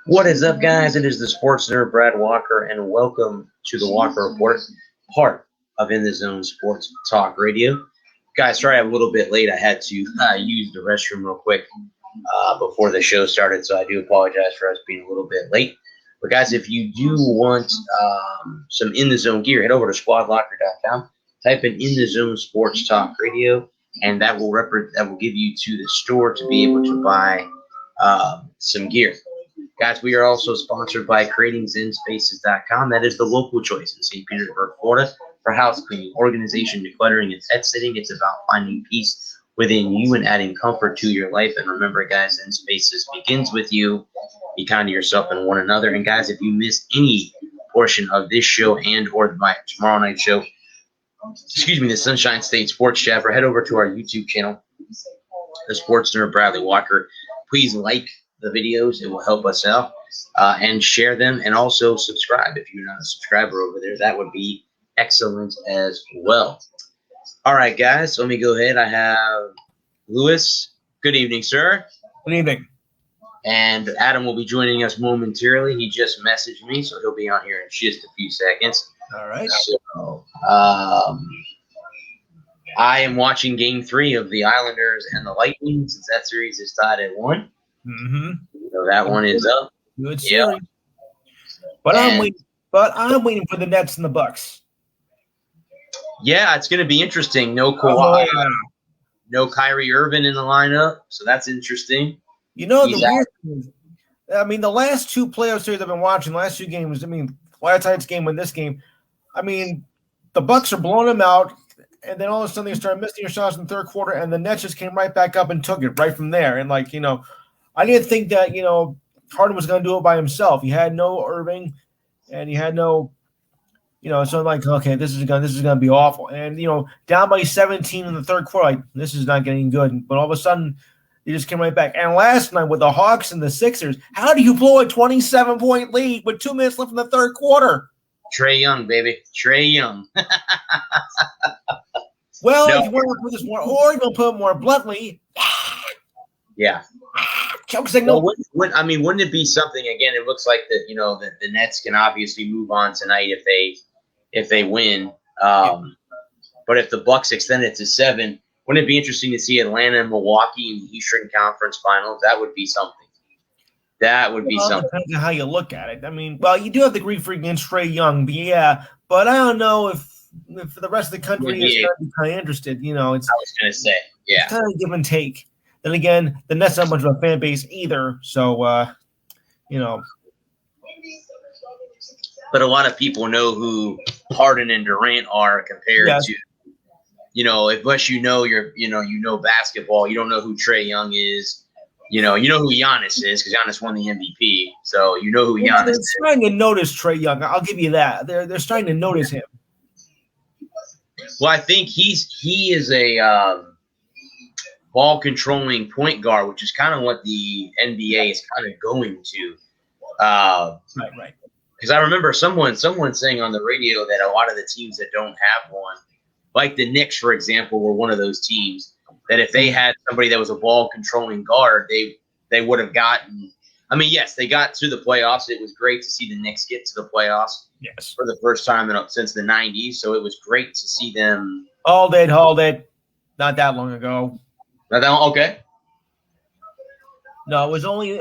What is up, guys? It is the Sports Nerd Brad Walker, and welcome to the Walker Report, part of In the Zone Sports Talk Radio. Guys, sorry I'm a little bit late. I had to use the restroom real quick before the show started, so I do apologize for us being a little bit late. But guys, if you do want some In the Zone gear, head over to squadlocker.com, type in the Zone Sports Talk Radio, and that will give you to the store to be able to buy some gear. Guys, we are also sponsored by CreatingZenSpaces.com. That is the local choice in St. Petersburg, Florida, for house cleaning, organization, decluttering, and pet sitting. It's about finding peace within you and adding comfort to your life. And remember, guys, Zen Spaces begins with you. Be kind to yourself and one another. And guys, if you missed any portion of this show and or my tomorrow night show, the Sunshine State Sports Jabber, head over to our YouTube channel, the Sports Nerd Bradley Walker. Please like the videos. It will help us out, and share them, and also subscribe if you're not a subscriber over there. That would be excellent as well. All right, guys, let me go ahead. I have Lewis. Good evening, sir. Good evening. And Adam will be joining us momentarily. He just messaged me, so he'll be on here in just a few seconds. All right. So, I am watching Game 3 of the Islanders and the Lightning, since that series is tied at 1. Mm-hmm. So that one is up. Good series. But I'm waiting for the Nets and the Bucks. Yeah, it's going to be interesting. No Kawhi, no Kyrie Irving in the lineup, so that's interesting. You know, the weird thing is, I mean, the last two playoff series I've been watching, the last two games, I mean, last night's game and this game, I mean, the Bucks are blowing them out, and then all of a sudden they started missing their shots in the third quarter, and the Nets just came right back up and took it right from there. And, like, you know, I didn't think that, you know, Harden was going to do it by himself. He had no Irving, and he had no, you know, so I'm like, okay, this is going to be awful. And, you know, down by 17 in the third quarter, like, this is not getting good. But all of a sudden, they just came right back. And last night with the Hawks and the Sixers, how do you blow a 27-point lead with 2 minutes left in the third quarter? Trae Young, baby. Trae Young. Well, if you want to put this more, or you want to put it more bluntly, yeah. Choke signal. Well, wouldn't it be something? Again, it looks like that. You know, the Nets can obviously move on tonight if they win. But if the Bucks extend it to 7, wouldn't it be interesting to see Atlanta and Milwaukee in the Eastern Conference Finals? That would be something. Something. Depends on how you look at it. I mean, well, you do have the grief against Trae Young, but I don't know if the rest of the country is kind of interested. You know, I was going to say, yeah, it's kind of give and take. Then again, the Nets not much of a fan base either, so you know. But a lot of people know who Harden and Durant are compared to, you know, unless you know basketball, you don't know who Trae Young is. You know who Giannis is because Giannis won the MVP, so you know who Giannis is. They're starting to notice Trae Young. I'll give you that. They're starting to notice him. Well, I think he is a ball controlling point guard, which is kind of what the NBA is kind of going to. Right. Because I remember someone saying on the radio that a lot of the teams that don't have one, like the Knicks, for example, were one of those teams that if they had somebody that was a ball controlling guard, they would have gotten. I mean, yes, they got to the playoffs. It was great to see the Knicks get to the playoffs for the first time since the 90s. So it was great to see them. Hold it. Not that long ago. Okay. No, it was only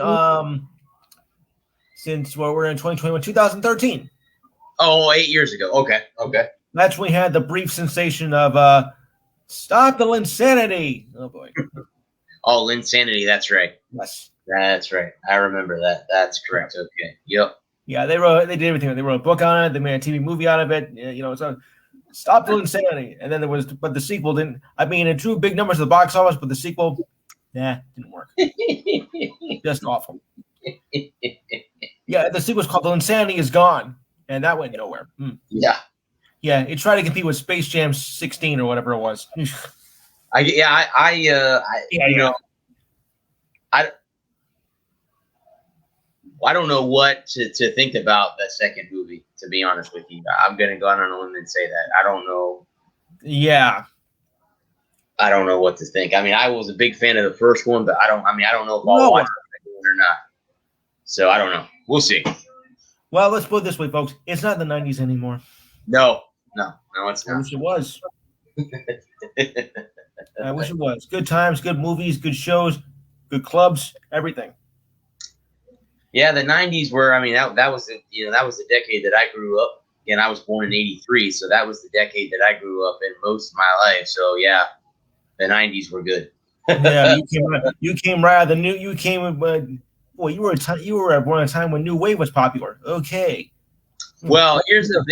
since we're in 2021, 2013. Oh, 8 years ago. Okay. That's when we had the brief sensation of stop the Linsanity. Oh, boy. Oh, Linsanity. That's right. Yes. That's right. I remember that. That's correct. Okay. Yep. Yeah, they did everything. They wrote a book on it. They made a TV movie out of it. You know, so stop the Insanity. And then but the sequel didn't. I mean, it drew big numbers at the box office, but the sequel, didn't work. Just awful. Yeah, the sequel was called The Insanity Is Gone, and that went nowhere. Yeah. Yeah, it tried to compete with Space Jam 16 or whatever it was. I don't know what to think about the second movie, to be honest with you. I'm going to go out on a limb and say that. I don't know. Yeah. I don't know what to think. I mean, I was a big fan of the first one, but I don't know if I'll watch the second one or not. So I don't know. We'll see. Well, let's put it this way, folks. It's not the 90s anymore. No, it's I not. wish it was. I wish it was. Good times, good movies, good shows, good clubs, everything. Yeah, the '90s were. I mean, that was the decade that I grew up. Again, I was born in '83, so that was the decade that I grew up in most of my life. So yeah, the '90s were good. Yeah, you came right out of the new. You came. Well, you were born at a time when New Wave was popular. Okay. Well, here's the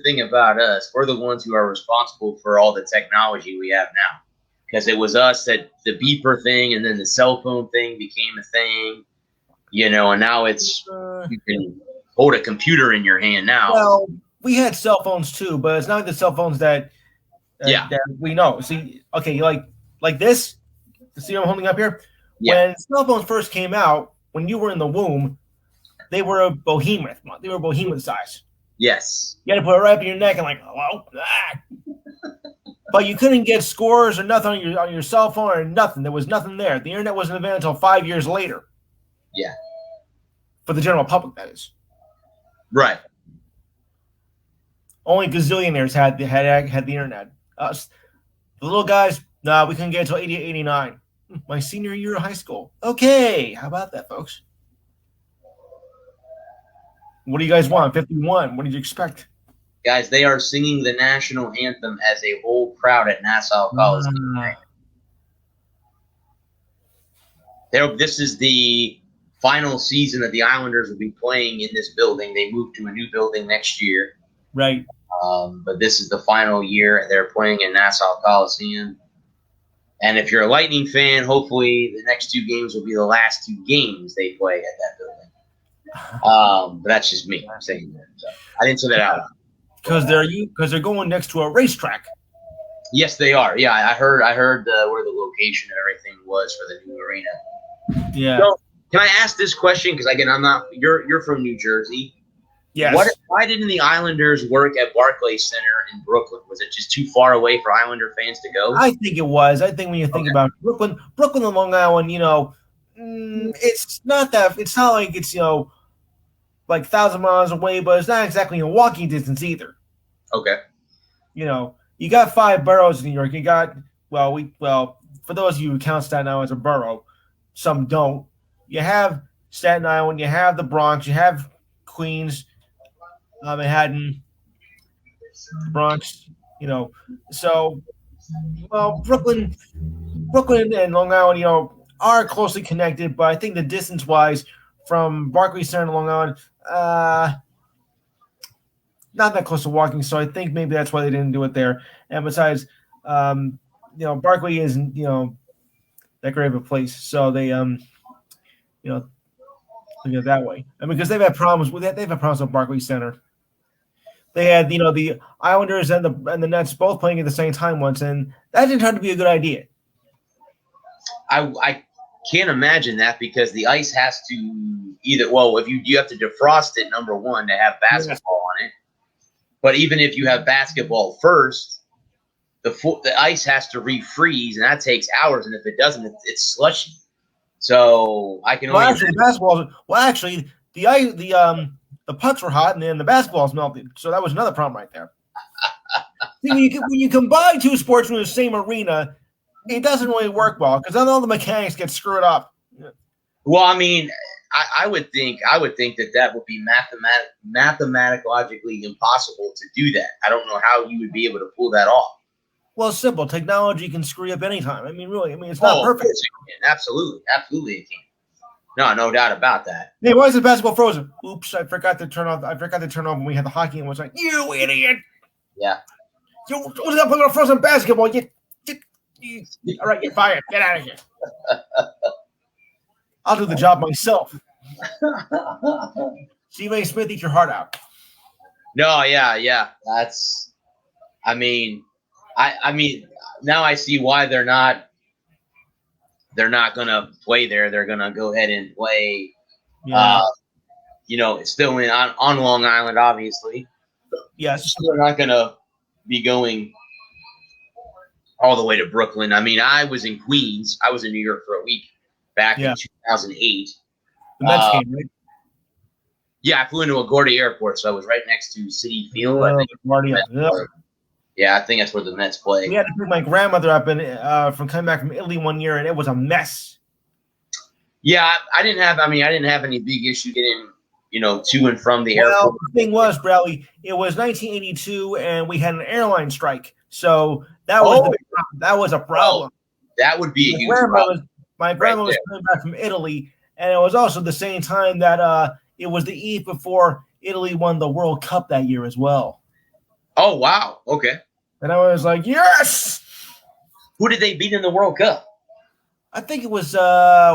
thing about us. We're the ones who are responsible for all the technology we have now, because it was us that the beeper thing and then the cell phone thing became a thing. And now it's you can hold a computer in your hand now. Well, we had cell phones too, but it's not like the cell phones that that we know. See, okay, like this. See what I'm holding up here? Yeah. When cell phones first came out, when you were in the womb, they were a behemoth. They were behemoth size. Yes. You had to put it right up in your neck and like, hello. But you couldn't get scores or nothing on your cell phone or nothing. There was nothing there. The internet wasn't invented until 5 years later. Yeah. For the general public, that is. Right. Only gazillionaires had the internet. Us, the little guys, we couldn't get it until 88, 89. My senior year of high school. Okay, how about that, folks? What do you guys want? 51. What did you expect? Guys, they are singing the national anthem as a whole crowd at Nassau Coliseum. This is the final season that the Islanders will be playing in this building. They move to a new building next year. Right. But this is the final year they're playing in Nassau Coliseum. And if you're a Lightning fan, hopefully the next 2 games will be the last 2 games they play at that building. But that's just me saying that. So I didn't say that out loud. Because they're going next to a racetrack. Yes, they are. Yeah, I heard where the location and everything was for the new arena. Yeah. So, can I ask this question? Because again, I'm not. You're from New Jersey. Yes. Why didn't the Islanders work at Barclays Center in Brooklyn? Was it just too far away for Islander fans to go? I think it was. I think when you think about Brooklyn and Long Island, it's not that. It's not like it's like 1,000 miles away, but it's not exactly a walking distance either. Okay. You got 5 boroughs in New York. You got for those of you who count Staten Island as a borough, some don't. You have Staten Island. You have the Bronx. You have Queens, Manhattan, Bronx. So Brooklyn and Long Island, are closely connected, but I think the distance-wise from Barclays Center to Long Island, not that close to walking, so I think maybe that's why they didn't do it there. And besides, Barclay isn't, that great of a place, so they, look at it that way. I mean, because they've had problems with that. They've had problems with Barclays Center. They had, the Islanders and the Nets both playing at the same time once, and that didn't turn out to be a good idea. I can't imagine that, because the ice has to if you have to defrost it, number one, to have basketball on it. But even if you have basketball first, the ice has to refreeze, and that takes hours. And if it doesn't, it's slushy. So I can only actually the pucks were hot, and then the basketballs melted. So that was another problem right there. See, when you combine 2 sports in the same arena, it doesn't really work well, because then all the mechanics get screwed up. Well, I mean, I would think that would be mathematically impossible to do that. I don't know how you would be able to pull that off. Well, it's simple. Technology can screw you up anytime. I mean, really. I mean, it's not perfect. Absolutely it can. No doubt about that. Hey, why is the basketball frozen? Oops, I forgot to turn off when we had the hockey, and was like, you idiot. Yeah. You was up on a frozen basketball. All right, you're fired. Get out of here. I'll do the job myself. Stephen A. Smith, eat your heart out. No, yeah. That's. I mean, now I see why they're not gonna play there. They're gonna go ahead and play. Yeah. It's still on Long Island, obviously. Yes. So they're not gonna be going all the way to Brooklyn. I mean, I was in Queens. I was in New York for a week back in 2008. The Mets game, right? Yeah, I flew into LaGuardia Airport, so I was right next to Citi Field. I think I think that's where the Mets play. We had to pick my grandmother up from coming back from Italy one year, and it was a mess. Yeah, I didn't have any big issue getting, to and from the airport. The thing was, Bradley, it was 1982, and we had an airline strike, so that was the big problem. That was a problem. That would be a huge problem. My grandma was coming back from Italy, and it was also the same time that it was the eve before Italy won the World Cup that year as well. Oh, wow. Okay. And I was like, yes! Who did they beat in the World Cup? I think it was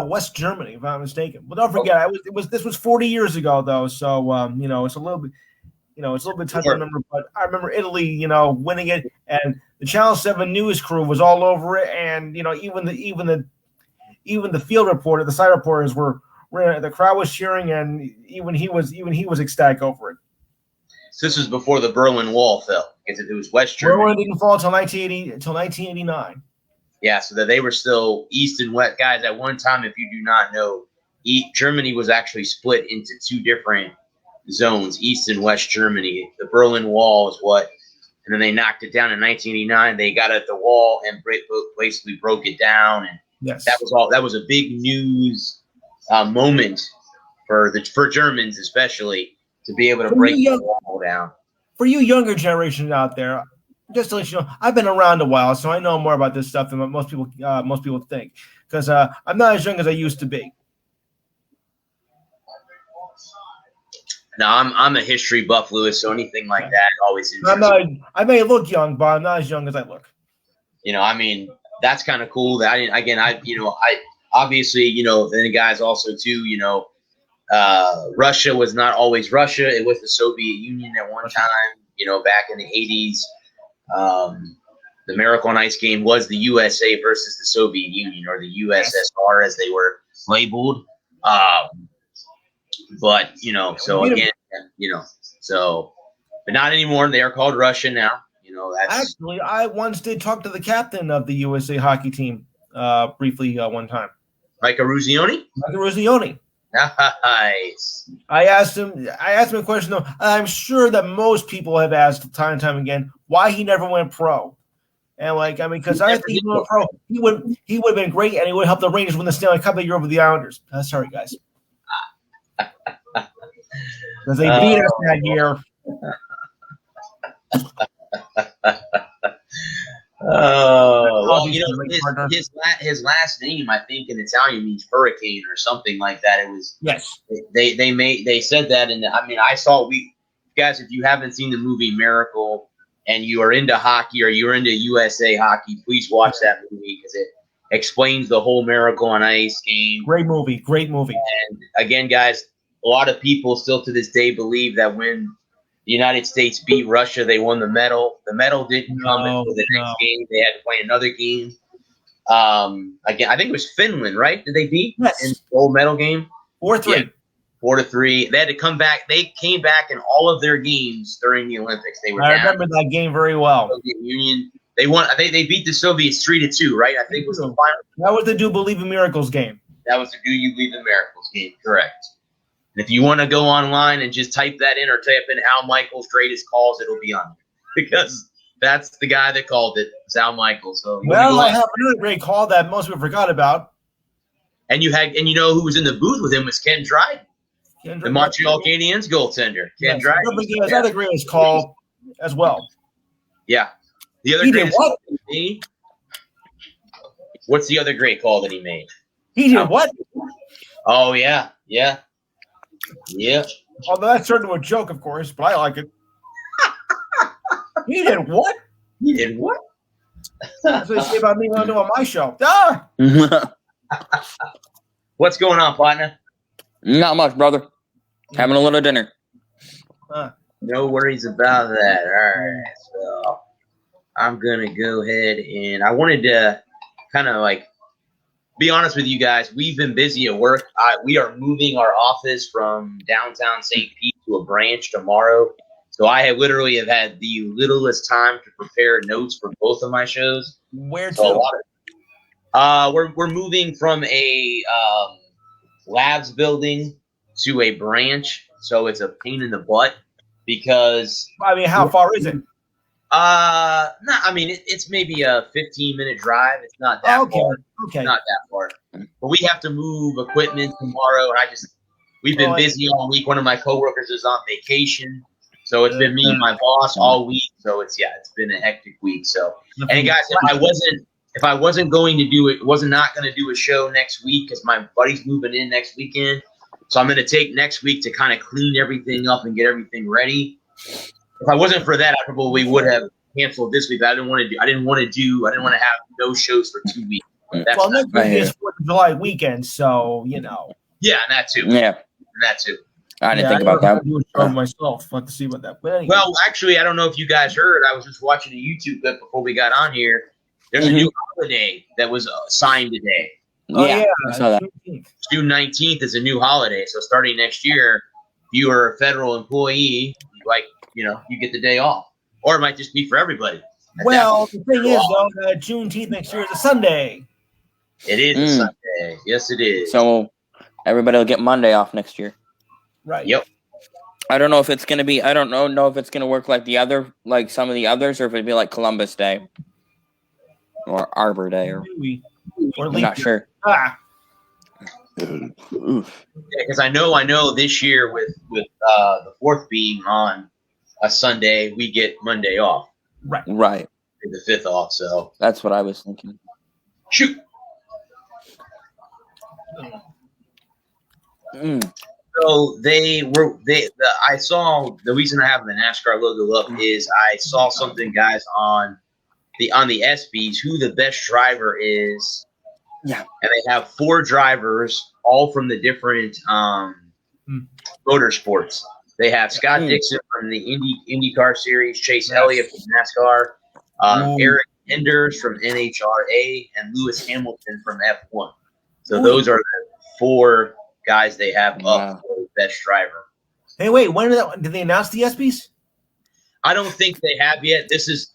West Germany, if I'm not mistaken. But don't forget, this was 40 years ago, though. So, it's a little bit, tough to remember. But I remember Italy, winning it. And the Channel 7 news crew was all over it. And, even the field reporter, the side reporters were the crowd was cheering, and even he was ecstatic over it. So this was before the Berlin Wall fell, because it was West Germany. Berlin didn't fall until 1989. Yeah, so that they were still East and West. Guys, at one time, if you do not know, Germany was actually split into two different zones, East and West Germany. The Berlin Wall is and then they knocked it down in 1989. They got at the wall and basically broke it down, and that was a big news moment for Germans, especially, to be able to break the wall down. For you younger generations out there, just to let you know, I've been around a while, so I know more about this stuff than what most people think. Because I'm not as young as I used to be. No, I'm a history buff, Lewis. So anything like that always interests me. I may look young, but I'm not as young as I look. That's kind of cool. That I obviously, then the guys also too, Russia was not always Russia. It was the Soviet Union at one time, back in the 80s. The Miracle on Ice game was the USA versus the Soviet Union, or the USSR as they were labeled. But, but not anymore. They are called Russia now. Actually, I once did talk to the captain of the USA hockey team briefly one time. Mike Eruzione? Mike Eruzione. Nice. I asked him a question, though. I'm sure that most people have asked time and time again why he never went pro. And because I think he went pro, he would have been great, and he would help the Rangers win the Stanley Cup that year over the Islanders. Sorry, guys. Because they beat us that year. His last name, I think, in Italian means hurricane or something like that. It was They said that, and I saw guys. If you haven't seen the movie Miracle and you are into hockey or you're into USA hockey, please watch that movie because it explains the whole Miracle on Ice game. Great movie. And again, guys, a lot of people still to this day believe that when the United States beat Russia, they won the medal. The medal didn't come until the next game. They had to play another game. Again, I think it was Finland, right? Did they beat in the gold medal game? 4-3. Yeah, 4-3. They had to come back. They came back in all of their games during the Olympics. They were. I remember that game very well. Soviet Union. They won. They beat the Soviets 3-2, right? I think it was the final. That was the Do Believe in Miracles game. That was the Do You Believe in Miracles game, correct? And if you want to go online and just type that in or type in Al Michaels' greatest calls, it'll be on there because that's the guy that called it. It's Al Michaels. So I have another great call that most people forgot about. And you know who was in the booth with him was Ken Dryden, the Montreal Canadiens goaltender. Ken Dryden. Another greatest call as well. Yeah. The other greatest call that he made. What's the other great call that he made? He did what? Oh yeah. Although that's turned into a joke, of course, but I like it. He did what? That's what they say about me when I'm doing my show. Ah! What's going on, partner? Not much, brother. Having a little dinner. No worries about that. All right, so I'm gonna go ahead and I wanted to kind of be honest with you guys. We've been busy at work. We are moving our office from downtown St. Pete to a branch tomorrow. So I literally have had the littlest time to prepare notes for both of my shows. Where to? We're moving from a labs building to a branch, so it's a pain in the butt because I mean, how far is it? no, I mean it's maybe a 15-minute drive. It's not that far. Okay. Not that far. But we have to move equipment tomorrow, and we've been busy all week. One of my coworkers is on vacation, so it's been me and my boss all week. So it's been a hectic week. So, and guys, if I wasn't going to do it, not going to do a show next week because my buddy's moving in next weekend. So I'm going to take next week to kind of clean everything up and get everything ready. If I wasn't for that, I probably would have canceled this week. But I didn't want to have no shows for 2 weeks. Well, next week is 4th of July weekend, so Yeah, and that too. Yeah, and that too. I didn't think about that. I do a show myself. I'll have to see about that. But anyway. Well, actually, I don't know if you guys heard. I was just watching a YouTube clip before we got on here. There's a new holiday that was signed today. I saw that. June 19th is a new holiday. So starting next year, if you are a federal employee, you get the day off. Or it might just be for everybody. Well, the thing is, though, Juneteenth next year is a Sunday. It is a Sunday. Yes, it is. So everybody will get Monday off next year. Right. Yep. I don't know if it's gonna be. I don't know if it's gonna work like some of the others, or if it'd be like Columbus Day or Arbor Day, or I'm not sure. Because I know this year with the 4th being on a Sunday, we get Monday off. Right. The 5th off. So that's what I was thinking. Shoot. So I saw the reason I have the NASCAR logo up is I saw something, guys, on the ESPYs who the best driver is. Yeah. And they have 4 drivers, all from the different motorsports. They have Scott Dixon from the IndyCar series, Chase Elliott from NASCAR, Eric Enders from NHRA, and Lewis Hamilton from F1. So those are the 4 guys they have up for the best driver. Hey, wait, when did they announce the ESPYs? I don't think they have yet. This is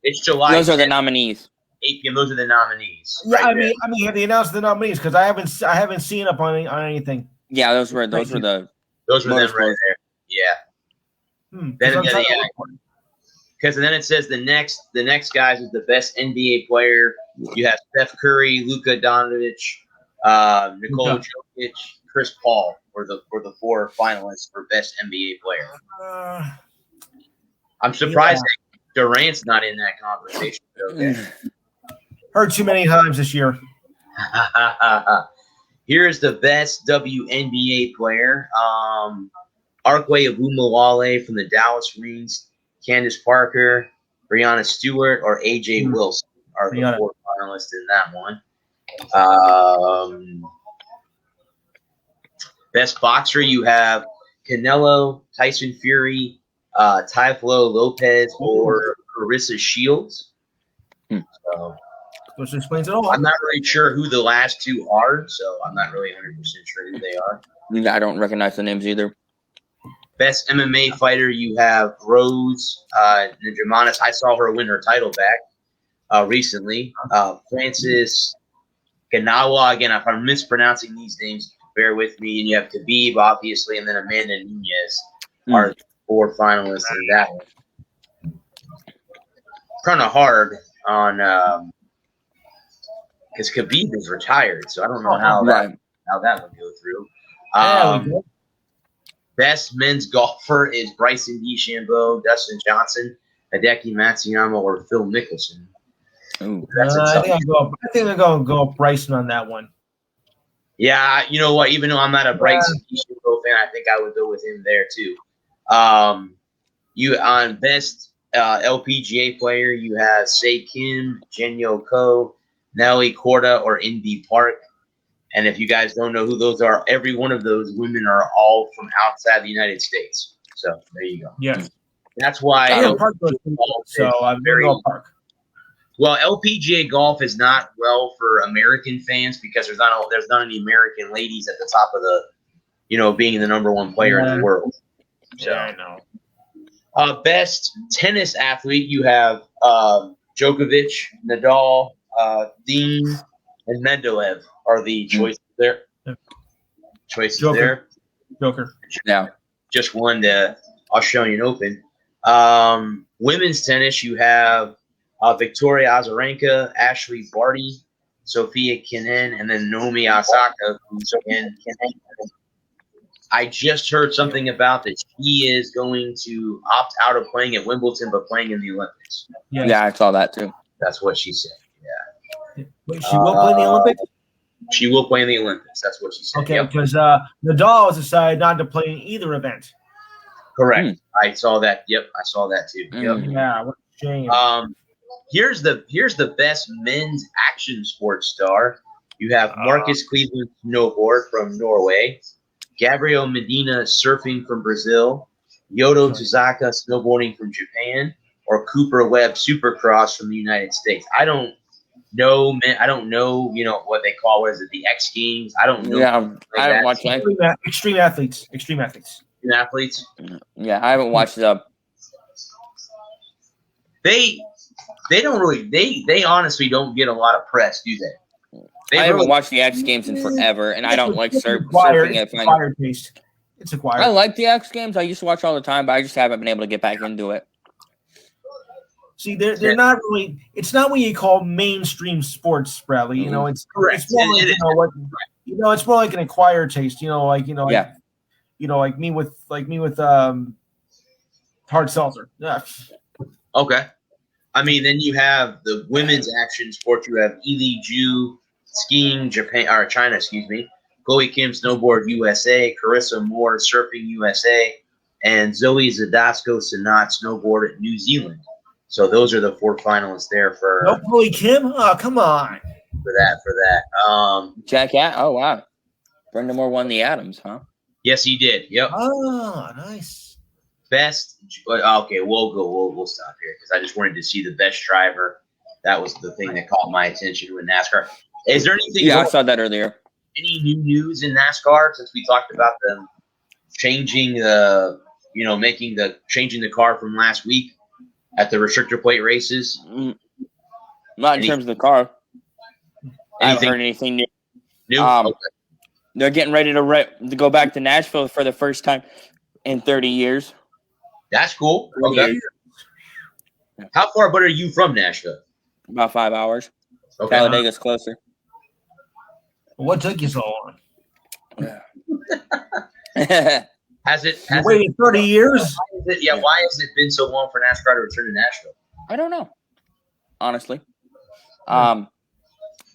it's July. Those are the nominees. 8 p.m. Those are the nominees. Yeah, I mean, have they announced the nominees? Because I haven't seen up on anything. Yeah, those were the. Those were them right there. Yeah. Because then it says the next guys is the best NBA player. You have Steph Curry, Luka Doncic, Nikola Jokic, Chris Paul were the 4 finalists for best NBA player. I'm surprised that Durant's not in that conversation. Okay. Heard too many times this year. Here's the best WNBA player. Arkway Abumawale from the Dallas Marines, Candace Parker, Breanna Stewart, or AJ Wilson are the 4 finalists in that one. Best boxer, you have Canelo, Tyson Fury, Teofimo Lopez, or Clarissa Shields. So, which explains it all. I'm not really sure who the last 2 are, so I'm not really 100% sure who they are. I don't recognize the names either. Best MMA fighter, you have Rose Namajunas. I saw her win her title back recently. Francis Ganawa. Again, if I'm mispronouncing these names, bear with me. And you have Khabib, obviously, and then Amanda Nunes are the 4 finalists in that one. Kind of hard on because Khabib is retired, so I don't know how that would go through. Best men's golfer is Bryson DeChambeau, Dustin Johnson, Hideki Matsuyama, or Phil Mickelson. I think I'm going to go Bryson on that one. Yeah, you know what? Even though I'm not a Bryson DeChambeau fan, I think I would go with him there too. You on best LPGA player, you have Sei Kim, Jinyo Ko, Nelly Korda, or Indy Park. And if you guys don't know who those are, every one of those women are all from outside the United States. So there you go. Yeah, that's why. I'm very Park. Well, LPGA golf is not well for American fans because there's not any American ladies at the top of the, being the number 1 player in the world. So, yeah, I know. Best tennis athlete, you have Djokovic, Nadal, Dean, and Medvedev are the choices there. choices Joker. there. Joker. Yeah. Just won the Australian Open. Women's tennis, you have Victoria Azarenka, Ashley Barty, Sophia Kenin, and then Naomi Osaka. I just heard something about that she is going to opt out of playing at Wimbledon, but playing in the Olympics. Yes. Yeah, I saw that too. That's what she said. Wait, she will play in the Olympics? She will play in the Olympics. That's what she said. Okay, Yep. because Nadal has decided not to play in either event. Correct. I saw that. Yep, I saw that too. Yep. Yeah, what a shame. Here's the best men's action sports star. You have Marcus Cleveland snowboard from Norway, Gabriel Medina surfing from Brazil, Yoto Tazaka snowboarding from Japan, or Cooper Webb supercross from the United States. I don't know, man. I don't know. What they call the X Games. I don't know. Yeah, I haven't watched that. Extreme athletes. Athletes. Yeah, I haven't watched the. They don't really. They honestly don't get a lot of press, do they? I haven't watched the X Games in forever, and I don't like surfing. It's acquired taste. It's acquired. I like the X Games. I used to watch all the time, but I just haven't been able to get back into it. See, they're not really. It's not what you call mainstream sports, Bradley. It's correct. It's more like, it's more like an acquired taste. Like me with hard seltzer. Yeah. Okay. I mean, then you have the women's action sports. You have Ely Ju skiing China, Chloe Kim snowboard USA, Carissa Moore surfing USA, and Zoe Zadasco Sanat snowboard at New Zealand. So those are the 4 finalists there for. No Chloe Kim? Oh, come on. For that. Jack Oh wow. Brendan Moore won the Adams, huh? Yes, he did. Yep. Oh, nice. Best. Okay, we'll stop here because I just wanted to see the best driver. That was the thing that caught my attention with NASCAR. Is there anything? Yeah, I saw that earlier. Any new news in NASCAR since we talked about them changing changing the car from last week at the restrictor plate races? Not in terms of the car. I haven't heard anything new. Okay. They're getting ready to go back to Nashville for the first time in 30 years. That's cool. Okay. How far but are you from Nashville? About 5 hours. Okay. Talladega's closer. What took you so long? Has it waited 30 years? Why has it been so long for NASCAR to return to Nashville? I don't know. Honestly.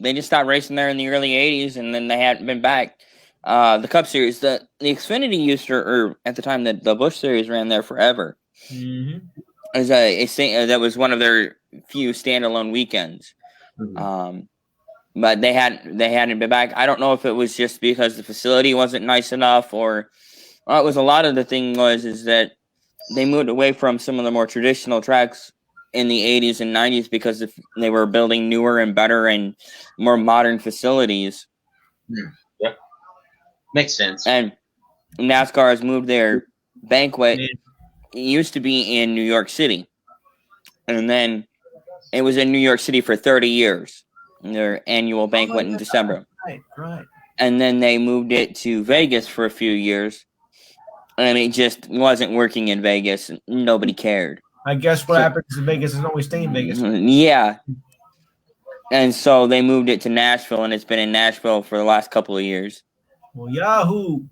They just stopped racing there in the early 80s, and then they hadn't been back. The Cup Series, the Xfinity used to, or at the time that the Busch Series ran there forever. Mm-hmm. That was one of their few standalone weekends. Mm-hmm. But they hadn't been back. I don't know if it was just because the facility wasn't nice enough, or it was a lot of the thing is that they moved away from some of the more traditional tracks in the 80s and 90s because they were building newer and better and more modern facilities. Yeah, makes sense. And NASCAR has moved their banquet. It used to be in New York City, and then it was in New York City for 30 years. Their annual banquet in December. Right. And then they moved it to Vegas for a few years, and it just wasn't working in Vegas. Nobody cared. I guess what happens in Vegas is always stay in Vegas. Yeah. And so they moved it to Nashville, and it's been in Nashville for the last couple of years. Well, Yahoo.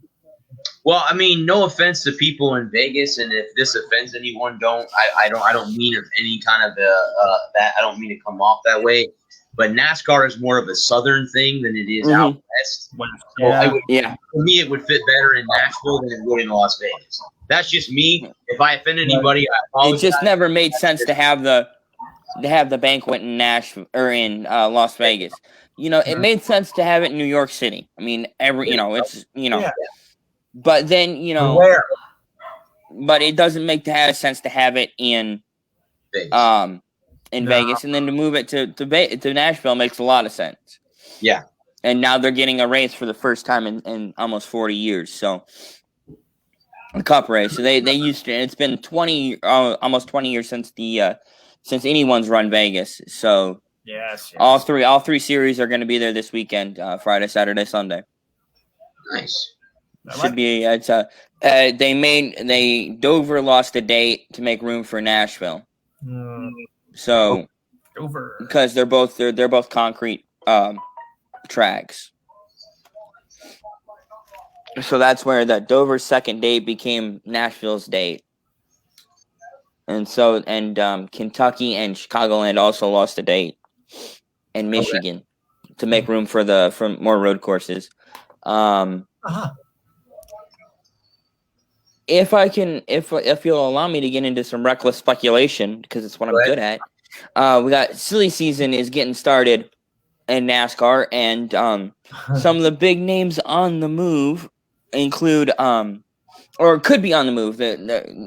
Well, I mean, no offense to people in Vegas, and if this offends anyone, I don't mean of any kind of that. I don't mean to come off that way. But NASCAR is more of a southern thing than it is out west. For me, it would fit better in Nashville than it would in Las Vegas. That's just me. If I offend anybody, I apologize. It just never made sense to have the banquet in Nashville or in Las Vegas. It made sense to have it in New York City. I mean, but then but it doesn't have sense to have it in Vegas. Vegas, and then to move it to Nashville makes a lot of sense. Yeah. And now they're getting a race for the first time in almost 40 years. So a Cup race. So they used to. It's been almost 20 years since anyone's run Vegas. So yes. all three series are going to be there this weekend, Friday, Saturday, Sunday. Nice. Should be. It's Dover lost a date to make room for Nashville. So Over. because they're both concrete tracks. So that's where that Dover's second date became Nashville's date. And so Kentucky and Chicagoland also lost a date, and Michigan to make room for more road courses. If you'll allow me to get into some reckless speculation, because it's what I'm good at, we got silly season is getting started in NASCAR, and some of the big names on the move include, or could be on the move,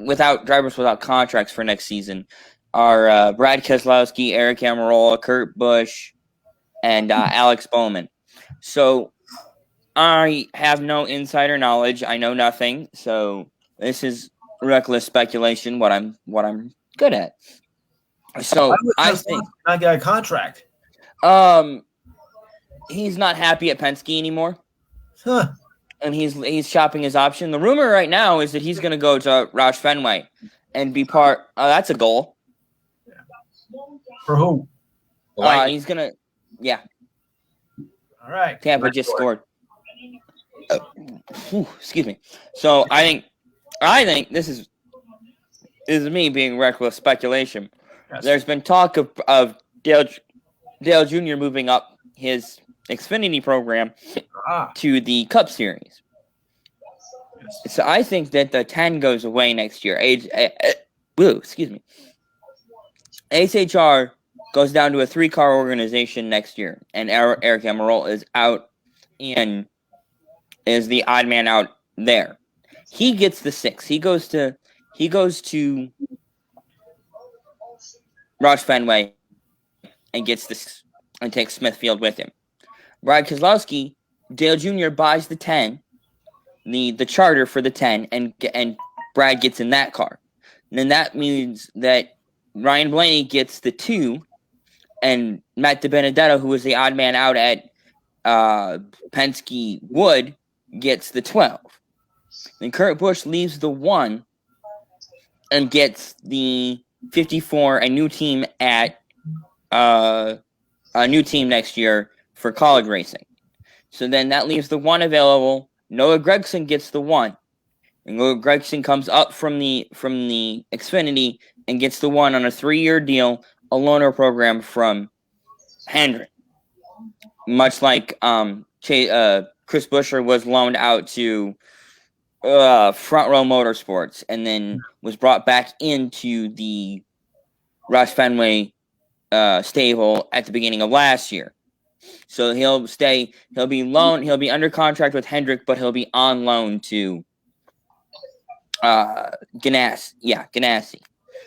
without drivers without contracts for next season, are Brad Keselowski, Eric Almirola, Kurt Busch, and Alex Bowman. So I have no insider knowledge. I know nothing. So this is reckless speculation. What I'm good at. So I think not get a contract. He's not happy at Penske anymore. Huh. And he's shopping his option. The rumor right now is that he's going to go to Roush Fenway and be part. That's a goal. For who? He's going to. Yeah. All right. Tampa just scored. Excuse me. So I think this is me being reckless speculation. Yes. There's been talk of Dale Jr. moving up his Xfinity program to the Cup Series. Yes. So I think that the 10 goes away next year. Excuse me. HHR goes down to a 3-car organization next year, and Eric Almirola is out and is the odd man out there. He gets the 6. He goes to Roush Fenway and gets this and takes Smithfield with him. Brad Keselowski, Dale Jr. buys the 10, the charter for the 10, and Brad gets in that car. And then that means that Ryan Blaney gets the 2, and Matt DiBenedetto, who was the odd man out at Penske Wood, gets the 12. Then Kurt Busch leaves the 1 and gets the 54, a new team next year for Kaulig Racing. So then that leaves the 1 available. Noah Gragson gets the 1. And Noah Gragson comes up from the Xfinity and gets the 1 on a 3-year deal, a loaner program from Hendrick. Much like Chris Buescher was loaned out to Front Row Motorsports and then was brought back into the Roush Fenway stable at the beginning of last year. So he'll be under contract with Hendrick, but he'll be on loan to Ganassi.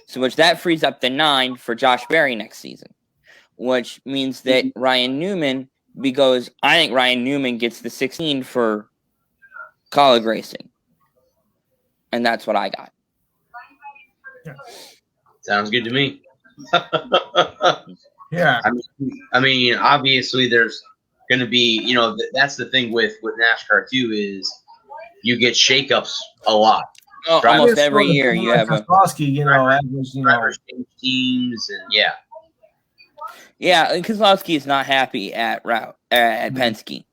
So which that frees up the 9 for Josh Berry next season, which means that Ryan Newman gets the 16 for Kaulig Racing. And that's what I got. Sounds good to me. Yeah. I mean, obviously there's going to be, that's the thing with NASCAR too, is you get shakeups a lot. Oh, almost every year you have Keselowski, drivers change teams, and yeah. Yeah, Keselowski is not happy at Penske.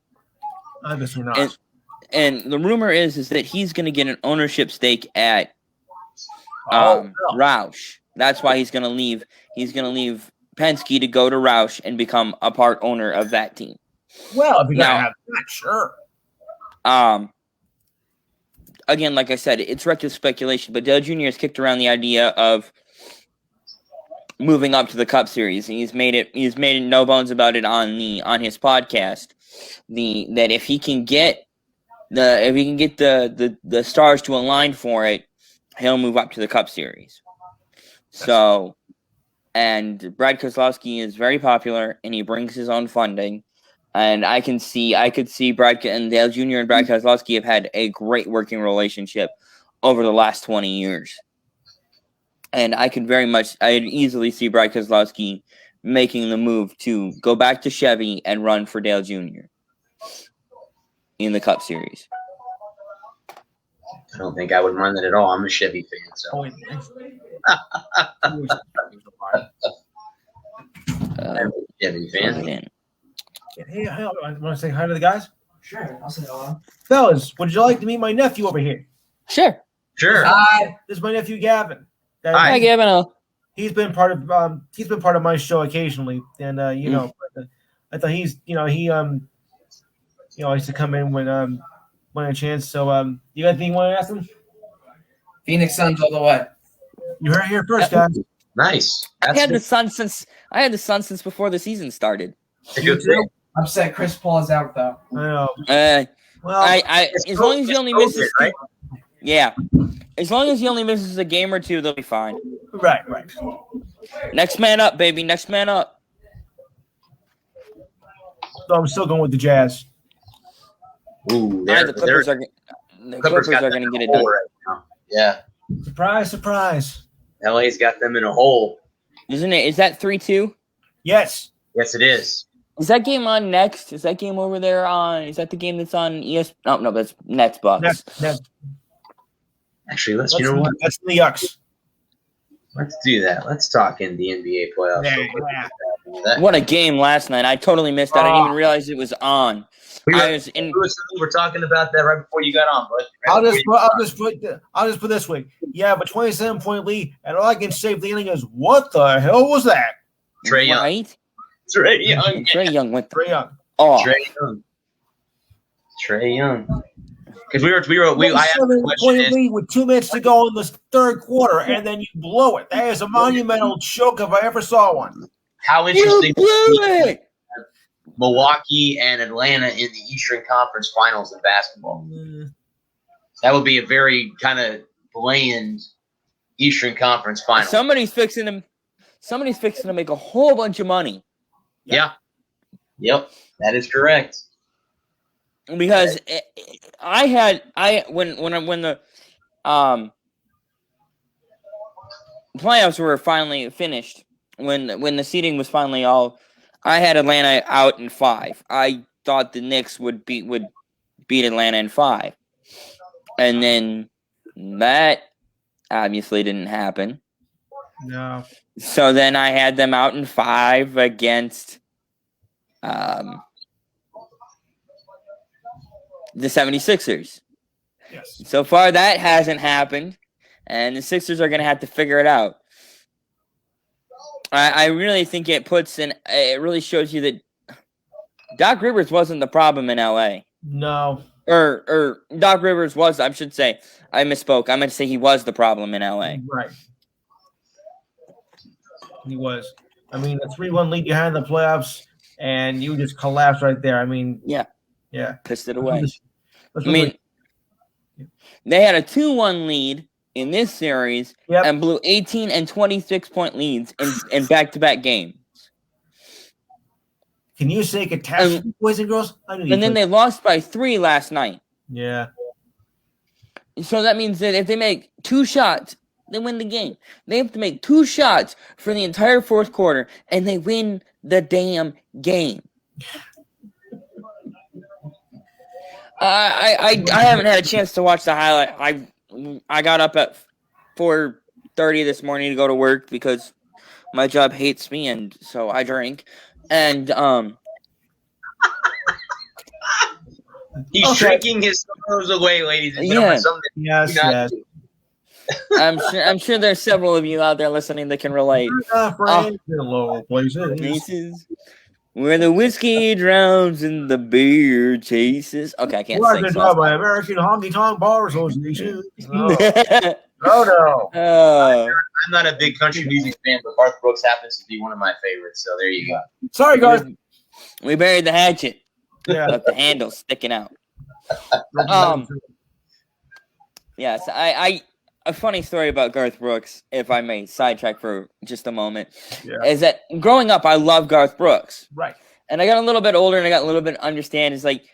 Obviously not. And the rumor is that he's going to get an ownership stake at Roush. That's why he's going to leave. He's going to leave Penske to go to Roush and become a part owner of that team. Well, if you gotta have that, sure. Again, like I said, it's reckless speculation, but Dale Jr. has kicked around the idea of moving up to the Cup Series. He's made no bones about it on his podcast. That if he can get the stars to align for it, he'll move up to the Cup Series. So, and Brad Keselowski is very popular, and he brings his own funding. And I could see Brad and Dale Jr. and Brad Keselowski have had a great working relationship over the last 20 years. And I'd easily see Brad Keselowski making the move to go back to Chevy and run for Dale Jr. in the Cup Series. I don't think I would mind that at all. I'm a Chevy fan, so I'm a Chevy fan. Hey, I want to say hi to the guys. Sure, I'll say hello. Fellas, would you like to meet my nephew over here? Sure. Sure. Hi. This is my nephew Gavin. Hi, Gavin. He's been part of my show occasionally, and I thought he likes to come in when a chance. So you got anything you want to ask him? Phoenix Suns all the way. You heard it here first, guys. Nice. I had good. the Sun since before the season started. That's a good thing. I'm upset Chris Paul is out though. I know. Well, I as long as he only misses, right? yeah, as long as he only misses a game or two, they'll be fine. right. Next man up, baby. Next man up. So I'm still going with the Jazz. Ooh, The Clippers are going to get it done. right now. Yeah, Surprise, surprise. LA's got them in a hole. Isn't it? Is that 3-2? Yes. Yes, it is. Is that game on next? Is that game over there on? Is that the game that's on ES? Oh no, that's Nets Bucks. Next. Actually, you know what? That's the Yucks. Let's do that. Let's talk in the NBA playoffs. Yeah. What a game last night! I totally missed that. I didn't even realize it was on. We're talking about that right before you got on, bud. I'll just put this way. You have a 27-point lead, and all I can say for the inning is, what the hell was that? Trae Young. Right? Trae Young. Trae Young went Trae Young. off. Trae Young. Because I asked the question lead with 2 minutes to go in the third quarter, and then you blow it. That is a monumental choke if I ever saw one. How You interesting blew it. Milwaukee and Atlanta in the Eastern Conference Finals in basketball. That would be a very kind of bland Eastern Conference Final. Somebody's fixing to make a whole bunch of money. Yeah. Yep. That is correct. Because when the playoffs were finally finished, when the seeding was finally all, I had Atlanta out in 5. I thought the Knicks would beat Atlanta in 5, and then that obviously didn't happen. No. So then I had them out in 5 against the 76ers. Yes. So far, that hasn't happened, and the Sixers are going to have to figure it out. I really think it really shows you that Doc Rivers wasn't the problem in LA. No. Or Doc Rivers was, I should say. I misspoke. I meant to say he was the problem in LA. Right. He was. I mean, a 3-1 lead behind the playoffs, and you just collapsed right there. I mean, Yeah. Pissed it away. They had a 2-1 lead in this series and blew 18 and 26-point leads in back-to-back games. Can you say catastrophe, boys and girls? And then they lost by 3 last night. Yeah. So that means that if they make 2 shots, they win the game. They have to make 2 shots for the entire fourth quarter, and they win the damn game. I haven't had a chance to watch the highlight. I got up at 4:30 this morning to go to work because my job hates me, and so I drank. And he's drinking his sorrows away, ladies and gentlemen. Yes. I'm sure there's several of you out there listening that can relate. Hello, places. Where the whiskey drowns and the beer chases. Okay, I can't sing. By American Honky Tonk Bar Association. No. I'm not a big country music fan, but Garth Brooks happens to be one of my favorites. So there you go. Sorry, guys. We buried the hatchet. Yeah. Left the handle sticking out. Yes, a funny story about Garth Brooks, if I may sidetrack for just a moment, is that growing up, I loved Garth Brooks. Right. And I got a little bit older and I got a little bit understand. It's like,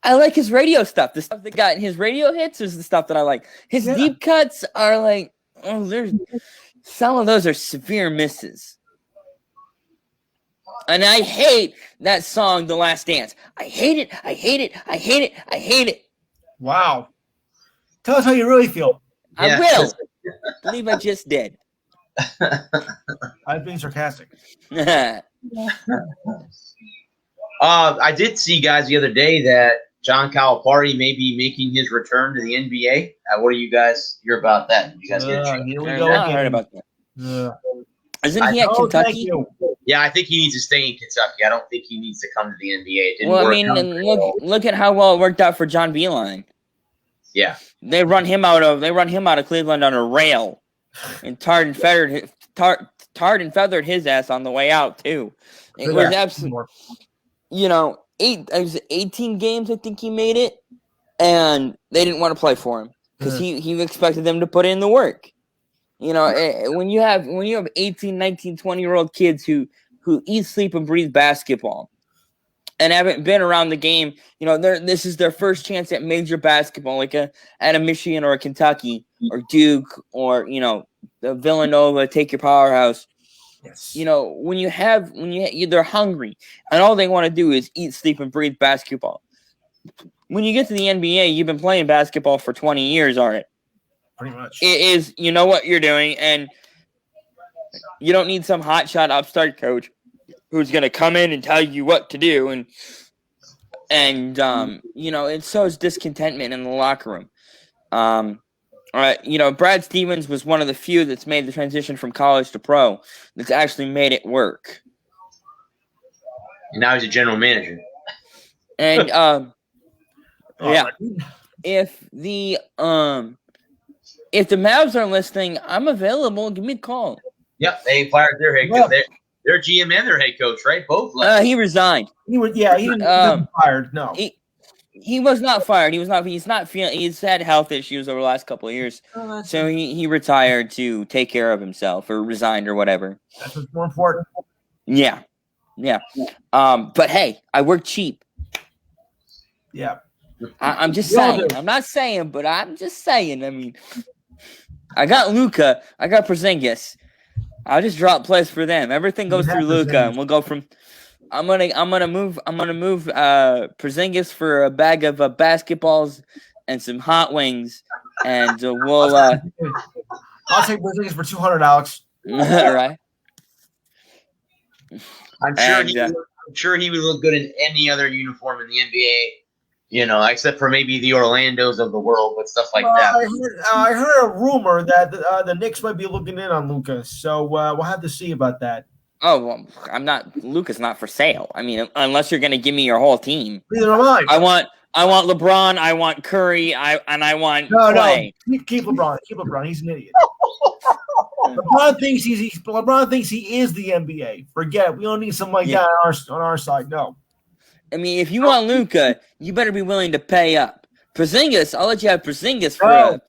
I like his radio stuff. The stuff that got in his radio hits is the stuff that I like. His deep cuts are like, there's some of those are severe misses. And I hate that song, The Last Dance. I hate it. I hate it. I hate it. I hate it. Wow. Tell us how you really feel. I will. Believe I just did. I'm being sarcastic. I did see, guys, the other day that John Calipari may be making his return to the NBA. What do you guys hear about that? Did you guys get a chance? Here we I go again. heard about that. Isn't he I at Oh, thank Kentucky? you. Yeah, I think he needs to stay in Kentucky. I don't think he needs to come to the NBA. It didn't Well, I work mean, out and very well. look at how well it worked out for John Beeline. Yeah. They run him out of Cleveland on a rail, and tarred and feathered his ass on the way out too. It was absolutely, it was 18 games. I think he made it, and they didn't want to play for him because he expected them to put in the work. When you have 18, 19, 20-year-old kids who eat, sleep, and breathe basketball, and haven't been around the game, this is their first chance at major basketball, like at a Michigan or a Kentucky or Duke or the Villanova, take your powerhouse. Yes. They're hungry and all they want to do is eat, sleep, and breathe basketball. When you get to the NBA, you've been playing basketball for 20 years, aren't it? Pretty much. It is, you know what you're doing, and you don't need some hotshot upstart coach who's going to come in and tell you what to do. And it sows discontentment in the locker room. Brad Stevens was one of the few that's made the transition from college to pro that's actually made it work. And now he's a general manager. And Yeah. if the Mavs are listening, I'm available. Give me a call. Yep, they fired their head coach. Their GM and their head coach, right? Both left. He resigned. He didn't get fired. No. He was not fired. He's not feeling. He's had health issues over the last couple of years, so he retired to take care of himself or resigned or whatever. That's what's more important. Yeah. But hey, I work cheap. Yeah. I'm just We all saying. do. I'm not saying, but I'm just saying. I mean, I got Luka. I got Porzingis. I'll just drop plays for them. Everything goes through Luka, and we'll go from. I'm gonna move Porzingis for a bag of basketballs and some hot wings, and we'll. I'll take Porzingis for $200, Alex. All right. I'm sure he would look good in any other uniform in the NBA. Except for maybe the Orlandos of the world, but stuff like that. I heard a rumor that the Knicks might be looking in on Luka, so we'll have to see about that. Oh, well, Luka's not for sale. I mean, unless you're going to give me your whole team. Neither am I. I want LeBron. I want Curry. I want Clay. No. Keep LeBron. Keep LeBron. He's an idiot. LeBron thinks he is the NBA. Forget it. We don't need something like that on our side. No. I mean, if you want Luka, you better be willing to pay up. Porzingis, I'll let you have Porzingis for a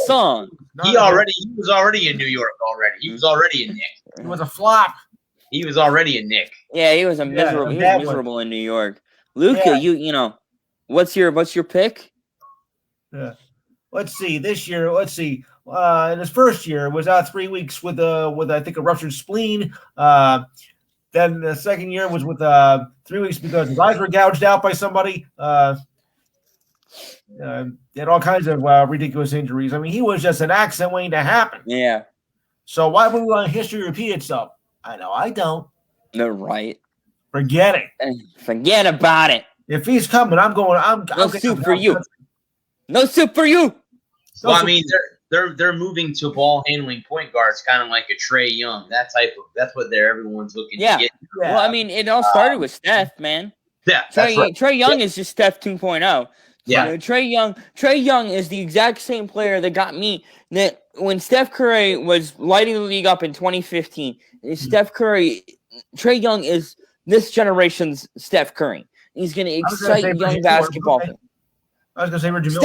song. He was already in New York already. He was already a Knick. It was a flop. He was already a Knick. Yeah, he was miserable. He was miserable in New York. Luka, what's your pick? Yeah. Let's see. This year, in his first year, was out 3 weeks with I think a ruptured spleen. Then the second year was with 3 weeks because his eyes were gouged out by somebody. He had all kinds of ridiculous injuries. I mean, he was just an accident waiting to happen. Yeah. So why would we want history to repeat itself? I know I don't. They're right. Forget it. Forget about it. If he's coming, I'm going. No soup for you. No soup for you. Well, I mean, they're moving to ball handling point guards, kind of like a Trae Young. That's what everyone's looking to get. Yeah. Well, I mean, it all started with Steph, man. Yeah, that's right. Trae Young is just Steph 2.0. Yeah. Trae Young is the exact same player that got me that when Steph Curry was lighting the league up in 2015. Trae Young is this generation's Steph Curry. He's going to excite young basketball. I was going to say Reggie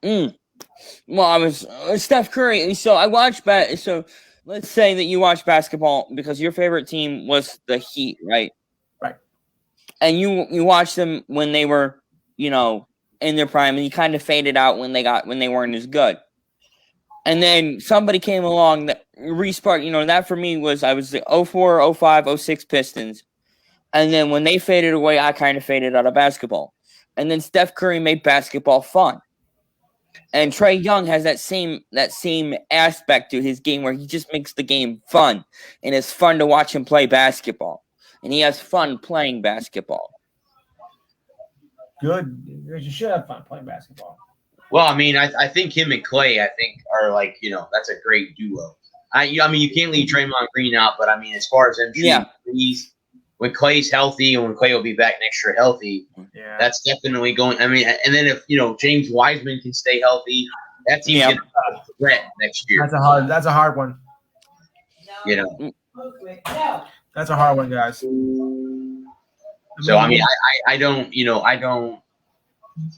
Miller. Well, I was Steph Curry. So I watched So let's say that you watch basketball because your favorite team was the Heat, right? Right. And you watched them when they were, in their prime, and you kind of faded out when they weren't as good. And then somebody came along that restart, that for me was I was the 04, 05, 06 Pistons. And then when they faded away, I kind of faded out of basketball. And then Steph Curry made basketball fun. And Trae Young has that same aspect to his game where he just makes the game fun. And it's fun to watch him play basketball. And he has fun playing basketball. Good. You should have fun playing basketball. Well, I mean, I think him and Clay, are like, that's a great duo. I mean, you can't leave Draymond Green out, but I mean, as far as them shooting threes, when Clay's healthy and when Clay will be back next year healthy, that's definitely going. I mean, and then if James Wiseman can stay healthy, that team's going to have a threat next year. That's a hard one. That's a hard one, guys. So I mean, I don't.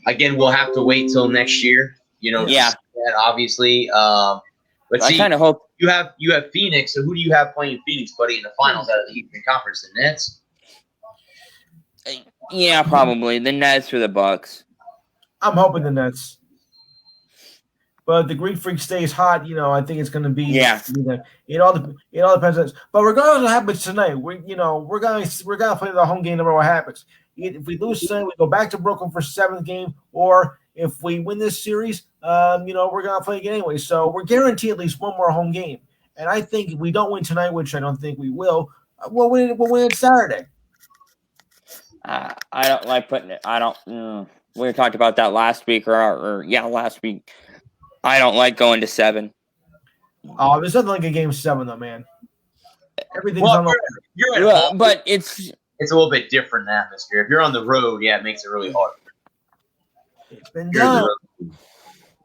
Again, we'll have to wait till next year. To see that, obviously. But I kind of hope you have Phoenix. So who do you have playing Phoenix, buddy, in the finals out of the Eastern Conference? The Nets. Yeah, probably the Nets or the Bucks. I'm hoping the Nets. But the Greek Freak stays hot. I think it's going to be. Yeah. It all depends on this. But regardless of what happens tonight, we're gonna play the home game no matter what happens. If we lose tonight, we go back to Brooklyn for 7th game, or if we win this series, we're going to play again anyway. So we're guaranteed at least one more home game. And I think if we don't win tonight, which I don't think we will, we'll win it Saturday. I don't like putting it. We talked about that last week last week. I don't like going to 7. Oh, there's nothing like a game 7 though, man. Everything's on the you're at home, but it's a little bit different atmosphere. If you're on the road, it makes it really hard. It's been done.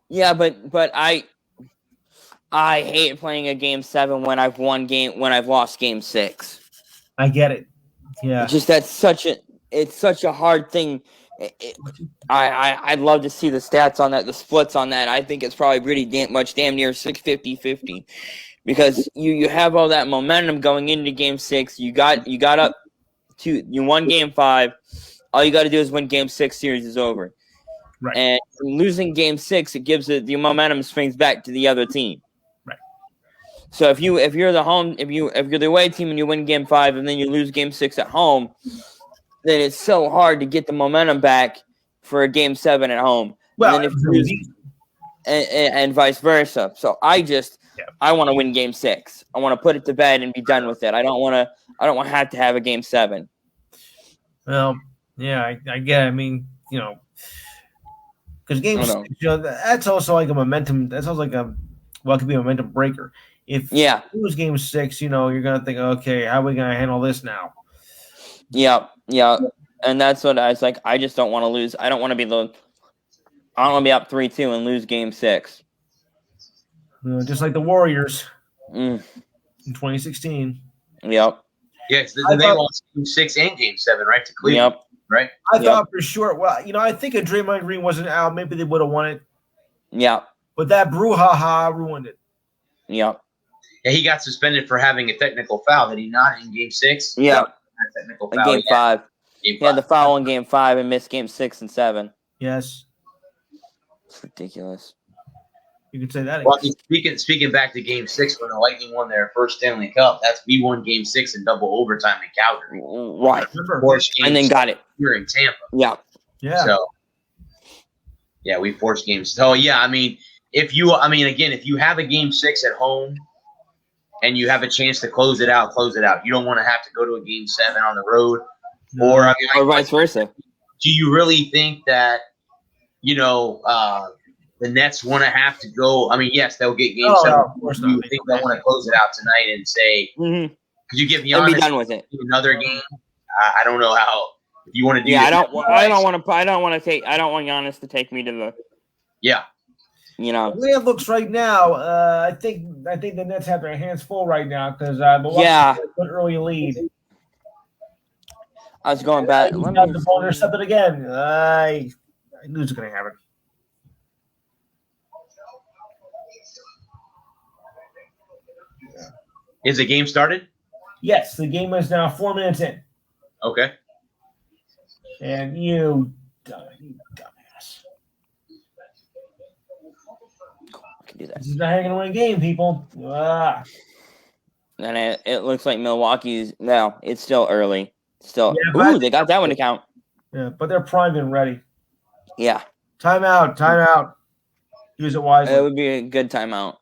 Yeah, but I hate playing a game 7 when I've lost game 6. I get it. Yeah. It's such a hard thing. I'd love to see the stats on that, the splits on that. I think it's probably pretty damn near 50-50 because you have all that momentum going into game 6. You won game 5. All you got to do is win game 6. Series is over. Right. And losing game 6, it gives the momentum swings back to the other team. Right. So if you're the away team and you win game 5 and then you lose game 6 at home, then it's so hard to get the momentum back for a game 7 at home. Well, and, and vice versa. So I want to win game 6. I want to put it to bed and be done with it. I don't want to have to have a game 7. Well, yeah, I get it. I mean, because game 6, that's also like a momentum. That's also like it could be a momentum breaker. If you lose game 6, you're gonna think, okay, how are we gonna handle this now? Yeah, and that's what I was like. I just don't want to lose. I don't want to be up 3-2 and lose game 6. Just like the Warriors in 2016. Yep. Yeah, they lost game 6 and game 7, right, to Cleveland. Yep. Right. I thought for sure. Well, I think if Draymond Green wasn't out, maybe they would have won it. Yeah. But that brouhaha ruined it. Yep. Yeah, he got suspended for having a technical foul. Did he not in game 6? Yeah. Technical In foul. game 5. He had the foul in game 5 and missed game 6 and 7. Yes. It's ridiculous. You could say that. Well, speaking back to game 6 when the Lightning won their first Stanley Cup, we won game 6 in double overtime in Calgary. Right. And then got it. Here in Tampa. Yeah. So, we forced games. So, I mean, if you have a game 6 at home and you have a chance to close it out. You don't want to have to go to a game 7 on the road. Or vice versa. Do you really think that, the Nets want to have to go? I mean, yes, they'll get game 7. No, of course not. You think they'll want to close it out tonight and say, could you get Giannis and be done with it? Another game? I don't know how. If you want to do, I don't want Giannis to take me to the. Yeah. The way it looks right now, I think the Nets have their hands full right now because Milwaukee has an early lead. I was going back. Let me intercepted again. I knew it was going to happen. Is the game started? Yes, the game is now 4 minutes in. Okay. And you dumbass. I can do that. This is not how you're going to win a game, people. And it looks like Milwaukee's now. It's still early. Still, Yeah, but I ooh, they got that one to count. Yeah, but they're primed and ready. Yeah, Timeout. Use it it wisely. would be a good timeout.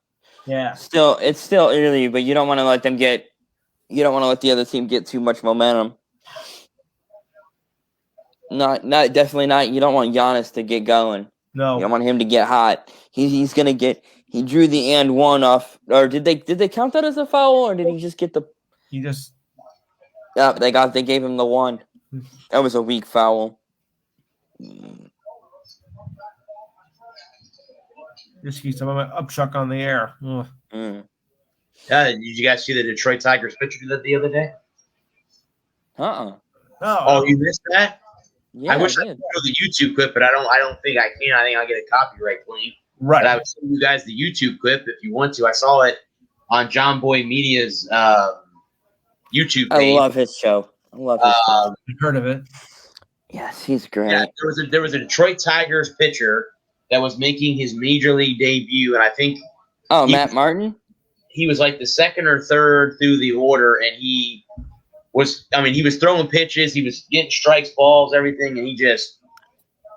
Yeah. Still, it's still early, but you don't want to let them get. You don't want to let the other team get too much momentum. Not definitely not. You don't want Giannis to get going. You don't No. want him to get hot. He's gonna get. He drew the and one off, or did they count that as a foul, or did he just get the? He just Yeah, they gave him the one. That was a weak foul. just keeps him up chuck on the air. Ugh. Did you guys see the Detroit Tigers picture the other day? No. Oh, you missed that? Yeah, I wish I did. could show the YouTube clip, but I don't think I can. I think I'll get a copyright claim. Right. But I would send you guys the YouTube clip if you want to. I saw it on John Boy Media's YouTube I page. love his show. I love his show. I've heard of it. Yes, he's great. Yeah, there was a Detroit Tigers pitcher that was making his major league debut, and I think Oh, he- Matt Martin? he was like the second or third through the order, and he was throwing pitches, he was getting strikes, balls, everything, and he just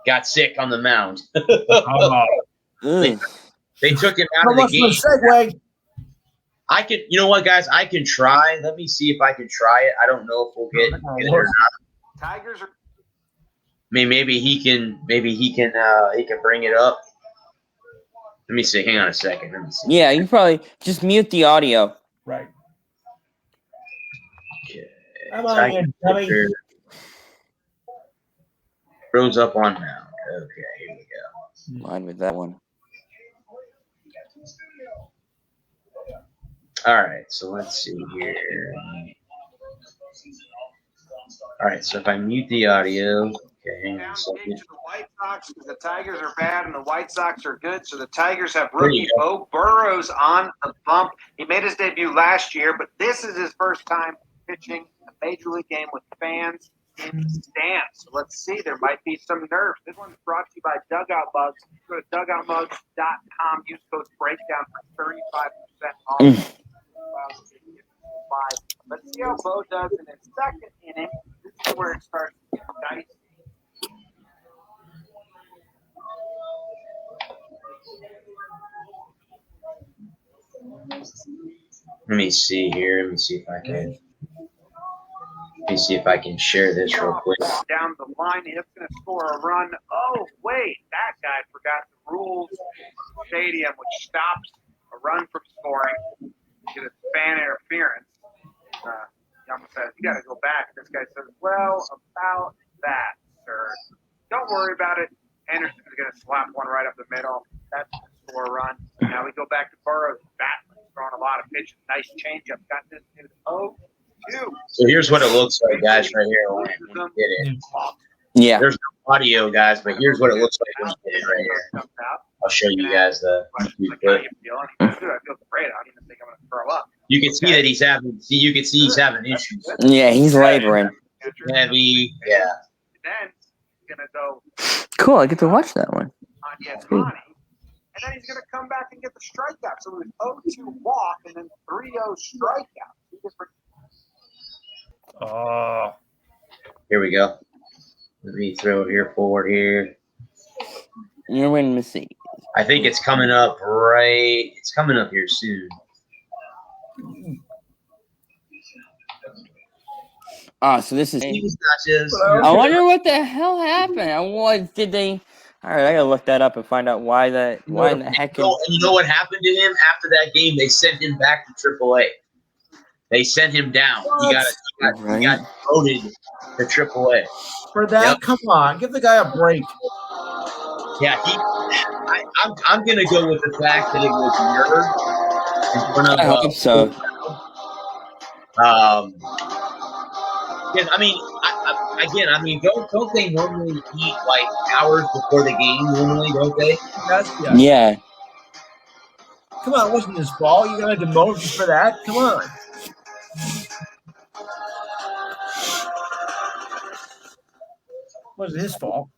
got sick on the mound. Ugh. They took him out How of the much game. for a segue? I can, you know what, guys? I can try. Let me see if I can try it. I don't know if we'll get it or not. Tigers are I mean, maybe he can bring it up. Let me see. Hang on a second. Let me see. Yeah, you probably just mute the audio. Right. Okay. Come on, Tiger you dummy. pitcher throws up on mound. Okay, here we go. Line with that one. All right, so let's see here. All right, so if I mute the audio, okay, hang on down a to second. the White Sox because the Tigers are bad and the White Sox are good. So the Tigers have There you rookie Bo Burrows on the bump. He made his debut last year, but this is his first time pitching a major league game with fans in the stands. So let's see. There might be some nerves. This one's brought to you by Dugout Mugs. Go to dugoutmugs.com. Use code breakdown for 35% off. Let's see how Bo does in his second inning. This is where it starts to get dicey. Let me see here. Let me see if I can share this real quick. Down the line, he's going to score a run. Oh, wait, that guy forgot the rules stadium, which stops a run from scoring. Get a fan interference. Yama says, you got to go back. This guy says, well, about that, sir. Don't worry about it. Anderson is going to slap one right up the middle. That's the score run. Now we go back to Burrows. Batley throwing a lot of pitches. Nice changeup. Got this dude 0-2. So here's what it looks like, guys, right here. When you get it. Yeah. There's no audio, guys, but here's what it looks like when you get it right here. Comes out. I'll show you guys the YouTube Like, how clip. you feeling? He goes, dude, I feel great. I don't even think I'm going to throw up. You can see that he's having issues. Yeah, he's laboring. Heavy, yeah. Then he's going to go Cool, I get to watch that one. on Yasmani. And then he's going to come back and get the strikeout. So it was 0-2 walk and then 3-0 strikeout. Two different. Oh. Here we go. Let me throw it here forward here. You're winning Missy. I think it's coming up right. It's coming up here soon. So this is. These notches. I wonder what the hell happened. What did they? All right, I gotta look that up and find out why in the heck. You know what happened to him after that game? They sent him back to AAA. They sent him down. He got voted to AAA. For that, Yep. come on, give the guy a break. Yeah, I'm gonna go with the fact that it was nerve in front of. I hope so. Yeah, I mean, don't they normally eat like hours before the game? Normally, don't they? Yeah. Come on, it wasn't his fault. You got to demote him for that? Come on. Wasn't his fault.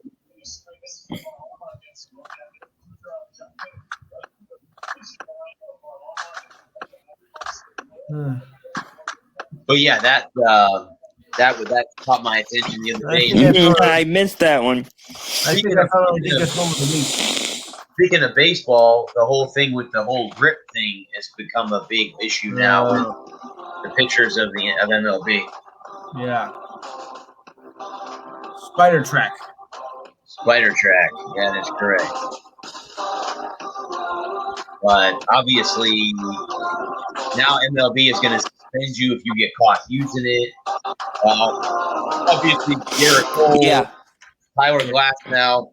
But yeah, that caught my attention the other I day. think that's I missed that one. I think that's how I think this moment of the week. Speaking of baseball, the whole thing with the whole grip thing has become a big issue now with the pictures of MLB. Yeah. Spider track. Spider track, that is correct. But obviously, now MLB is going to suspend you if you get caught using it. Obviously, Garrett Cole, Yeah. Tyler Glasnow,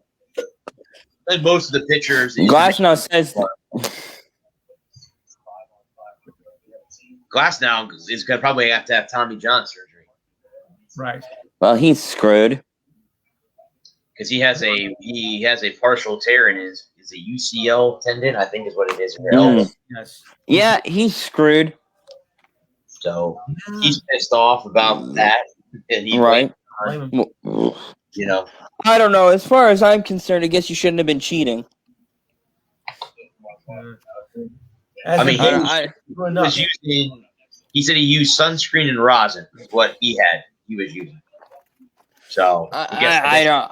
and most of the pitchers. Glasnow says Glasnow is going to probably have to have Tommy John surgery Right. well, he's screwed. because he has a partial tear in his UCL tendon, I think is what it is. In your elbow. Yes. Yeah, he's screwed. So he's pissed off about that, and he Right. Blame him. you know. I don't know. As far as I'm concerned, I guess you shouldn't have been cheating. As I mean, a- he good was enough. using. He said he used sunscreen and rosin. Is what he was using. So I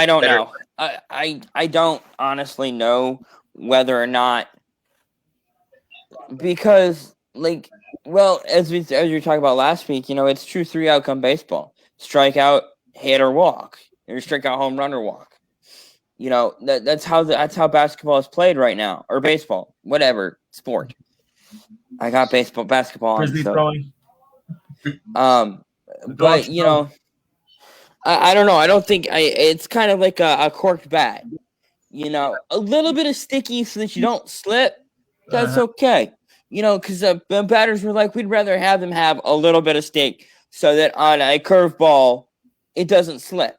don't Better- know. I don't honestly know whether or not, because as we were talking about last week, it's true 3 outcome baseball: strikeout, hit, or walk, or strikeout, home run, or walk. That's how basketball is played right now, or baseball, whatever sport. I got basketball on. Frisbee So. throwing. But I don't know. I don't think it's kind of like a corked bat. A little bit of sticky so that you don't slip. That's okay. Because the batters were like, we'd rather have them have a little bit of stick so that on a curveball, it doesn't slip.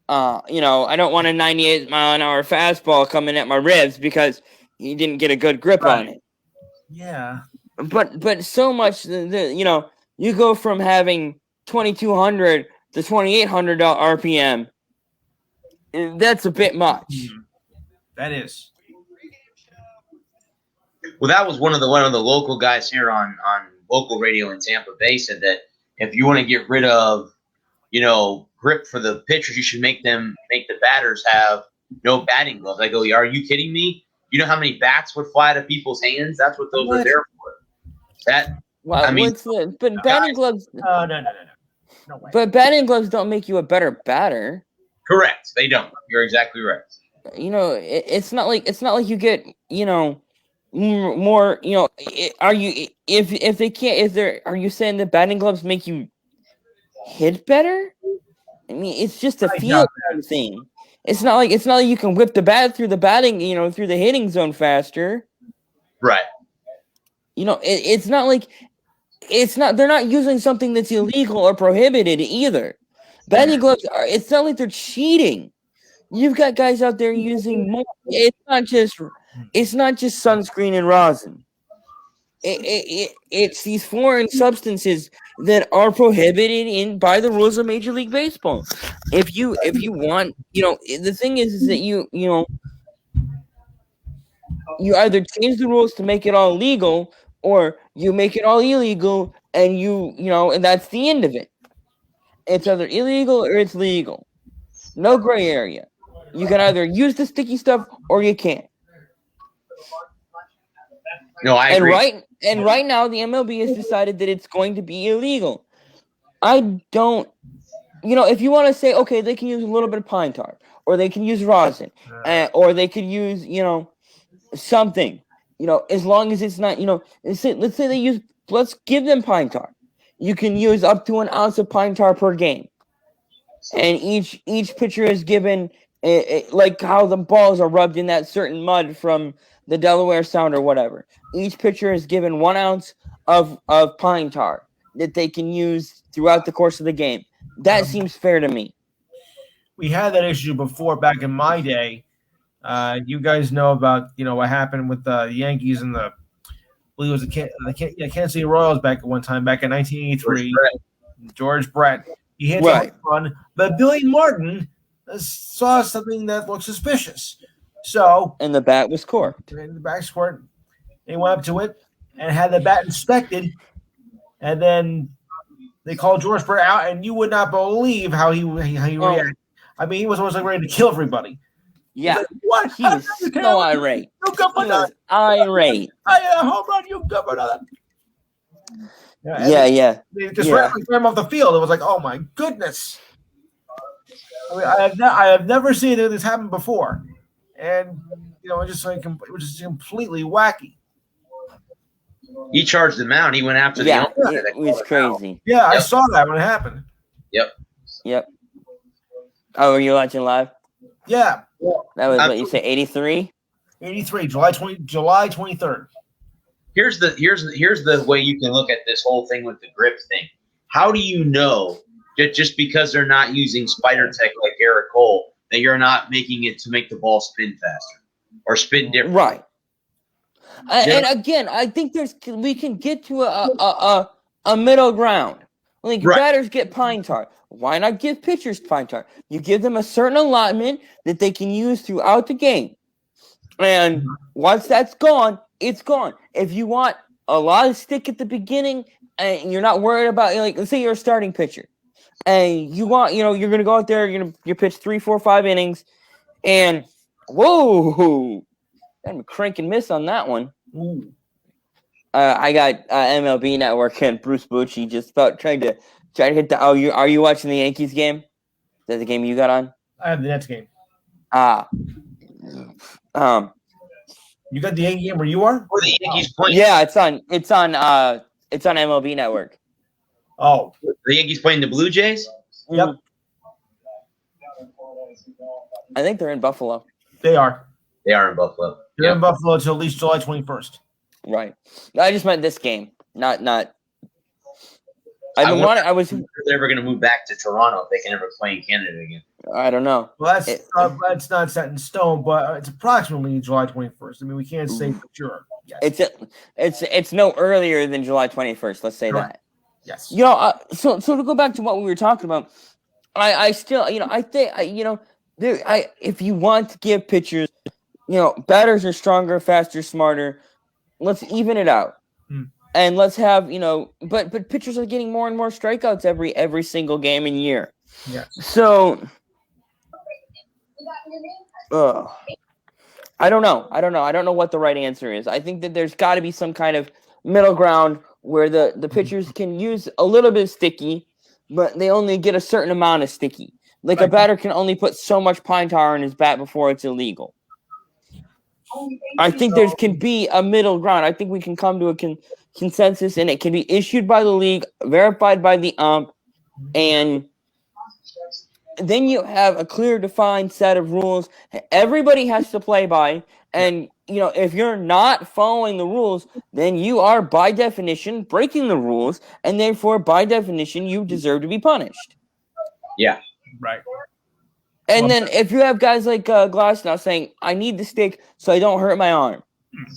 I don't want a 98-mile-an-hour fastball coming at my ribs because you didn't get a good grip on it. Yeah. But so much, you go from having 2,200 to 2,800 RPM. That's a bit much. That is. Well, that was one of the local guys here on local radio in Tampa Bay said that if you want to get rid of, grip for the pitchers, you should make the batters have no batting gloves. I go, are you kidding me? You know how many bats would fly to people's hands? That's what those are there for. But batting gloves. Oh no. No way. But batting gloves don't make you a better batter. Correct. They don't. You're exactly right. It's not like you get more. Are you if they can't if they're are you saying that batting gloves make you hit better? I mean, it's just a feel thing. It's not like you can whip the bat through the batting, through the hitting zone faster. Right. It's not like they're not using something that's illegal or prohibited either. Batting gloves it's not like they're cheating. You've got guys out there using more. It's not just sunscreen and rosin. It's these foreign substances that are prohibited by the rules of Major League Baseball. If you want, the thing is that you either change the rules to make it all legal, or you make it all illegal, and and that's the end of it. It's either illegal or it's legal. No gray area. You can either use the sticky stuff or you can't. No, I agree. Right now, the MLB has decided that it's going to be illegal. I don't, if you want to say, okay, they can use a little bit of pine tar, or they can use rosin, or they could use, something, as long as it's not, let's say let's give them pine tar. You can use up to 1 ounce of pine tar per game. And each pitcher is given, like how the balls are rubbed in that certain mud from the Delaware Sound or whatever. Each pitcher is given 1 ounce of pine tar that they can use throughout the course of the game. That seems fair to me. We had that issue before back in my day. You guys know about what happened with the Yankees and I believe it was the Kansas City Royals back at one time back in 1983. George Brett. He hit the home run, but Billy Martin saw something that looked suspicious. So and the bat was corked. in the back squirt, he went up to it, and had the bat inspected, and then they called George Brett out, and you would not believe how he reacted. I mean, he was almost like ready to kill everybody. Yeah, Like, what? he was so irate. You good for He nothing. was irate. I had a home run. You good for nothing. And Yeah. They just ran him off the field. It was like, oh my goodness. I mean, I have never seen this happen before, and it was just completely wacky. He charged him out. He went after the Yeah, umpire. it was crazy. Yeah, I Yep. saw that when it happened. Yep. Oh, were you watching live? Yeah, That was what you say, 83? 83, July 23rd. Here's the way you can look at this whole thing with the grip thing. How do you know that just because they're not using Spider Tech like Garrett Cole that you're not making it to make the ball spin faster or spin different? Right. And again, I think we can get to a middle ground. Like Right. batters get pine tar. Why not give pitchers pine tar? You give them a certain allotment that they can use throughout the game. And once that's gone, it's gone. If you want a lot of stick at the beginning and you're not worried about, like, let's say you're a starting pitcher and you want, you're going to go out there, you pitch 3, 4, 5 innings and whoa, I'm crank and miss on that one. Ooh. I got MLB Network and Bruce Bochy just about trying to hit the. Oh, are you watching the Yankees game? Is that the game you got on? I have the Nets game. You got the Yankee game where you are? Or the Yankees playing? Yeah, it's on MLB Network. Oh, The Yankees playing the Blue Jays? Yep. I think they're in Buffalo. they are. They are in Buffalo. They're Yep. in Buffalo until at least July 21st. Right. I just meant this game, not. I wonder- I was. If they're ever going to move back to Toronto if they can ever play in Canada again. I don't know. Well, that's not set in stone, but it's approximately July 21st. I mean, we can't say for sure. Yes. It's no earlier than July 21st. Let's say Correct. that. Yes. So to go back to what we were talking about, I still, I think, if you want to give pitchers, batters are stronger, faster, smarter. Let's even it out, and let's have, but pitchers are getting more and more strikeouts every single game and year. Yes. So, I don't know. I don't know what the right answer is. I think that there's got to be some kind of middle ground where the pitchers can use a little bit of sticky, but they only get a certain amount of sticky. Like a batter can only put so much pine tar in his bat before it's illegal. I think there can be a middle ground. I think we can come to a consensus, and it can be issued by the league, verified by the ump, and then you have a clear, defined set of rules everybody has to play by. And, if you're not following the rules, then you are, by definition, breaking the rules, and therefore, by definition, you deserve to be punished. Yeah. Right. And then if you have guys like Glasnow saying, I need the stick so I don't hurt my arm.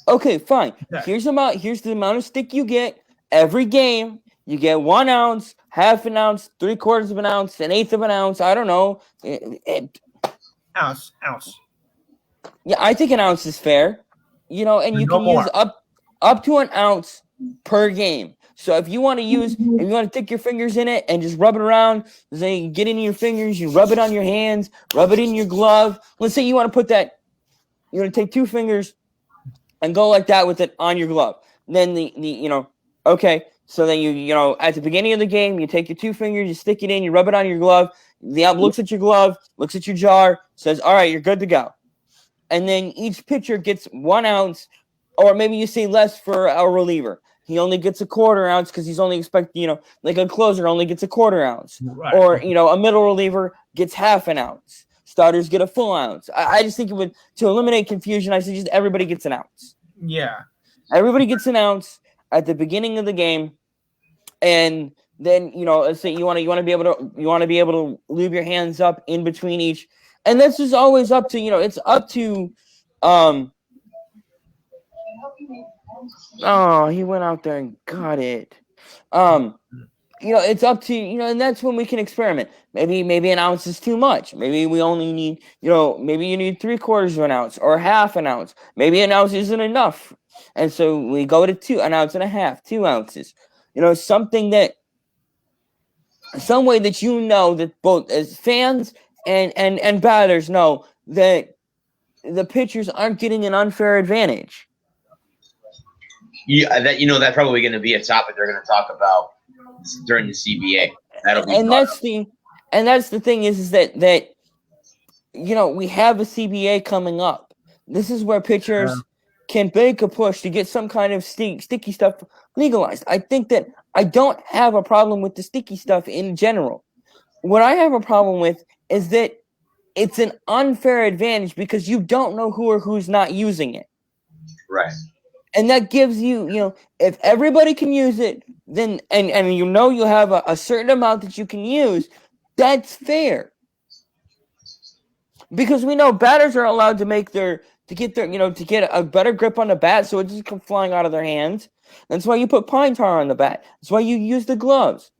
Okay, fine. Yeah. Here's the amount of stick you get every game. You get 1 ounce, half an ounce, 3/4 of an ounce, 1/8 of an ounce. I don't know. Ounce. Yeah, I think an ounce is fair. And you No can more. use up to an ounce per game. So if you want to stick your fingers in it and just rub it around, say you get in your fingers, you rub it on your hands, rub it in your glove. Let's say you want to take 2 fingers and go like that with it on your glove. Then okay. So then you at the beginning of the game, you take your 2 fingers, you stick it in, you rub it on your glove. The ump looks at your glove, looks at your jar, says, "All right, you're good to go." And then each pitcher gets 1 ounce, or maybe you say less for a reliever. He only gets a 1/4 ounce because he's only expecting, like a closer only gets a 1/4 ounce. Right. Or, a middle reliever gets half an ounce. Starters get a full ounce. I just think to eliminate confusion, I suggest everybody gets an ounce. Yeah. Everybody gets an ounce at the beginning of the game. And then, let's say you want to be able to lube your hands up in between each. And this is always up to, it's up to, oh, he went out there and got it. it's up to and that's when we can experiment. Maybe an ounce is too much. Maybe we only need maybe you need 3/4 of an ounce or half an ounce. Maybe an ounce isn't enough, and so we go to an ounce and a half, 2 ounces. Something that some way that that both as fans and batters know that the pitchers aren't getting an unfair advantage. Yeah, that's probably going to be a topic they're going to talk about during the CBA. That'll be that's the thing is that we have a CBA coming up. This is where pitchers can make a push to get some kind of sticky stuff legalized. I think that I don't have a problem with the sticky stuff in general. What I have a problem with is that it's an unfair advantage because you don't know who or who's not using it. Right. And that gives you, if everybody can use it, then and you have a certain amount that you can use, that's fair. Because we know batters are allowed to get a better grip on the bat, so it doesn't come flying out of their hands. That's why you put pine tar on the bat. That's why you use the gloves.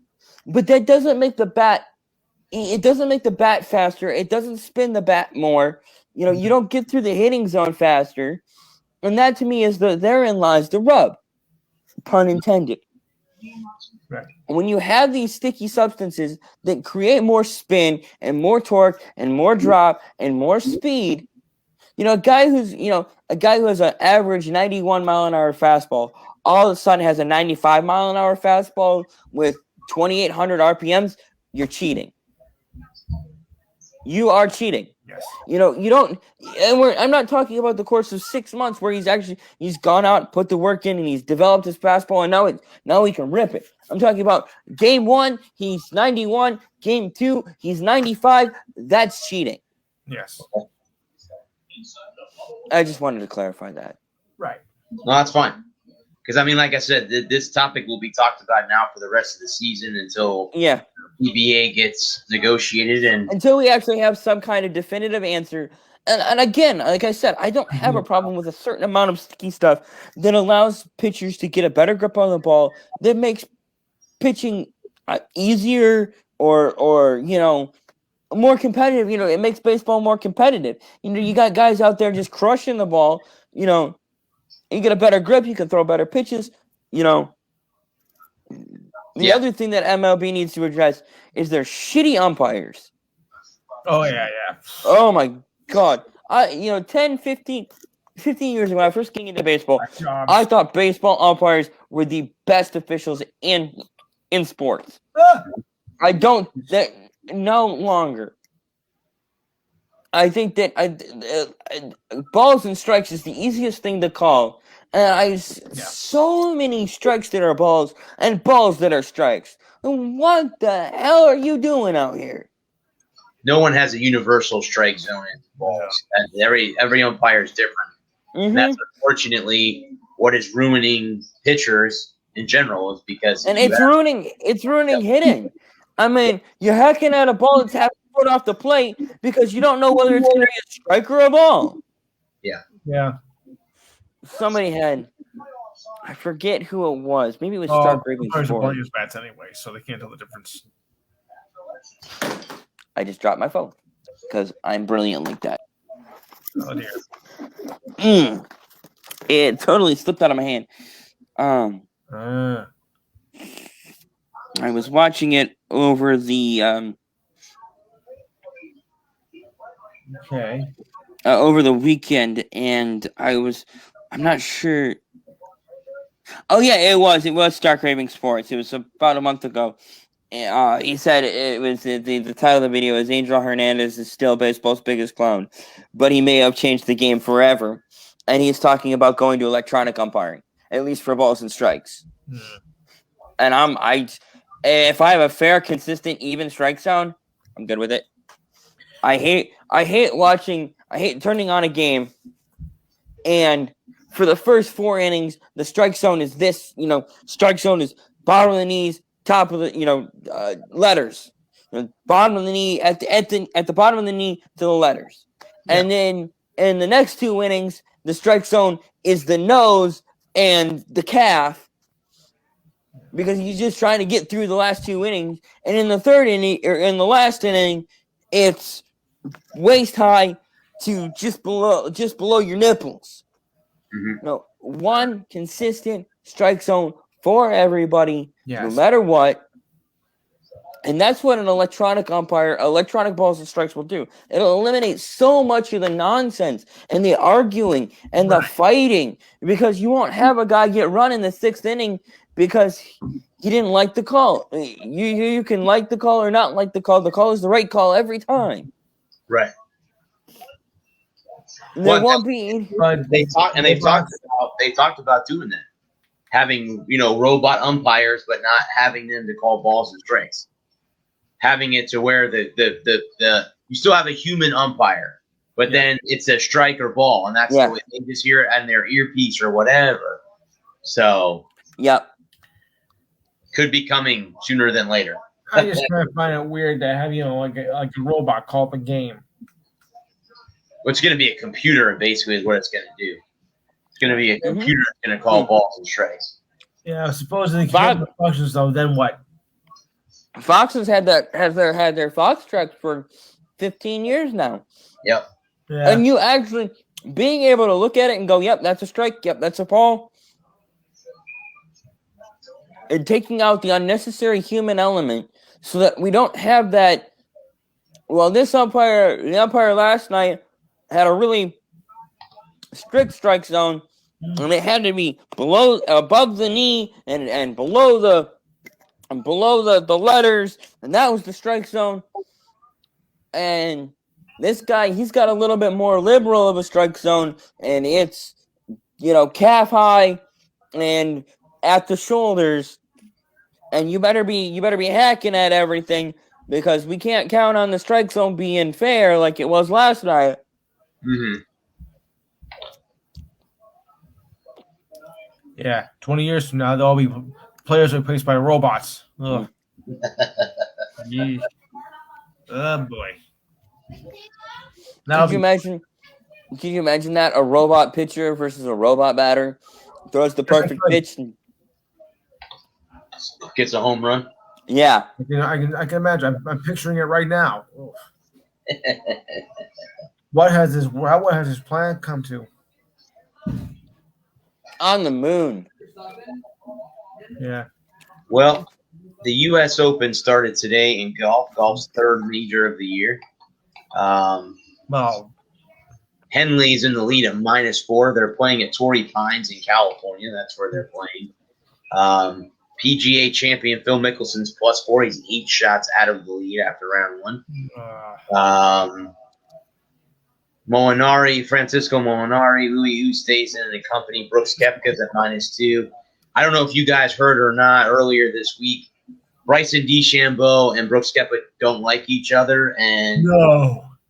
But that doesn't make the bat. It doesn't make the bat faster. It doesn't spin the bat more. You don't get through the hitting zone faster. And that to me is therein lies the rub, pun intended. Right. When you have these sticky substances that create more spin and more torque and more drop and more speed, a guy who has an average 91 mile an hour fastball all of a sudden has a 95 mile an hour fastball with 2,800 RPMs, you're cheating. You are cheating. Yes. You don't, and I'm not talking about the course of 6 months where he's gone out, put the work in, and he's developed his fastball, and now he can rip it. I'm talking about game 1, he's 91, game 2, he's 95. That's cheating. Yes. I just wanted to clarify that. Right. No, that's fine. Because, like I said, this topic will be talked about now for the rest of the season until PBA gets negotiated and until we actually have some kind of definitive answer. And again, like I said, I don't have a problem with a certain amount of sticky stuff that allows pitchers to get a better grip on the ball, that makes pitching easier or more competitive. It makes baseball more competitive. You got guys out there just crushing the ball. You get a better grip, you can throw better pitches. The other thing that MLB needs to address is their shitty umpires. Oh, yeah. Oh, my God. 10, 15 years ago, when I first came into baseball, I thought baseball umpires were the best officials in sports. I don't, no longer. I think that balls and strikes is the easiest thing to call. And so many strikes that are balls and balls that are strikes. What the hell are you doing out here? No one has a universal strike zone in balls. And every umpire is different. Mm-hmm. And that's unfortunately what is ruining pitchers in general, is because it's ruining hitting. You're hacking at a ball that's half a foot off the plate because you don't know whether it's going to be a strike or a ball. Yeah. Somebody I forget who it was. Maybe it was Stark Ravens. Use bats anyway, so they can't tell the difference. I just dropped my phone because I'm brilliant like that. Oh dear. It totally slipped out of my hand. I was watching it over the over the weekend, and I'm not sure. Oh yeah, it was Stark Raving Sports. It was about a month ago. He said it was the title of the video is Angel Hernandez is still baseball's biggest clown, but he may have changed the game forever. And he's talking about going to electronic umpiring, at least for balls and strikes. And if I have a fair, consistent, even strike zone, I'm good with it. I hate turning on a game, and for the first 4 innings, the strike zone is this. Strike zone is bottom of the knees, top of the letters, bottom of the knee at the bottom of the knee to the letters, and then in the next 2 innings, the strike zone is the nose and the calf. because he's just trying to get through the last 2 innings. And in the third inning, or in the last inning, it's waist high to just below your nipples. Mm-hmm. No, one consistent strike zone for everybody, no Yes. matter what. And that's what an electronic balls and strikes will do. It'll eliminate so much of the nonsense and the arguing and the fighting, because you won't have a guy get run in the 6th inning because he didn't like the call. You can like the call or not like the call. The call is the right call every time. Right. There won't be. But They've talked about doing that, having robot umpires, but not having them to call balls and strikes. Having it to where the you still have a human umpire, but then it's a strike or ball, and that's the way they just hear it on their earpiece or whatever. So, Yep. could be coming sooner than later. I just kind of find it weird to have like a robot call up a game. It's going to be a computer, basically, is what it's going to do. It's going to be a computer that's going to call balls and strikes. Yeah, supposedly the functions though. Then what? Fox has had their Fox trucks for 15 years now. Yep. Yeah. And you actually being able to look at it and go, yep, that's a strike, yep, that's a ball. And taking out the unnecessary human element so that we don't have that. Well, the umpire last night had a really strict strike zone, and it had to be above the knee and below the letters, and that was the strike zone. And this guy, he's got a little bit more liberal of a strike zone, and it's calf high and at the shoulders, and you better be hacking at everything, because we can't count on the strike zone being fair like it was last night. Mm-hmm. Yeah, 20 years from now, they'll all be players replaced by robots. Ugh. Yeesh. Oh boy. Could you imagine that? A robot pitcher versus a robot batter throws the perfect pitch. Gets a home run. Yeah. I can imagine. I'm picturing it right now. What has this plan come to? On the moon. Yeah. Well, the U.S. Open started today in golf. Golf's third major of the year. Well, Henley's in the lead at -4. They're playing at Torrey Pines in California. That's where they're playing. PGA champion Phil Mickelson's +4. He's 8 shots out of the lead after round 1. Francisco Molinari, Louis Oosthuizen and the company. Brooks Koepka's at -2. I don't know if you guys heard or not earlier this week. Bryson DeChambeau and Brooks Koepka don't like each other, and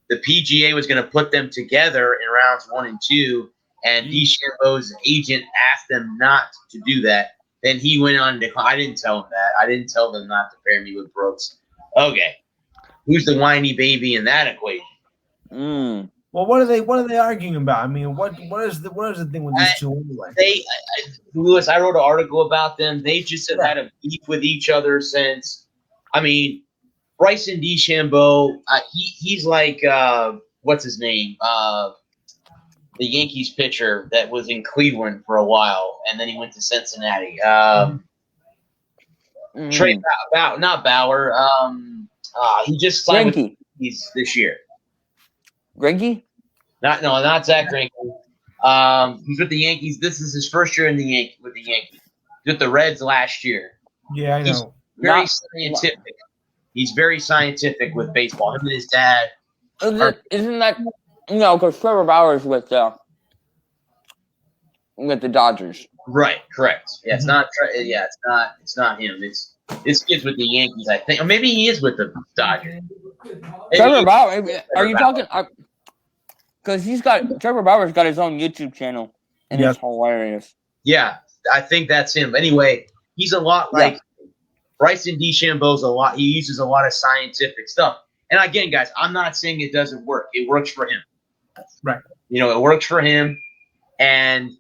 the PGA was going to put them together in rounds 1 and 2, and DeChambeau's agent asked them not to do that. Then he went on to decline. I didn't tell him that. I didn't tell them not to pair me with Brooks. Okay, who's the whiny baby in that equation? Well, what are they arguing about? I mean, what is the thing with these two anyway? Lewis, I wrote an article about them. They just have had a beef with each other since. I mean, Bryson DeChambeau, he's like what's his name? The Yankees pitcher that was in Cleveland for a while, and then he went to Cincinnati. Trey not Bauer. He just signed with the Yankees this year. Greinke? Not Zach Greinke. He's with the Yankees. This is his first year with the Yankees. He's with the Reds last year. Yeah, I know. He's very scientific. He's very scientific with baseball. Him and his dad. Isn't that because Trevor Bauer's with the Dodgers. Right, correct. Yeah, it's not. Yeah, it's not him. This kid's with the Yankees, I think, or maybe he is with the Dodgers. Trevor Bauer. Are you talking? Because Trevor Bauer's got his own YouTube channel, and it's hilarious. Yeah, I think that's him. Anyway, he's a lot like Bryson DeChambeau's a lot. He uses a lot of scientific stuff. And again, guys, I'm not saying it doesn't work. It works for him. Right. It works for him. And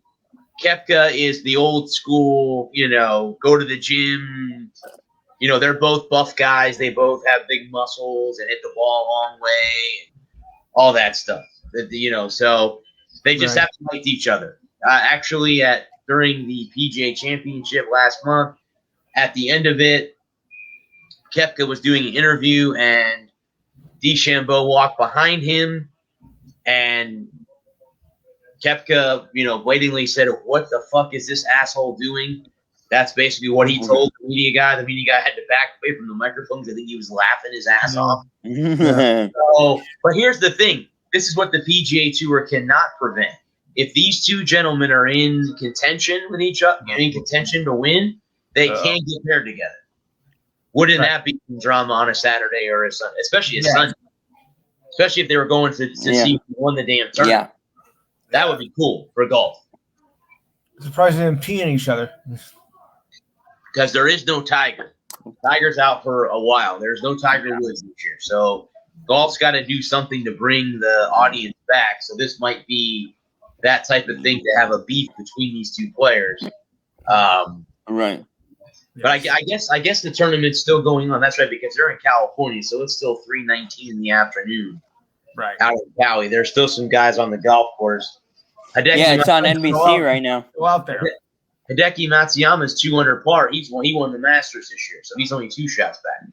Koepka is the old school, go to the gym. They're both buff guys. They both have big muscles and hit the ball a long way, all that stuff. So they just Right. have to like each other. Actually, during the PGA Championship last month, at the end of it, Koepka was doing an interview, and DeChambeau walked behind him, and Koepka, blatantly said, "What the fuck is this asshole doing?" That's basically what he told the media guy. The media guy had to back away from the microphones. I think he was laughing his ass off. So, but here's the thing. This is what the PGA Tour cannot prevent. If these two gentlemen are in contention with each other, in contention to win, they can't get paired together. Wouldn't that be some drama on a Saturday or a Sunday, especially a Sunday? Especially if they were going to see who won the damn tournament. That would be cool for golf. Surprised they didn't pee in each other. Because there is no Tiger. Tiger's out for a while. There's no Tiger Woods this year. So golf's got to do something to bring the audience back. So this might be that type of thing to have a beef between these two players. Right. But I guess the tournament's still going on. That's right, because they're in California, so it's still 3:19 in the afternoon. Right. Out in Cali. There's still some guys on the golf course. It's on NBC right now. Go out there. Hideki Matsuyama's 2 under par. He won the Masters this year, so he's only 2 shots back.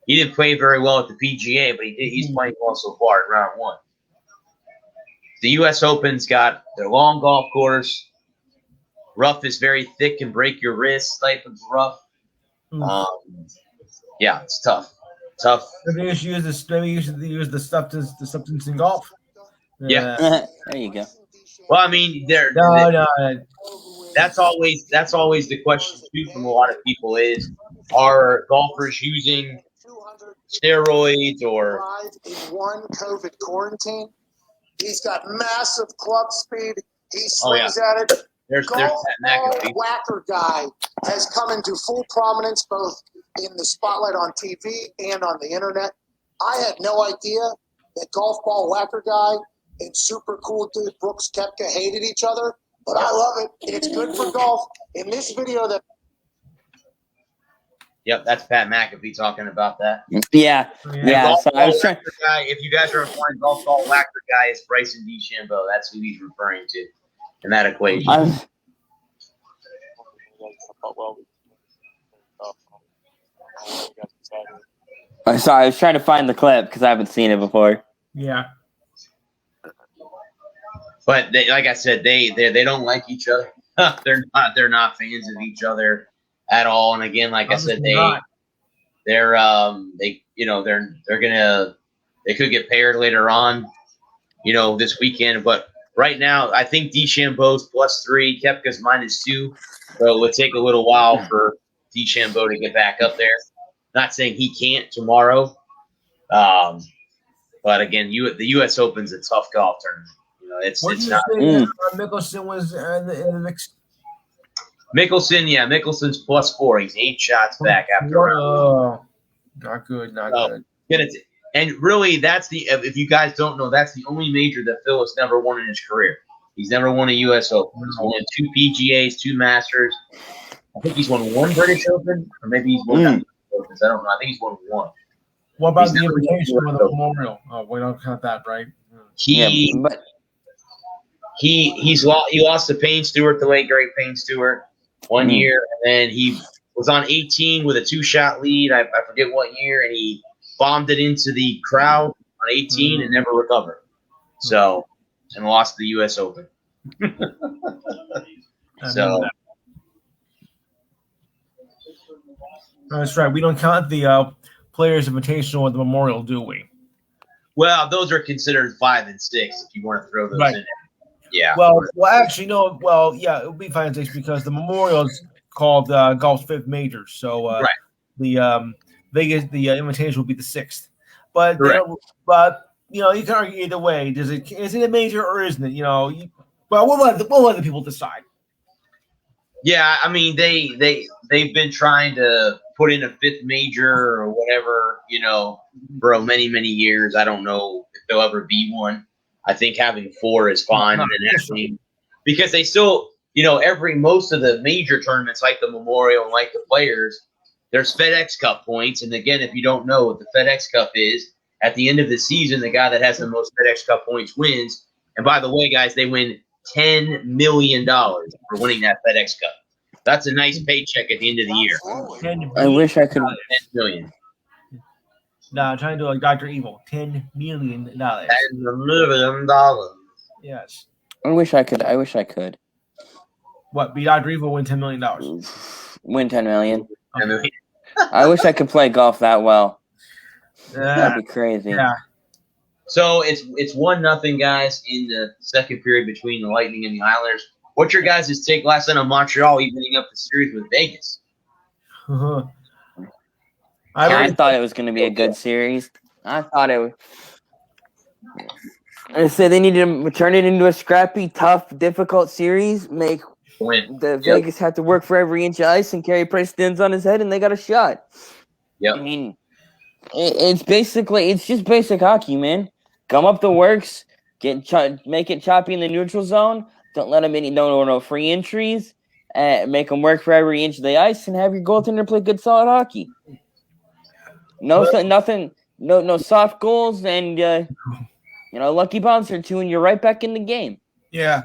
He didn't play very well at the PGA, but he's playing well so far in round 1. The U.S. Open's got their long golf course. Rough is very thick and break your wrist type of rough. It's tough. Maybe you should use this. Maybe you should use the substance in golf. Yeah. There you go. Well, I mean, No. that's always the question too from a lot of people is, are golfers using steroids or in one COVID quarantine? He's got massive club speed. He swings at it. There's Golf that ball McAfee. whacker guy has come into full prominence both in the spotlight on TV and on the internet. I had no idea that golf ball whacker guy and super cool dude Brooks Koepka hated each other, but I love it. It's good for golf. In this video that Yep, that's Pat McAfee talking about that. Yeah. Golf So I was ball trying. whacker guy, if you guys are applying golf ball whacker guy, is Bryson DeChambeau. That's who he's referring to in that equation. Sorry, I was trying to find the clip because I haven't seen it before. Yeah. But like I said, they don't like each other. They're not fans of each other at all. And again, like I said, they could get paired later on, this weekend. But right now, I think DeChambeau's +3, Koepka's -2. So it would take a little while for DeChambeau to get back up there. Not saying he can't tomorrow. But again, the U.S. Open's a tough golf tournament. It's not. Mickelson was in the mix. Mickelson's +4. He's 8 shots back after round. Oh, not good. Good. And really, if you guys don't know, that's the only major that Phil has never won in his career. He's never won a U.S. Open. He's won 2 PGAs, 2 Masters. I think he's won 1 British Open, or maybe he's won Opens. I don't know. I think he's won 1. What about He's the never won invitation a or the U.S. memorial? Oh, we don't count that, right? He lost to Payne Stewart, the late great Payne Stewart, 1 year, and then he was on 18 with a 2-shot lead. I forget what year, and he bombed it into the crowd on 18 and never recovered. So, and lost the U.S. Open. So that's right. We don't count the Players Invitational or the Memorial, do we? well, those are considered 5 and 6 if you want to throw those in there. Yeah. Well, actually, no. Well, yeah, it would be 5 and 6 because the Memorial is called golf's 5th major. So the Vegas, the Invitational will be the 6th. But you can argue either way. Is it a major or isn't it? Well, we'll let the people decide. Yeah, I mean they've been trying to put in a 5th major or whatever, for many years. I don't know if there'll ever be one. I think having 4 is fine, and then actually, because they still most of the major tournaments like the Memorial and like the Players, there's FedEx Cup points. And again, if you don't know what the FedEx Cup is, at the end of the season, the guy that has the most FedEx Cup points wins. And by the way, guys, they win $10 million for winning that FedEx Cup. That's a nice paycheck at the end of the year. Absolutely. I wish I could. $10 million. No, I'm trying to do like Dr. Evil. $10 million. $10 million. Yes. I wish I could. I wish I could What? Be Dr. Evil win $10 million. win 10 million. $10 million. I wish I could play golf that well. Yeah. That'd be crazy. Yeah. So it's 1-0, guys, in the second period between the Lightning and the Islanders. What's your guys' take last night on Montreal evening up the series with Vegas? I thought it was going to be a good series. I thought it would. I said they needed to turn it into a scrappy, tough, difficult series. Make Win. the Vegas have to work for every inch of ice, and Carey Price stands on his head, and they got a shot. Yep. I mean, it's just basic hockey, man. Come up the works, make it choppy in the neutral zone. Don't let them no free entries. Make them work for every inch of the ice, and have your goaltender play good, solid hockey. No soft goals, and lucky bounce or two, and you're right back in the game. Yeah.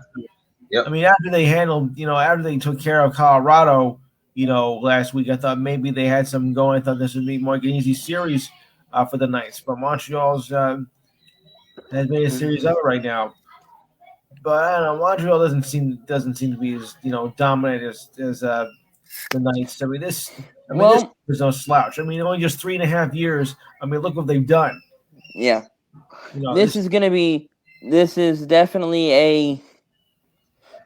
Yep. I mean, after they took care of Colorado, last week, I thought maybe they had something going. I thought this would be more an easy series for the Knights. But Montreal's has made a series of it right now. But I don't know, Montreal doesn't seem to be as dominant as the Knights. I mean, this is no slouch. I mean, only just 3.5 years. I mean, look what they've done. Yeah. This is definitely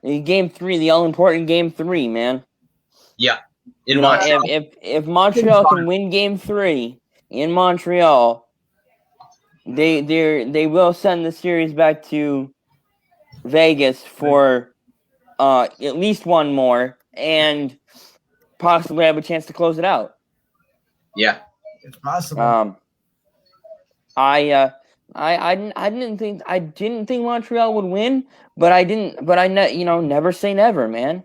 a game 3, the all important game 3, man. Yeah. If Montreal can win game 3 in Montreal, they will send the series back to Vegas for at least one more and possibly have a chance to close it out. Yeah. It's possible. I didn't think Montreal would win, but I never say never, man.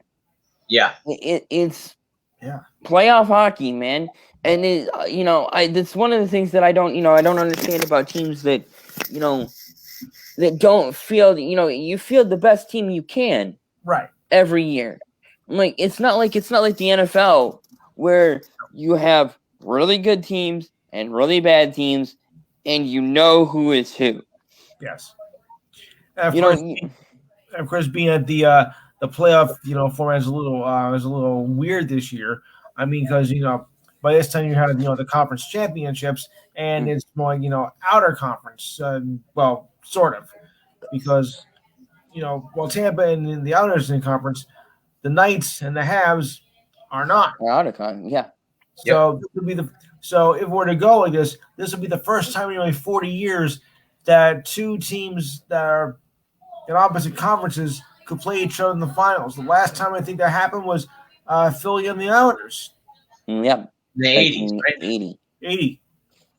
Yeah. It's Yeah. playoff hockey, man. And that's one of the things that I don't understand about teams that that don't field. You field the best team you can Right. every year. Like it's not like the NFL where you have really good teams and really bad teams, and you know who is who. Yes. Of course, being at the playoff, format is a little weird this year. I mean, because by this time you have the conference championships, and it's more outer conference. Well, sort of, because while Tampa and the Islanders in conference, the Knights and the Habs are not. Out of con, yeah. So this would be so if we're to go like this would be the first time in 40 years that two teams that are in opposite conferences could play each other in the finals. The last time I think that happened was Philly and the Islanders. Yep. The 80s, right? 80. 80.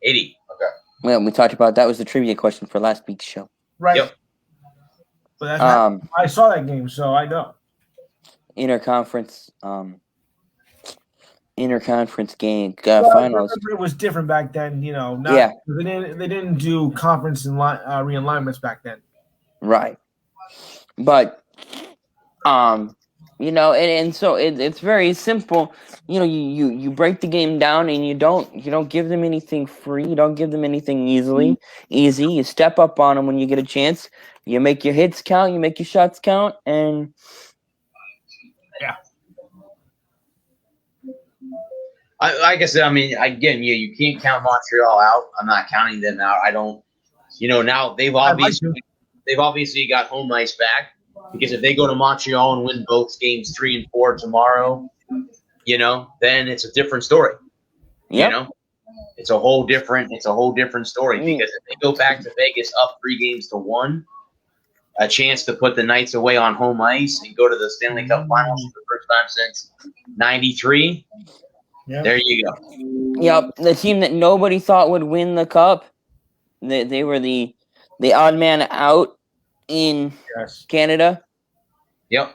80. Okay. Well, we talked about that was the trivia question for last week's show. Right. Yep. But that's I saw that game, so I know. Interconference game Well, finals. It was different back then, Not, Yeah. They didn't do conference and realignments back then. Right. But and so it's very simple. You break the game down, and you don't give them anything free. You don't give them anything easy. You step up on them when you get a chance. You make your hits count. You make your shots count, and yeah. Like I said, I mean, again, you can't count Montreal out. I'm not counting them out. I don't. Now they've obviously got home ice back, because if they go to Montreal and win both games 3 and 4 tomorrow, then it's a different story. Yep. It's a whole different story, because if they go back to Vegas up 3-1, a chance to put the Knights away on home ice and go to the Stanley Cup Finals for the first time since '93. Yeah. There you go. Yep, the team that nobody thought would win the cup, they were the odd man out in Yes. Canada. Yep.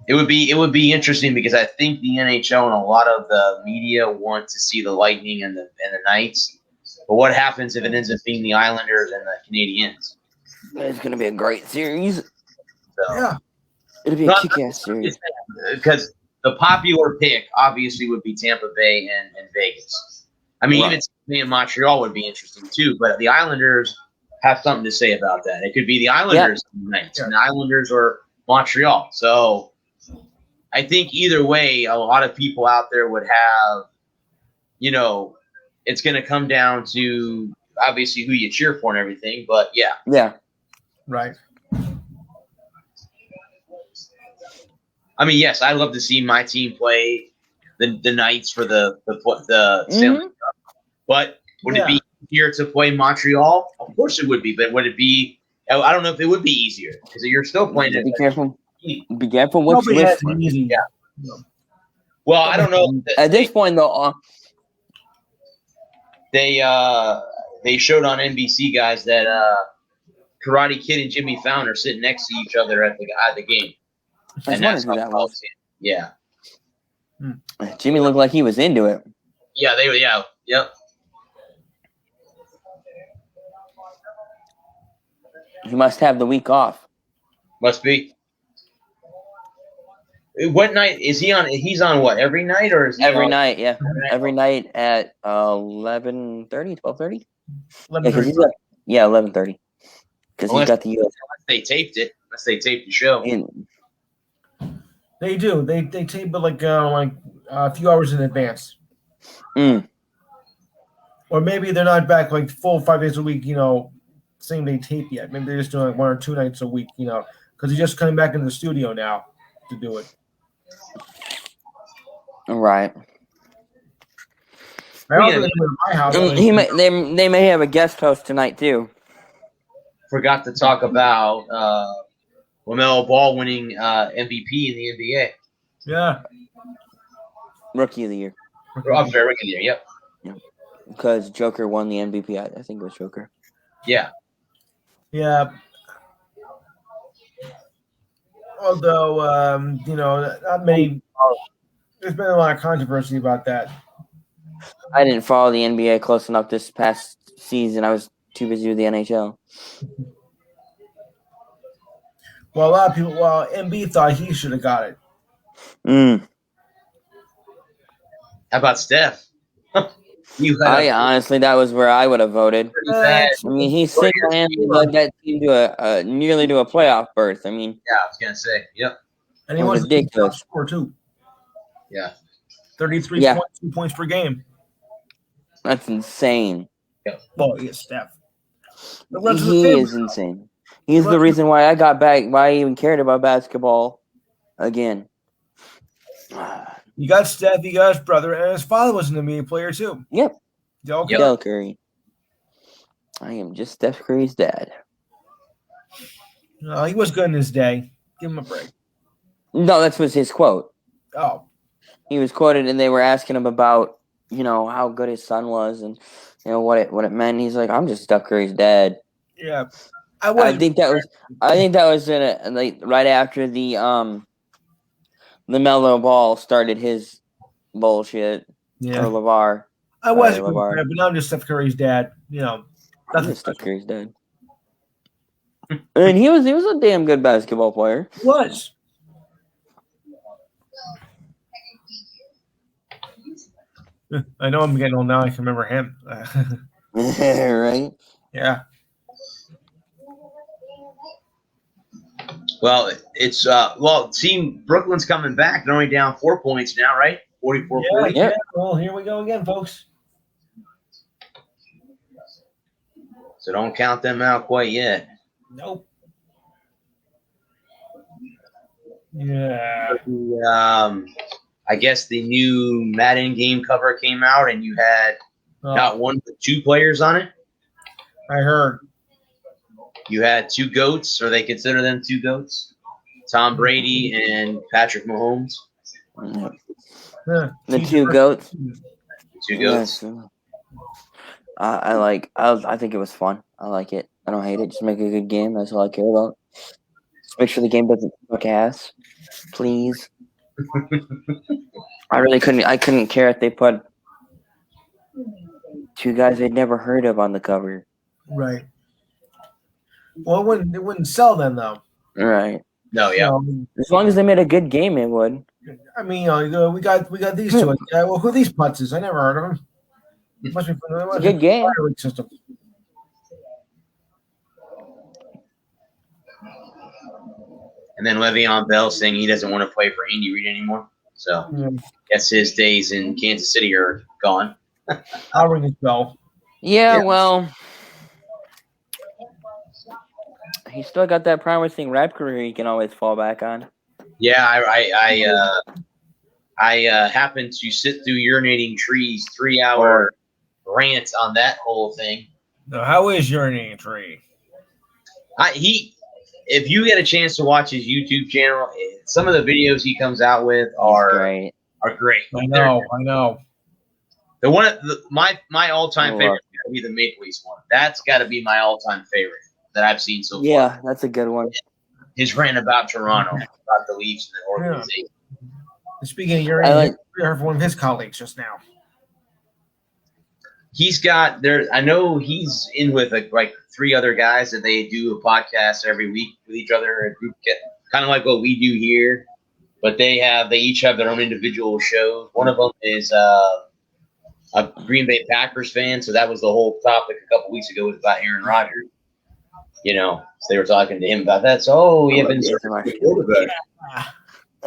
It would be interesting because I think the NHL and a lot of the media want to see the Lightning and the Knights. But what happens if it ends up being the Islanders and the Canadiens? It's going to be a great series. So, Yeah. It'll be a kick-ass series. Because the popular pick obviously would be Tampa Bay and Vegas. I mean, Right. even Tampa Bay and Montreal would be interesting too. But the Islanders have something to say about that. It could be the Islanders and the Knights, and the Islanders or Montreal. So I think either way, a lot of people out there would have, it's going to come down to obviously who you cheer for and everything. But yeah. Yeah. Right. I mean, yes, I'd love to see my team play the Knights for the Stanley Cup. But would it be easier to play Montreal? Of course it would be. But would it be? I don't know if it would be easier because you're still playing it. Be careful. Be careful what you Nobody wish has for. it easy. Yeah. Well, I don't know. At this point, though, They showed on NBC, guys, that Karate Kid and Jimmy Fallon are sitting next to each other at the game. I was wondering who that how was. Yeah. Jimmy looked like he was into it. Yeah, they were. Yeah. Yep. He must have the week off. Must be. What night is he on? He's on what, every night or is he Every on- night, yeah. Every night at 11:30, 12:30? Yeah, 11:30. Because he's got the US. Unless they taped it. Unless they taped the show. They do. They tape it like a few hours in advance. Mm. Or maybe they're not back like full 5 days a week, same day tape yet. Maybe they're just doing like 1 or 2 nights a week, because he's just coming back into the studio now to do it. Right. I also think in my house. They may have a guest host tonight, too. Forgot to talk about LaMelo Ball winning MVP in the NBA. Yeah. Rookie of the year. I'm very good here. Yep. Because Joker won the MVP. I think it was Joker. Yeah. Yeah. Although, not many. There's been a lot of controversy about that. I didn't follow the NBA close enough this past season. I was too busy with the NHL. Well, a lot of people. Well, MB thought he should have got it. Mm. How about Steph? Honestly, that was where I would have voted. Bad. I mean, he single-handedly led that team to nearly to a playoff berth. I mean, Yeah, I was gonna say. Yep. And he That was was a ridiculous. top scorer too. Yeah. 33 Yeah. points, 2 points per game. that's insane. Well, he is Steph. The rest of the He family- is insane. He's the reason why I got back, why I even cared about basketball again. You got Steph, you got his brother, and his father was an NBA player too. Yep. Okay. Steph Curry. I am just Steph Curry's dad. No, he was good in his day. Give him a break. No, that was his quote. Oh, He was quoted, and they were asking him about, how good his son was, and what it meant. He's like, "I'm just Steph Curry's dad." yeah. I think that was right after the Melo Ball started his bullshit. Yeah. Or LeVar. I was, LeVar. but now I'm just Steph Curry's dad. I'm Nothing just Steph special. Curry's dad. And he was a damn good basketball player. He was. I know I'm getting old now. I can remember him. Right? Yeah. Well, it's team Brooklyn's coming back. They're only down 4 points now, right? 44-40. Yeah. Well, here we go again, folks. So don't count them out quite yet. Nope. Yeah. I guess the new Madden game cover came out, and you had not one but 2 players on it. I heard. You had 2 GOATs, or they consider them 2 GOATs. Tom Brady and Patrick Mahomes. Yeah. The 2 goats. 2 GOATs. Yes. I think it was fun. I like it. I don't hate it. Just make a good game. That's all I care about. make sure the game doesn't suck ass, please. I couldn't care if they put two guys I'd never heard of on the cover. Right. Well, it wouldn't sell then, though. Right. No, yeah. As long as they made a good game, it would. I mean, we got these two. Well, who are these putzes? I never heard of them. Must be from It's a good game. Fire League system. And then Le'Veon Bell saying he doesn't want to play for Andy Reid anymore. So Yeah. guess his days in Kansas City are gone. I'll ring his bell. Yeah, Yeah. well, he still got that promising rap career he can always fall back on. Yeah, I happened to sit through Urinating Trees 3-hour rant on that whole thing. Now, how is Urinating Tree? If you get a chance to watch his YouTube channel, some of the videos he comes out with are Great. great. I know. The one, my all-time I love favorite is going to be the Maple Leafs one. That's got to be my all-time favorite that I've seen so far. Yeah, that's a good one. His rant about Toronto, about the Leafs and the organization. Speaking of urinating, we heard from one of his colleagues just now. He's got there. I know he's in with like 3 other guys that they do a podcast every week with each other. A group kind of like what we do here, but they each have their own individual shows. One of them is a Green Bay Packers fan, so that was the whole topic a couple weeks ago was about Aaron Rodgers. So they were talking to him about that. So we have been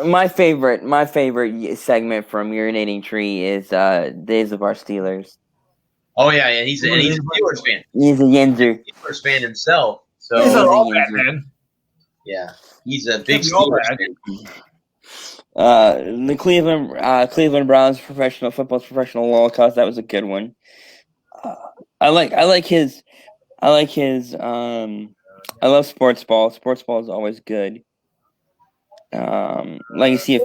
My favorite segment from Urinating Tree is Days of Our Steelers. Oh yeah, he's a Steelers fan. He's a Yinzer. Steelers fan himself. So He's not all bad, man. yeah, he's a big Can't be all Steelers bad. fan. The Cleveland Browns football's professional Holocaust. That was a good one. I love sports ball. Sports ball is always good. Legacy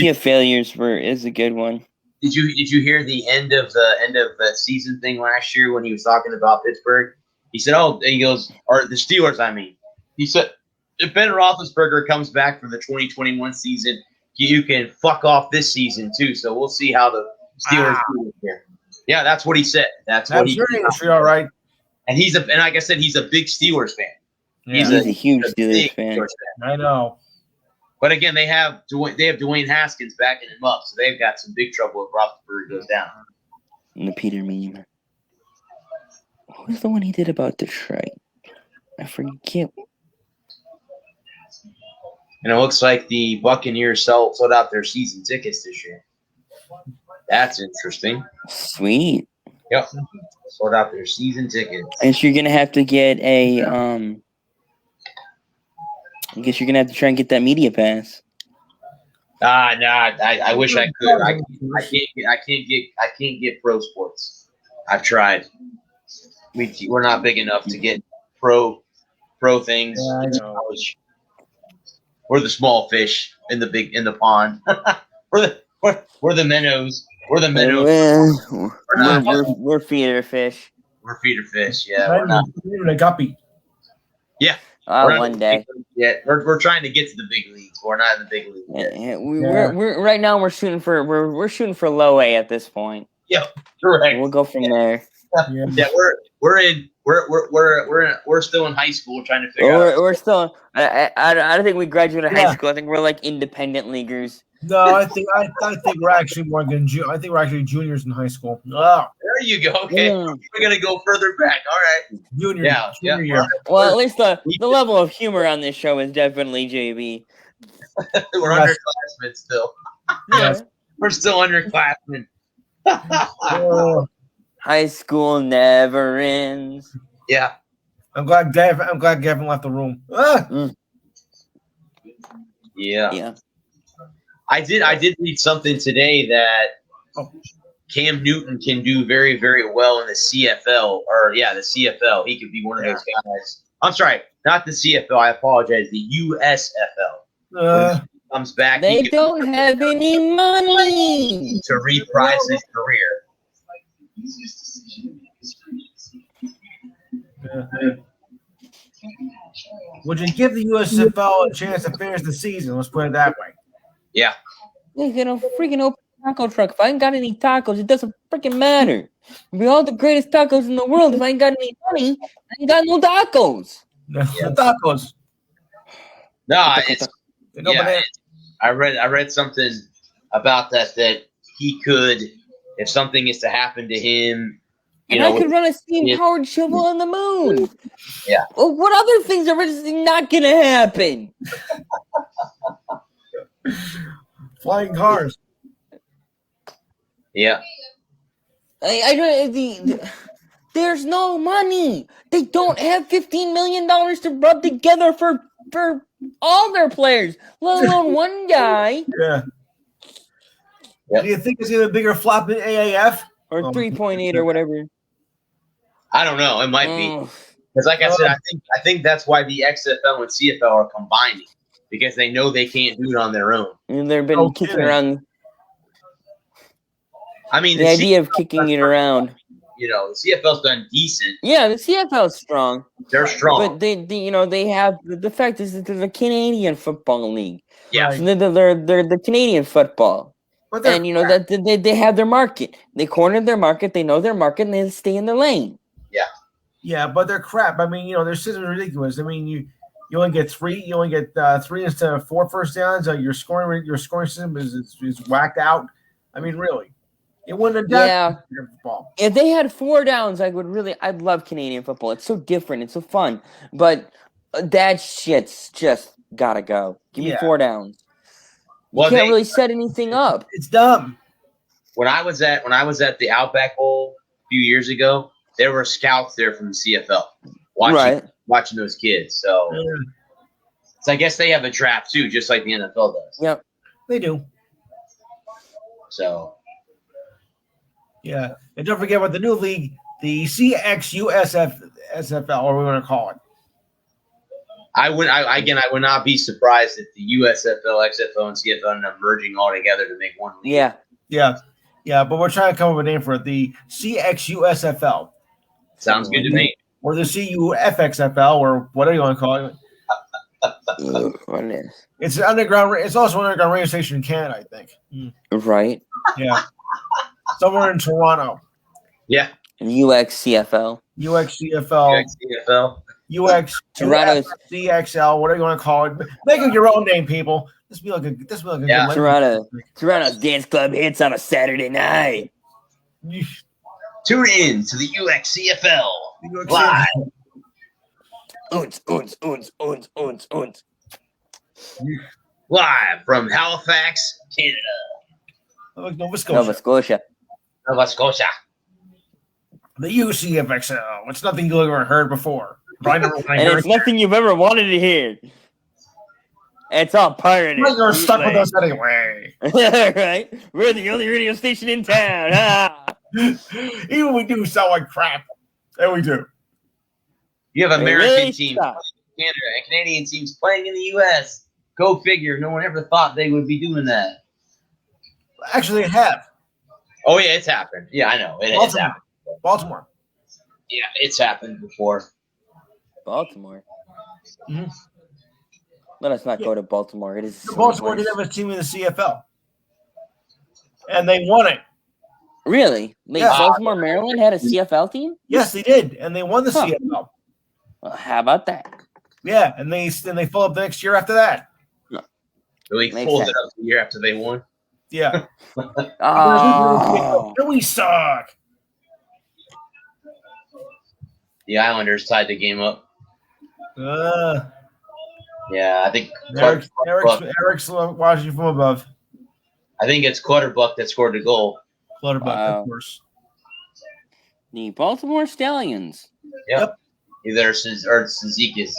of Failures is a good one. Did you hear the end of the season thing last year when he was talking about Pittsburgh? He said, or the Steelers, I mean. He said, if Ben Roethlisberger comes back for the 2021 season, you can fuck off this season too. So we'll see how the Steelers do here. Yeah, that's what he said. That's what he said. All right. And like I said, he's a big Steelers fan. Yeah. He's a huge Steelers fan. I know. But again, they have Dwayne Haskins backing him up, so they've got some big trouble if Roethlisberger goes down. And the Peter meme. What was the one he did about Detroit? I forget. And it looks like the Buccaneers sold out their season tickets this year. That's interesting. Sweet. Yep. Sold out their season tickets. I guess you're gonna have to get a I guess you're gonna have to try and get that media pass. I wish I could. I can't get pro sports. I've tried. We're not big enough to get pro things. Yeah, I know. We're the small fish in the pond. we're the minnows. We're the minnows. We're feeder fish. We're feeder fish. Yeah, we're not. Even a guppy. Yeah. One day. Yeah, we're trying to get to the big leagues. We're not in the big leagues yet. We're right now. We're shooting for low A at this point. Yeah, correct. We'll go from there. Yeah. We're still in high school trying to figure out. We're still. I don't think we graduated high school. I think we're like independent leaguers. No, I think we're actually more than I think we're actually juniors in high school. Oh, There you go. Okay, we're gonna go further back. All right. junior Yeah. year. Well, at least the level of humor on this show is definitely JB. We're underclassmen still. Yes. We're still underclassmen. Oh, High school never ends. Yeah. I'm glad Gavin left the room. Yeah. I did read something today that Cam Newton can do very, very well in the CFL. The CFL. He could be one of those guys. I'm sorry, not the CFL. I apologize. The USFL. When he comes back, They don't have any money. to reprise his career. Would you give the USFL a chance to finish the season? Let's put it that way. Yeah. They get a freaking open taco truck. If I ain't got any tacos, it doesn't freaking matter. We all the greatest tacos in the world. If I ain't got any money, I ain't got no tacos. The tacos. No, it's They go yeah. bananas. I read something about that he could, if something is to happen to him, And I could run a steam-powered shovel on the moon. Yeah. Well, what other things are just not going to happen? Flying cars. Yeah. I don't. There's no money. They don't have $15 million to rub together for all their players, let alone one guy. Yeah. Yep. Do you think it's even a bigger flop than AAF? Or 3.8 or whatever. I don't know. It might be. Oh. Because like I said, I think that's why the XFL and CFL are combining. Because they know they can't do it on their own. And they've been kicking around I mean, the idea of kicking it around. You know, the CFL's done decent. Yeah, the CFL's strong. They're strong. But they have the fact is that they're the Canadian Football League. Yeah. So they're the Canadian football. But And you know that they have their market. They cornered their market. They know their market, and they stay in their lane. Yeah, but they're crap. I mean, their system is ridiculous. I mean, you only get three. You only get 3 instead of 4 first downs. Your scoring system is whacked out. I mean, really, it wouldn't have done football. If they had 4 downs, I'd love Canadian football. It's so different. It's so fun. But that shit's just gotta go. Give me 4 downs. You can't really set anything up. It's dumb. When I was at the Outback Bowl a few years ago, there were scouts there from the CFL watching those kids. So, I guess they have a draft too, just like the NFL does. Yep, they do. So, yeah, and don't forget about the new league, the CXUSFL, or we want to call it. I would not be surprised if the USFL, XFL, and CFL end up merging all together to make one league. Yeah. But we're trying to come up with a name for it. The CXUSFL. Sounds good to me. Or the CUFXFL, or whatever you want to call it. It's an underground. It's also an underground radio station in Canada, I think. Right. Yeah. Somewhere in Toronto. Yeah. UXCFL. UXCFL. UX Toronto's CXL, whatever you want to call it. Make it your own name, people. This will be like a good Toronto's dance club hits on a Saturday night. Tune in to the UXCFL live. Live from Halifax, Canada. Nova Scotia. The UCFXL. It's nothing you've ever heard before. And it's nothing you've ever wanted to hear. It's all pirated. You're stuck with us anyway. Right? We're the only radio station in town. Even we do sound like crap. And we do. You have American teams playing in Canada and Canadian teams playing in the U.S. Go figure. No one ever thought they would be doing that. Actually, it have. Oh, yeah, it's happened. Yeah, I know. It has happened. Baltimore. Yeah, it's happened before. Baltimore. Mm-hmm. Let us not go to Baltimore. It is Baltimore did have a team in the CFL. And they won it. Really? Baltimore, Maryland had a CFL team? Yes, they did. And they won the CFL. Well, how about that? Yeah, and they followed up the next year after that. Really folded up the year after they won? Yeah. Oh. We suck. The Islanders tied the game up. Yeah, I think Eric's watching from above. I think it's Clutterbuck that scored the goal. Clutterbuck, of course. The Baltimore Stallions. Yep. Either Zizekas.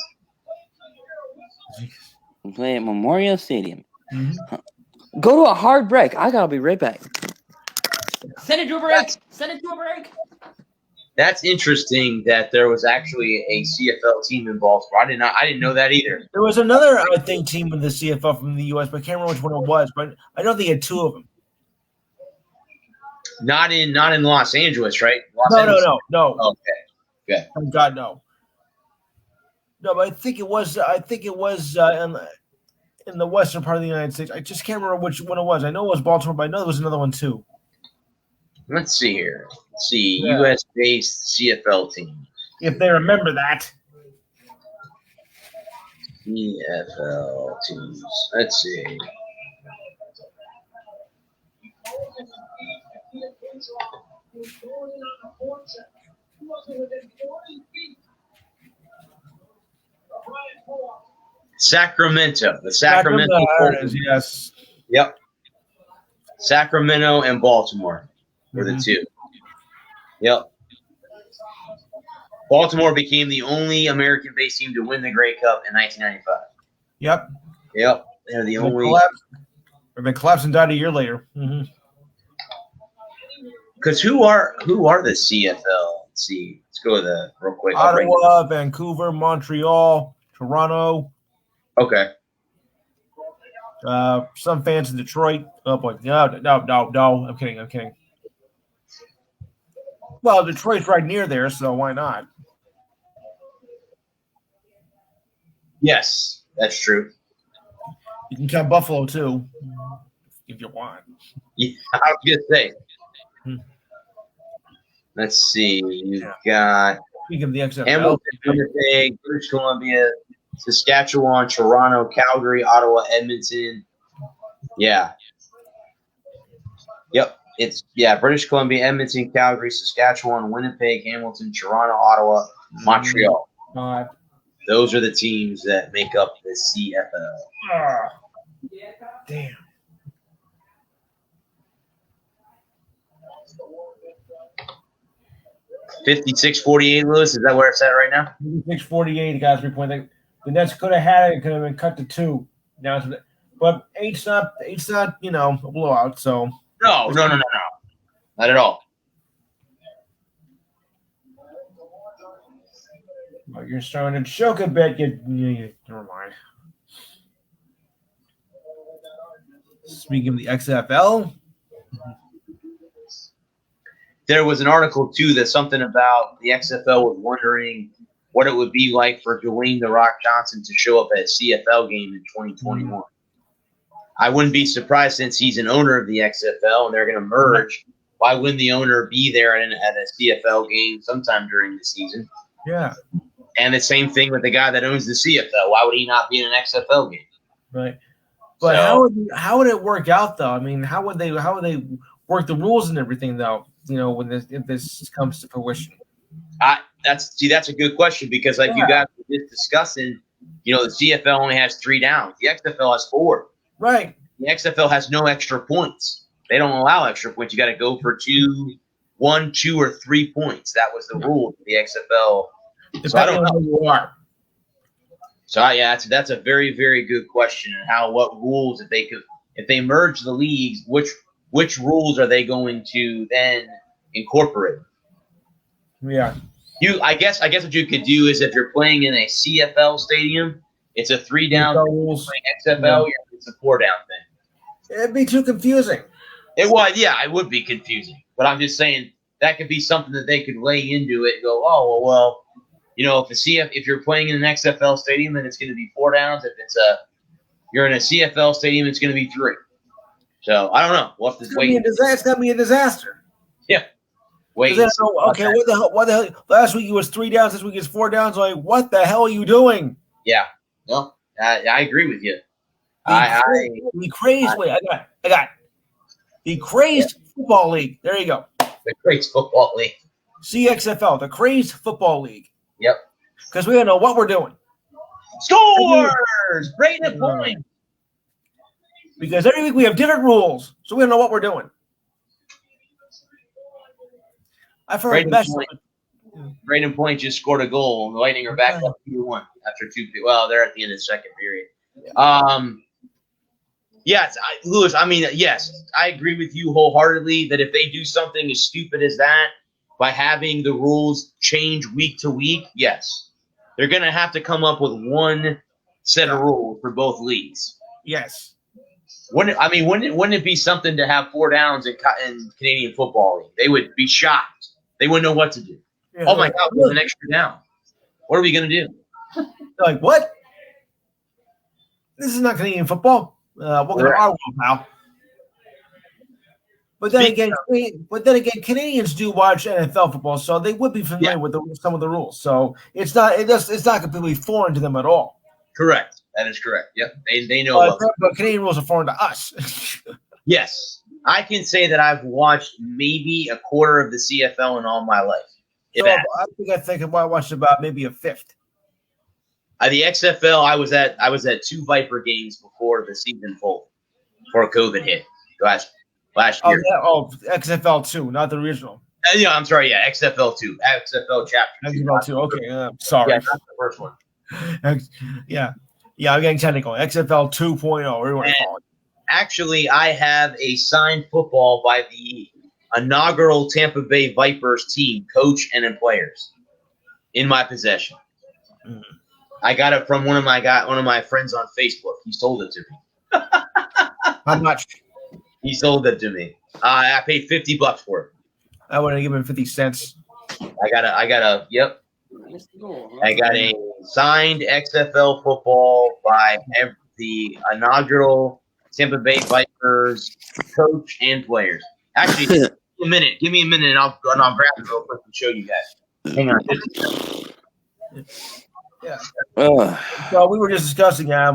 We play at Memorial Stadium. Mm-hmm. Go to a hard break. I gotta be right back. Send it to a break. That's interesting that there was actually a CFL team in Baltimore. I didn't know that either. There was another, I think, team in the CFL from the U.S., but I can't remember which one it was. But I know they had 2 of them. Not in Los Angeles, right? No. Okay. Oh, God, no. No, but I think it was in the western part of the United States. I just can't remember which one it was. I know it was Baltimore, but I know there was another one too. Let's see here. Let's see. Yeah. U.S. based CFL team. If they remember that. CFL teams. Let's see. Sacramento. The Sacramento. There it is, yes. Yep. Sacramento and Baltimore were the two. Yep. Baltimore became the only American-based team to win the Grey Cup in 1995. Yep. Yep. They're the only. They've been collapsed and died a year later. Because who are the CFL? Let's see. Let's go with the real quick. Ottawa, Vancouver, Montreal, Toronto. Okay. Some fans in Detroit. Oh boy, no. I'm kidding. Well, Detroit's right near there, so why not? Yes, that's true. You can count Buffalo too, if you want. Yeah, I was gonna say. Let's see. You've got Speaking of the XFL, Hamilton, Winnipeg, British Columbia, Saskatchewan, Toronto, Calgary, Ottawa, Edmonton. Yeah. Yep. It's British Columbia, Edmonton, Calgary, Saskatchewan, Winnipeg, Hamilton, Toronto, Ottawa, Montreal. Those are the teams that make up the CFL. Damn. 56-48, Lewis. Is that where it's at right now? 56-48, the guys 3 point. The Nets could have had it. It could have been cut to 2. Now, but eight's not a blowout. So No, not at all. well, you're starting to choke a bit. Never mind. Speaking of the XFL, there was an article too that something about the XFL was wondering what it would be like for Dwayne "The Rock" Johnson to show up at a CFL game in 2021. I wouldn't be surprised since he's an owner of the XFL and they're going to merge. Why wouldn't the owner be there at a CFL game sometime during the season? yeah, And the same thing with the guy that owns the CFL. Why would he not be in an XFL game? right. But So- how would it work out though? I mean, how would they work the rules and everything though? When if this comes to fruition. That's a good question because you guys were just discussing, the CFL only has 3 downs. The XFL has 4. Right. The XFL has no extra points. They don't allow extra points. You got to go for 1, 2, or 3 points. That was the rule for the XFL. So I don't know. Who you are. So that's a very, very good question. And what rules if they merge the leagues, which rules are they going to then incorporate? Yeah. I guess what you could do is if you're playing in a CFL stadium, it's a 3 down. Rules. XFL, it's a 4 down thing. It'd be too confusing. It would be confusing. But I'm just saying that could be something that they could lay into it and go, oh well, if you're playing in an XFL stadium, then it's going to be 4 downs. If you're in a CFL stadium, it's going to be 3. So I don't know. We'll have to wait. It's gonna be a disaster. Yeah. Wait. Okay, what the hell? Last week it was 3 downs. This week it's 4 downs. Like, what the hell are you doing? Yeah. No, I agree with you. The crazed. Wait, I got it. The Crazed Football League. There you go. The Crazed Football League. CXFL, the Crazed Football League. Yep. Because we don't know what we're doing. Scores! Rated points. Because every week we have different rules, so we don't know what we're doing. I've heard Braden Point just scored a goal, and the Lightning are back up 2-1 after 2. Well, they're at the end of the second period. Yes, Lewis. I mean, yes, I agree with you wholeheartedly that if they do something as stupid as that by having the rules change week to week, yes, they're going to have to come up with one set of rules for both leagues. Yes. Wouldn't it be something to have 4 downs in Canadian Football League? They would be shocked. They wouldn't know what to do. Yeah, oh my God, there's an extra down. What are we going to do? They're like, what? This is not Canadian football. Welcome to our world, pal. But then again, Canadians do watch NFL football, so they would be familiar with some of the rules. So it's not completely foreign to them at all. Correct. That is correct. Yep. They know. But Canadian rules are foreign to us. Yes. I can say that I've watched maybe a quarter of the CFL in all my life. So I think I watched about maybe a fifth. The XFL, I was at 2 Viper games before the season full, before COVID hit last year. XFL 2, not the original. Yeah, I'm sorry. Yeah, XFL 2, XFL chapter. XFL 2. Okay, sorry. Yeah, not the first one. Yeah, I'm getting technical. XFL 2.0. Whatever you want to call it. Actually, I have a signed football by the inaugural Tampa Bay Vipers team, coach and players, in my possession. Mm. I got it from one of my friends on Facebook. He sold it to me. How much? He sold it to me. I paid $50 for it. I would have given him 50 cents. I got a signed XFL football by the inaugural Tampa Bay Vipers coach and players. Actually, give me a minute, and I'll grab it real quick and show you guys. Hang on. Yeah. So we were just discussing, how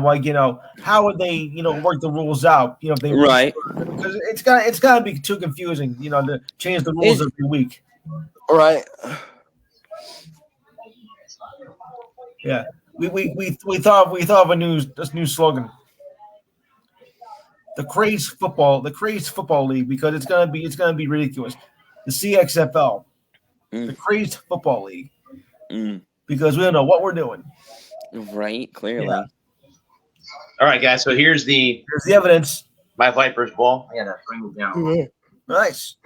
would they, work the rules out? If they because it's gotta be too confusing, to change the rules every week. Right. Yeah. We thought of a new slogan. The Craze Football League, because it's gonna be ridiculous. The CXFL, the Craze Football League, because we don't know what we're doing. Right, clearly. Yeah. All right, guys. So here's the evidence. My Vipers ball. I gotta bring it down. Mm-hmm. Nice.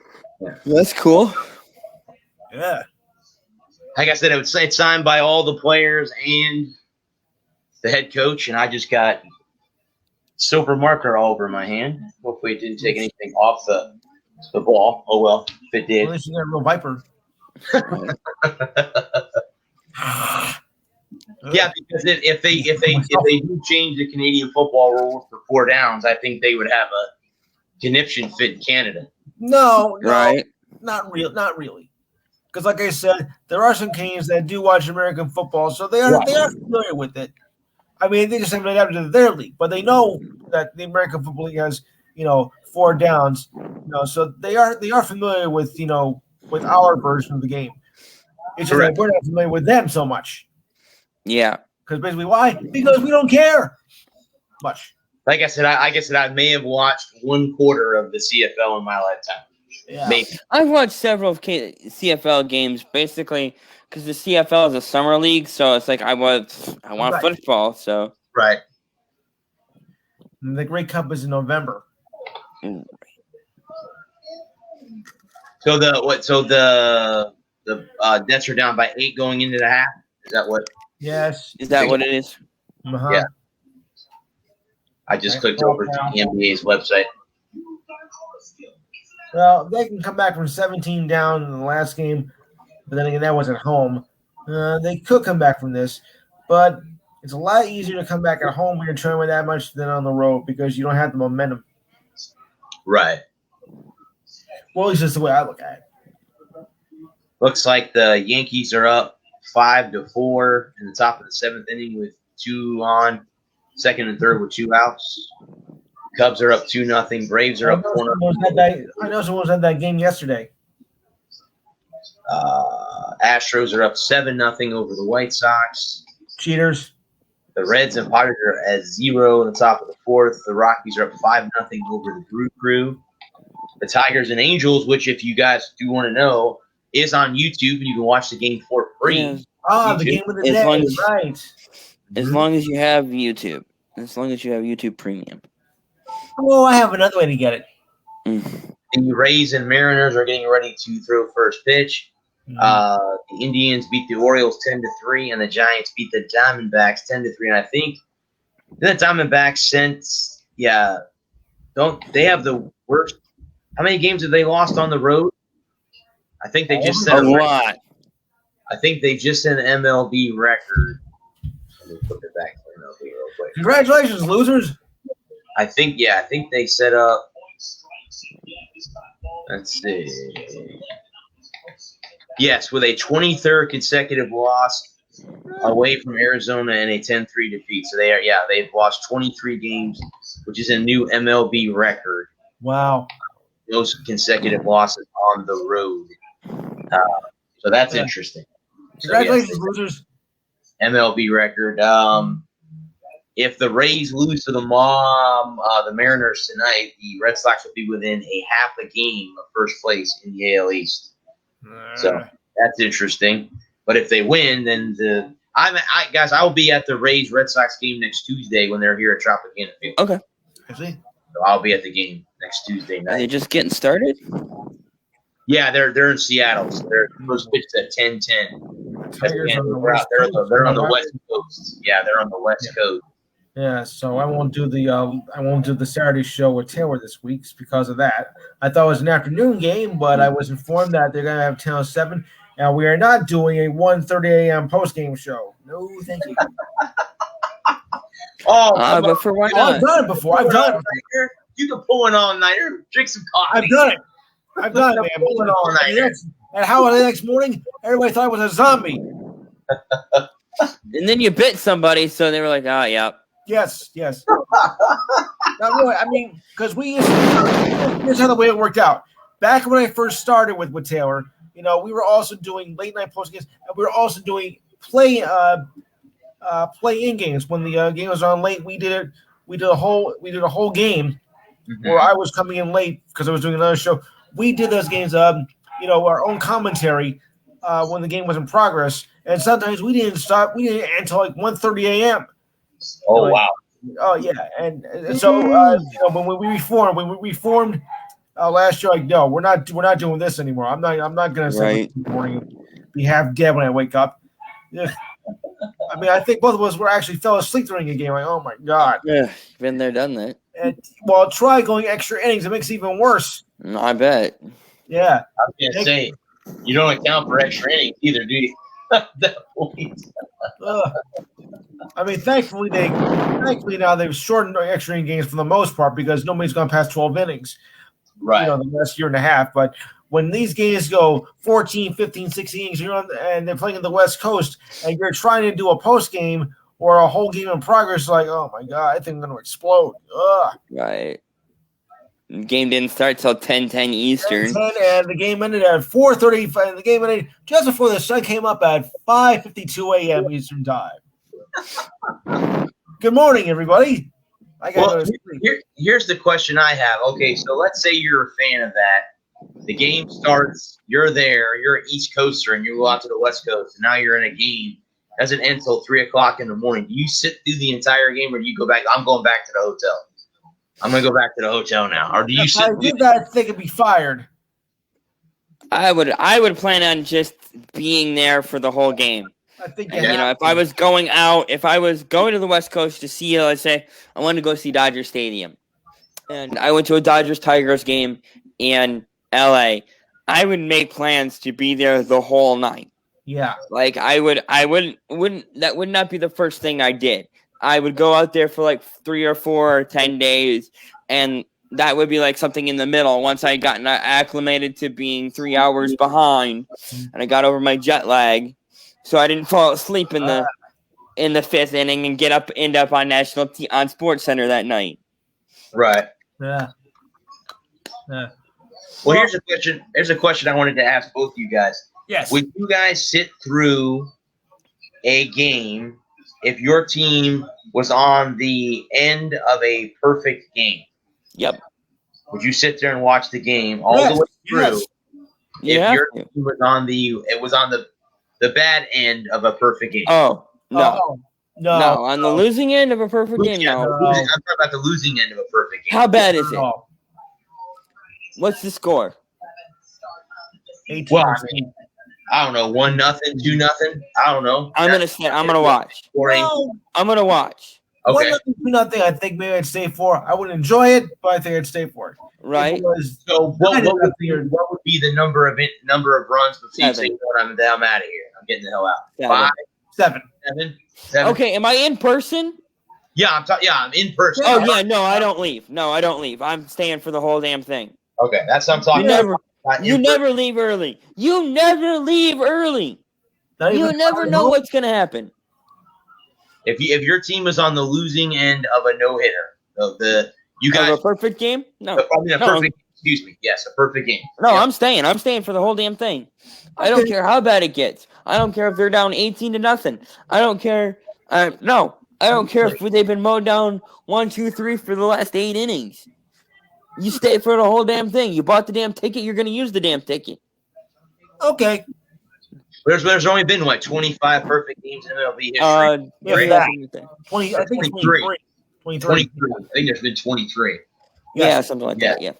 Yeah. That's cool. Yeah. Like I said, it's signed by all the players and the head coach, and I just got silver marker all over my hand. Hopefully, it didn't take anything off the ball. Oh well, if it did. At least you got a real Viper. Yeah, because if they do change the Canadian football rules for 4 downs, I think they would have a conniption fit in Canada. No, right? Not really. Because, like I said, there are some Canadians that do watch American football, so they are familiar with it. I mean, they just haven't adapted to their league, but they know that the American Football League has 4 downs. So they are familiar with with our version of the game. It's just that we're not familiar with them so much. Yeah. Because basically, why? Because we don't care much. Like I said, I may have watched 1 quarter of the CFL in my lifetime. Yeah. Maybe. I've watched several CFL games, basically, because the CFL is a summer league, so it's like I want football, so. Right. And the Grey Cup is in November. So the Nets are down by 8 going into the half. Is that what? Yes. Is that what it is? Uh-huh. Yeah. I just clicked over to the NBA's website. Well, they can come back from 17 down in the last game, but then again, that was at home. They could come back from this, but it's a lot easier to come back at home when you're training with that much than on the road because you don't have the momentum. Right. Well, at least that's the way I look at it. Looks like the Yankees are up 5-4 in the top of the 7th inning with 2 on, 2nd and 3rd with 2 outs. Cubs are up 2-0. Braves are up 4-0. I know someone was at that game yesterday. Astros are up 7-0 over the White Sox. Cheaters. The Reds and Padres are at 0 in the top of the 4th. The Rockies are up 5-0 over the Brew Crew. The Tigers and Angels, which if you guys do want to know, is on YouTube, and you can watch the game for free. Yeah. The game of the day, right. As long as you have YouTube. As long as you have YouTube Premium. Oh, I have another way to get it. The Rays and Mariners are getting ready to throw first pitch. The Indians beat the Orioles 10-3, and the Giants beat the Diamondbacks 10-3. And I think the Diamondbacks don't they have the worst? How many games have they lost on the road? I think they just set a lot. I think they just set an MLB record Let me flip it back to MLB real quick. Congratulations, losers. I think they set up. Let's see. Yes, with a 23rd consecutive loss away from Arizona and a 10-3 defeat. So they've lost 23 games, which is a new MLB record. Wow. Those consecutive losses on the road. So that's interesting. Congratulations, losers. MLB record. If the Rays lose to the Mariners tonight, the Red Sox will be within a half a game of first place in the AL East. So that's interesting. But if they win, then guys, I will be at the Rays Red Sox game next Tuesday when they're here at Tropicana Field. Okay. I see. So I'll be at the game next Tuesday Are they night. just getting started? Yeah, they're in Seattle. So their first pitch is at 10:10. Tigers on the They're West Coast. on the West Coast. Yeah, they're on the West Coast. Yeah, so I won't do the Saturday show with Taylor this week because of that. I thought it was an afternoon game, but I was informed that they're gonna have 10:07, and we are not doing a 1:30 a.m. post game show. No, thank you. But for why I've not? done it before. I've done it. You can pull an all-nighter. Drink some coffee. I've done it. I've done it, man. Pull an all-nighter. And how the next morning, everybody thought I was a zombie. And then you bit somebody, so they were like, "Oh, yeah." Yes. Not really. I mean, because here's how the way it worked out. Back when I first started with Taylor, we were also doing late night post games, and we were also doing play in games. When the game was on late, we did a whole game where I was coming in late because I was doing another show. We did those games, our own commentary when the game was in progress, and sometimes we didn't stop. We didn't until like 1:30 a.m. Oh, wow. Oh yeah, and so when we reformed last year, like no, we're not doing this anymore. I'm not gonna say Right. in the morning be half dead when I wake up. Yeah. I mean, I think both of us were actually fell asleep during a game. Like, oh my god. Yeah, been there, done that. And well, try going extra innings. It makes it even worse. No, I bet. Yeah. I was going to say, you don't account for extra innings either, do you? At that point. I mean, thankfully now they've shortened extra inning games for the most part because nobody's gone past 12 innings. Right. The last year and a half. But when these games go 14, 15, 16 innings, and they're playing in the West Coast, and you're trying to do a post game or a whole game in progress, like, oh my god, I think I'm going to explode. Ugh. Right. Game didn't start till 10:10 Eastern. 10, and the game ended at 4:30. And the game ended just before the sun came up at 5:52 a.m. Eastern time. Good morning, everybody. Here's the question I have. Okay, so let's say you're a fan of that. The game starts, you're there, you're an East Coaster, and you go out to the West Coast, and now you're in a game. Doesn't end until 3 o'clock in the morning. Do you sit through the entire game, or do you go back? I'm going back to the hotel. I'm going to go back to the hotel now. Or do you sit? I did that. I think it'd be fired. I would plan on just being there for the whole game. I think And, if I was going to the West Coast to see, let's say, I wanted to go see Dodger Stadium, and I went to a Dodgers-Tigers game in LA, I would make plans to be there the whole night. Yeah. Like I wouldn't that would not be the first thing I did. I would go out there for like 3 or 4 or 10 days, and that would be like something in the middle. Once I got acclimated to being 3 hours behind, and I got over my jet lag, so I didn't fall asleep in the fifth inning and end up on on Sports Center that night. Right. Yeah. Well, here's a question I wanted to ask both you guys. Yes. Would you guys sit through a game if your team was on the end of a perfect game? Yep. Would you sit there and watch the game all the way through? Yes. If your team was on the bad end of a perfect game. Oh no. No. No, on the losing end of a perfect game, no. I'm talking about the losing end of a perfect game. How bad is it? No. What's the score? 18. Well, I don't know, 1-0, 2-0. I don't know. I'm gonna watch. Scoring. No. I'm gonna watch. Okay. Nothing. I think maybe I'd stay for. I wouldn't enjoy it, but I think I'd stay for it. Right? If it was So what would be the number of runs between 7. I'm out of here. I'm getting the hell out. 7. 5. 7. 7. Okay, am I in person? Yeah, I'm in person. Oh yeah, no, I don't leave. No, I don't leave. I'm staying for the whole damn thing. Okay, that's what I'm talking You never, about. you never leave early. You never leave early. Not You even never know what's gonna happen. If your team is on the losing end of a no hitter, you Have guys. a perfect game? No, I mean, a No. perfect. Excuse me. Yes, a perfect game. no, Yeah. I'm staying. I'm staying for the whole damn thing. I don't care how bad it gets. I don't care if they're down 18-0. I don't care. No, I don't care if they've been mowed down 1, 2, 3 for the last 8 innings. You stay for the whole damn thing. You bought the damn ticket. You're gonna use the damn ticket. Okay. There's only been 25 perfect games in MLB history. Yeah, Yeah, that. something like that. 20. I think it's 23. 23. 23. I think there's been 23. Yeah, something like that. Yeah.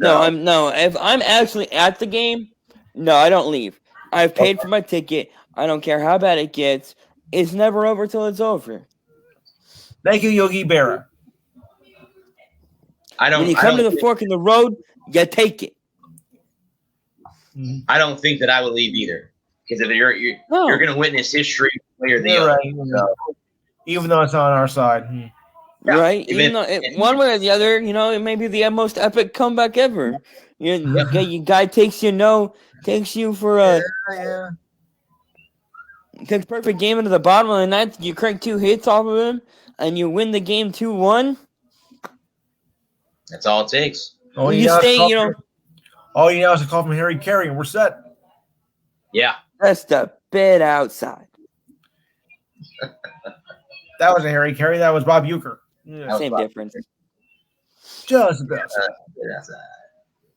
So- No. If I'm actually at the game, no, I don't leave. I've paid for my ticket. I don't care how bad it gets. It's never over till it's over. Thank you, Yogi Berra. I don't. When you I come don't to the think- fork in the road, you take it. I don't think that I would leave either, because if you're No. going to witness history one way or the You're other. right. Even though it's on our side. Yeah, Right? even- Even though one way or the other, it may be the most epic comeback ever. You guy takes you for a Yeah. takes perfect game into the bottom of the ninth. You crank 2 hits off of him, and you win the game 2-1. That's all it takes. All You you know is stay, a call you know- from- all you know is a call from Harry Carey, and we're set. Yeah. Just a bit outside. That was a Harry Carey. That was Bob Euchre. Yeah, Same difference. just the best. That's,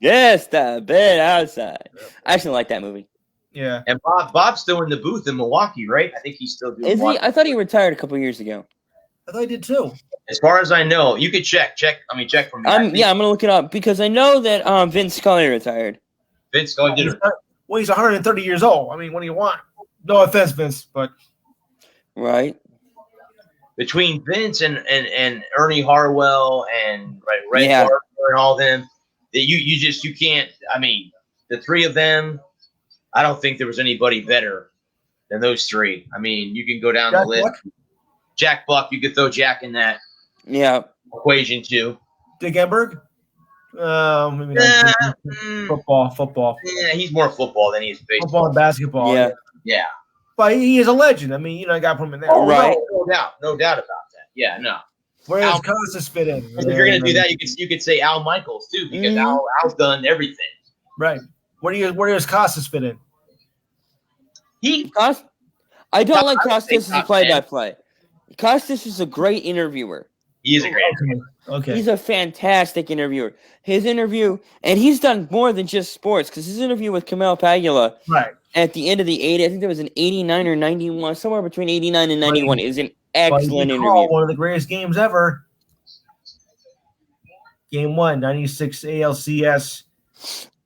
Just a bit outside. I actually like that movie. Yeah. and Bob's still in the booth in Milwaukee, right? I think he's still doing. Is he? Milwaukee. I thought he retired a couple years ago. I thought I did too. As far as I know, you could check. I mean, check from. I'm gonna look it up because I know that Vince Scully retired. Vince Scully did it. Well, he's 130 years old. I mean, what do you want? No offense, Vince, but Right? Between Vince and Ernie Harwell and Red Yeah. Barber and all them, that you can't. I mean, the three of them. I don't think there was anybody better than those three. I mean, you can go down the Jack list. Buck, Jack Buck, you could throw Jack in that Yeah. equation too. Dick Enberg. Maybe Yeah, not. Football, he's more football than he's baseball. football and basketball. Yeah. Yeah, But he is a legend. I mean, I got to put him in there. Oh, right. no doubt about that. Yeah, no. Where does Al- Costas fit in? If you're gonna do that, you could say Al Michaels too, because Mhm. Al's done everything. Right. Where does Costas fit in? He I don't like I would say Costas as a top play-by-play. Costas is a great interviewer. is a great. Okay. He's a fantastic interviewer. His interview, and he's done more than just sports, because his interview with Kamel Pagula Right. at the end of the 80s, I think there was an 89 or 91, somewhere between 89 and 91, is an excellent But you interview. call one of the greatest games ever. Game 1, 96 ALCS.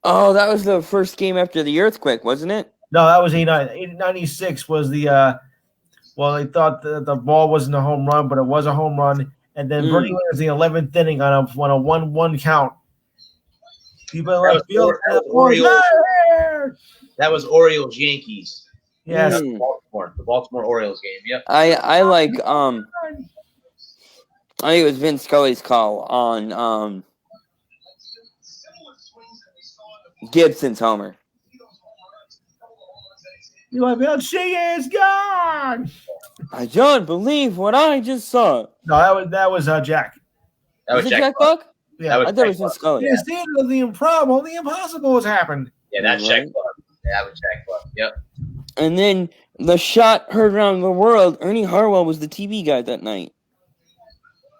Oh, that was the first game after the earthquake, wasn't it? No, that was 89. 96 was the well, they thought the ball wasn't a home run, but it was a home run. And then Mm. Bernie was the 11th inning on a 1-1 count. People That left was field. Orioles. That was Orioles Yankees. Yes. Mm. The Baltimore Orioles game. Yep. I like I think it was Vince Scully's call on Gibson's homer. You have been, she is gone. I don't believe what I just saw. No, that was Jack. That was Is it Jack. Jack Buck? Yeah. That was I thought it was Jack Vince Scully. It's the end of the improbable. The impossible has happened. Yeah, that's Right. Jack Buck. Yeah, that was Jack Buck. Yep. And then the shot heard around the world. Ernie Harwell was the TV guy that night.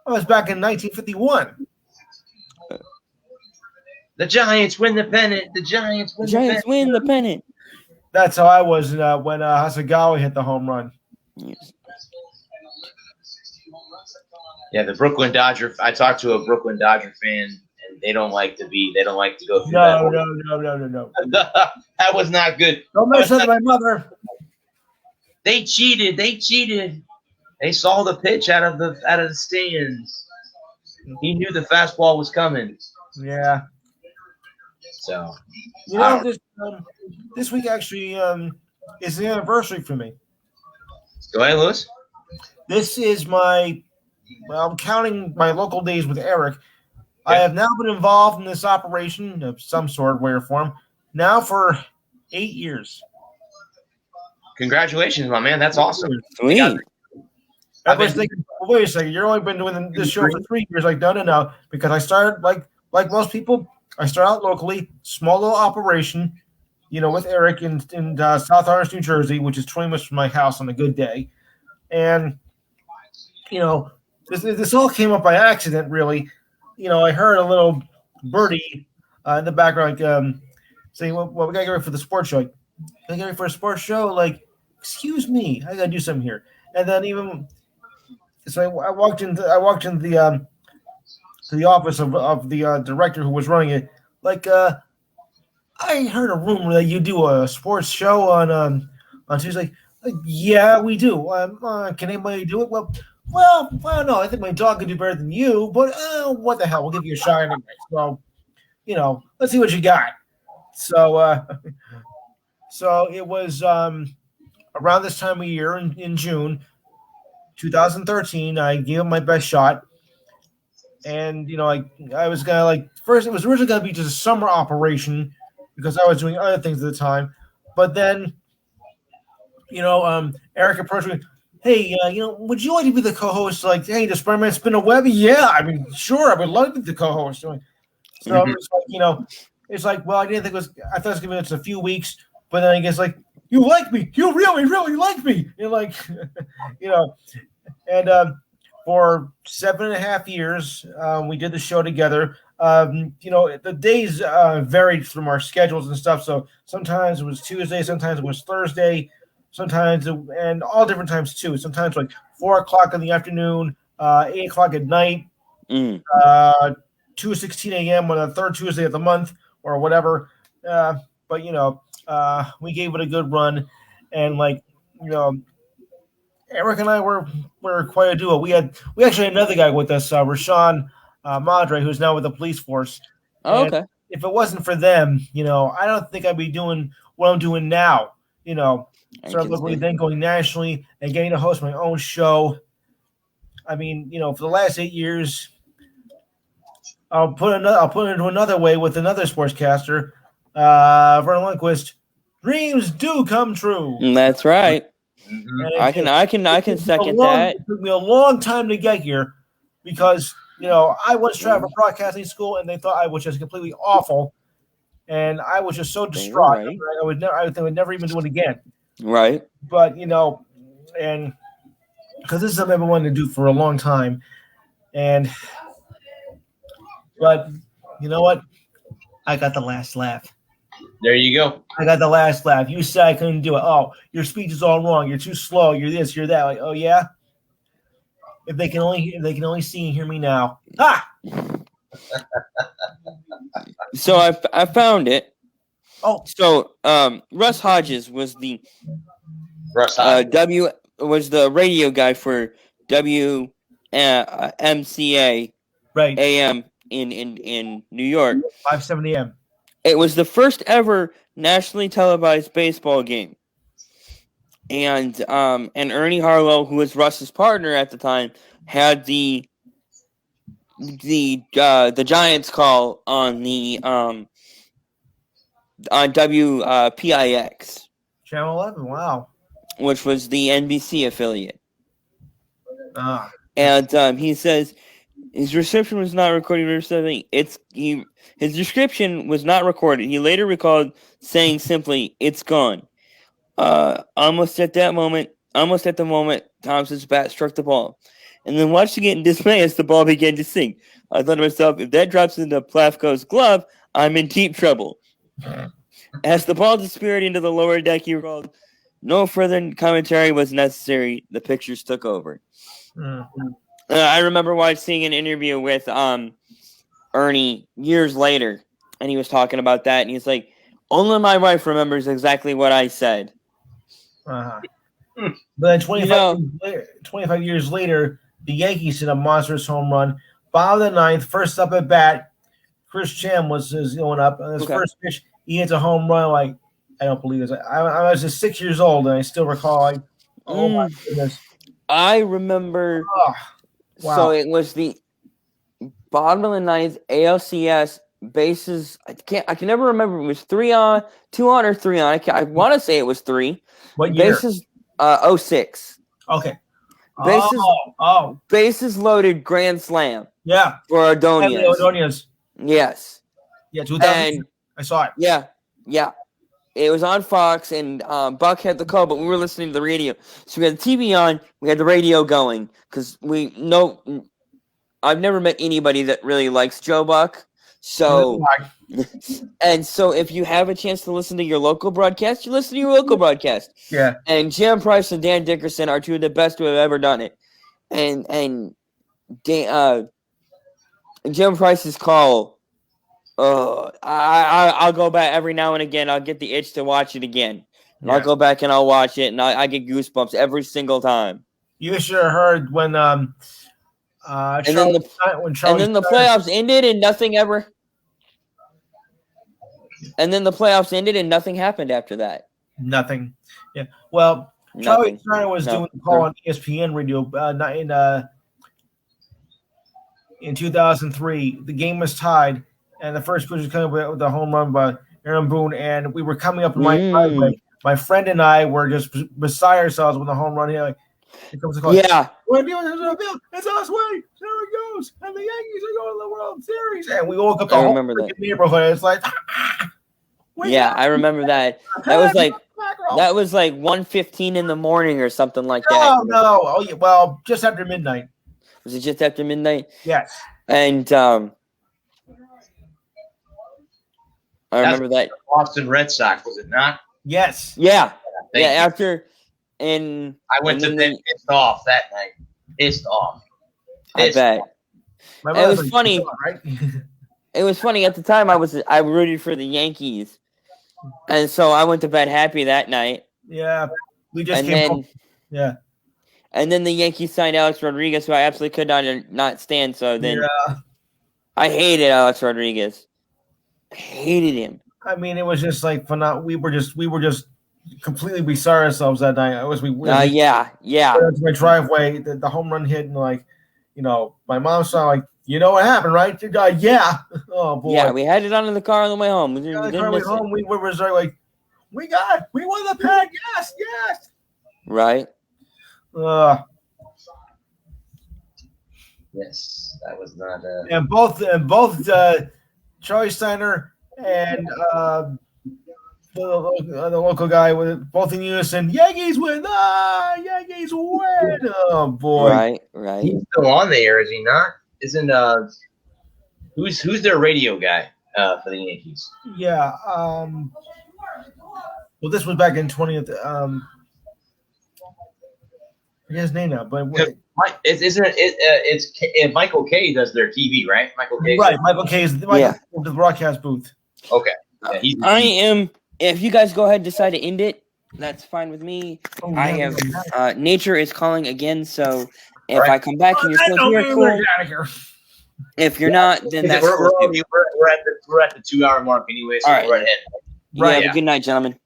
That was back in 1951. The Giants win the pennant. The Giants The win Giants win the pennant. That's how I was when Hasegawa hit the home run. Yes. Yeah, the Brooklyn Dodger. I talked to a Brooklyn Dodger fan, and they don't like to go through No. that. That was not good. Don't mess up my mother. They cheated. They saw the pitch out of the stands. He knew the fastball was coming. Yeah. So You know, this week actually is the anniversary for me. Go ahead, Lewis. This is I'm counting my local days with Eric. I have now been involved in this operation of some sort, way or form, now for 8 years. Congratulations, my man. That's awesome. Sweet. Everybody's thinking, well, wait a second, you've only been doing this show for 3 years. Like, no, because I started, like most people, I start out locally, small little operation, with Eric in South Orange, New Jersey, which is 20 minutes from my house on a good day. And, this all came up by accident, really. I heard a little birdie in the background saying, well, we got to get ready for the sports show. Like, gotta get ready for a sports show? Like, excuse me, I got to do something here. And then so I walked into the to the office of the director who was running it. Like, I heard a rumor that you do a sports show on Tuesday. Like, yeah, we do. Can anybody do it? Well, I don't know. I think my dog could do better than you, but what the hell? We'll give you a shot anyway. So, let's see what you got. So, so it was around this time of year in June 2013. I gave it my best shot. And, I was going to first, it was originally going to be just a summer operation because I was doing other things at the time. But then, Eric approached me. Hey, would you like to be the co-host? Like, hey, does Spider-Man spin a web? Yeah, I mean, sure, I would love to be the co-host. So it's like, it's like, well, I didn't think it was. I thought it was going to be a few weeks, but then I guess like, you like me, you really, really like me. You're like, and for 7.5 years, we did the show together. The days varied from our schedules and stuff. So sometimes it was Tuesday, sometimes it was Thursday. Sometimes, and all different times too. Sometimes like 4:00 in the afternoon, 8:00 at night, 2:16 a.m. on the third Tuesday of the month or whatever. But we gave it a good run, and Eric and I were quite a duo. We actually had another guy with us, Rashawn Madre, who's now with the police force. Oh, And okay. if it wasn't for them, I don't think I'd be doing what I'm doing now. Started locally, then going nationally, and getting to host my own show. I mean, for the last 8 years, I'll put it into another way with another sportscaster, Vernon Lundquist. Dreams do come true. That's right. Mm-hmm. I can second that. It took me a long time to get here because I once tried for broadcasting school, and they thought I was just completely awful, and I was just so distraught. Right. I would never even do it again. Right. But and because this is something I've been wanting to do for a long time, but you know what? I got the last laugh. There you go. I got the last laugh. You said I couldn't do it. Oh, your speech is all wrong. You're too slow. You're this. You're that. Like, oh yeah. If they can only see and hear me now. Ah. So I found it. Oh. So Russ Hodges was the Russ was the radio guy for WMCA Right. AM in New York. 570 AM. It was the first ever nationally televised baseball game. And Ernie Harlow, who was Russ's partner at the time, had the Giants call on the on WPIX, Channel 11. Wow. which was the NBC affiliate. Ah. And he says his reception was not recorded or something. His description was not recorded. He later recalled saying simply, "It's gone." Almost at the moment Thompson's bat struck the ball, and then watching it in dismay as the ball began to sink. I thought to myself, if that drops into Plavko's glove, I'm in deep trouble. As the ball disappeared into the lower deck, he recalled, no further commentary was necessary. The pictures took over. Mm-hmm. I remember seeing an interview with Ernie years later, and he was talking about that, and he's like, only my wife remembers exactly what I said. Uh-huh. But then 25 years later, the Yankees hit a monstrous home run. Bottom of the ninth, first up at bat, Chris Chan was going up. And his first pitch, he hits a home run. Like, I don't believe this. I was just 6 years old, and I still recall Oh my goodness. I remember. Oh, wow. So it was the bottom of the ninth ALCS bases. I can never remember. It was 3 on, 2 on, or 3 on. I want to say it was 3. What year? Bases 06. Okay. Bases Oh. bases loaded grand slam Yeah. for And the Adonias. Odonias. Yes. Yeah, 2000. And I saw it. yeah. It was on Fox, and Buck had the call, but we were listening to the radio. So we had the TV on, we had the radio going, because I've never met anybody that really likes Joe Buck. So, and so if you have a chance to listen to your local broadcast, you listen to your local broadcast. Yeah. And Jim Price and Dan Dickerson are two of the best who have ever done it. And Jim Price's call, I'll go back every now and again. I'll get the itch to watch it again. And Yeah. I'll go back and I'll watch it, and I get goosebumps every single time. You should have heard when And then the Charlie playoffs ended and nothing ever. And then the playoffs ended and nothing happened after that. Nothing. Yeah. Well, Charlie Nothing. Steiner was No. doing the call on ESPN radio in 2003. The game was tied, and the first pitch was coming with the home run by Aaron Boone, and we were coming up in my driveway. My friend and I were just beside ourselves when the home run hit. Like, here comes the call. Yeah. It's us, way. There it goes. And the Yankees are going to the World Series. And we woke up the I whole remember that. neighborhood. It's like, Yeah, I remember that. That was like 1:15 in the morning or something like that. Oh, no. Oh, yeah. Well, just after midnight. Was it just after midnight? Yes. And I remember that. Boston Red Sox, was it not? Yes. Yeah. Thank Yeah, you. after and I went to and bed then pissed off that night. Pissed off. I Pissed bet. off. My It mother's was like, funny. right? It was funny at the time. I rooted for the Yankees, and so I went to bed happy that night. Yeah. We just And came then, home. Yeah. and then the Yankees signed Alex Rodriguez, who I absolutely could not stand. So then Yeah. I hated Alex Rodriguez. I hated him. I mean, it was just like we were just completely beside ourselves that night. Yeah. Went to my driveway, the home run hit, and my mom saw you know what happened, right? Yeah. Oh boy. Yeah, we had it on in the car on the way home. We On didn't the car way miss it. home, we were like, we won the peg. Yes. Right? Yes, that was not. And both Charlie Steiner and the local guy with both in unison. Yankees win! Yankees win! Oh boy! Right. He's still on the air, is he not? Isn't who's their radio guy for the Yankees? Yeah. Well, this was back in 20th. I forget his name now, but It's Michael Kay does their TV, right? Michael Kay. right, Michael Kay is the broadcast booth. Okay. Yeah, I am. If you guys go ahead and decide to end it, that's fine with me. Oh, I yeah, have nature is calling again, so if Right. I come back and you're still here, we're cool. out of here. If you're not, then that's we're cool. too. we're at the 2 hour mark anyway, so All right. we're right ahead. You Right, have yeah. a good night, gentlemen.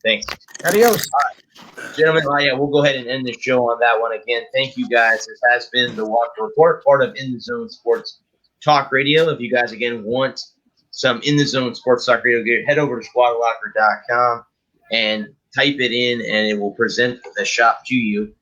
Thanks. Adios. Gentlemen, we'll go ahead and end the show on that one again. Thank you guys. This has been the Walker Report, part of In the Zone Sports Talk Radio. If you guys, again, want some In the Zone Sports Talk Radio gear, head over to squadlocker.com and type it in, and it will present the shop to you.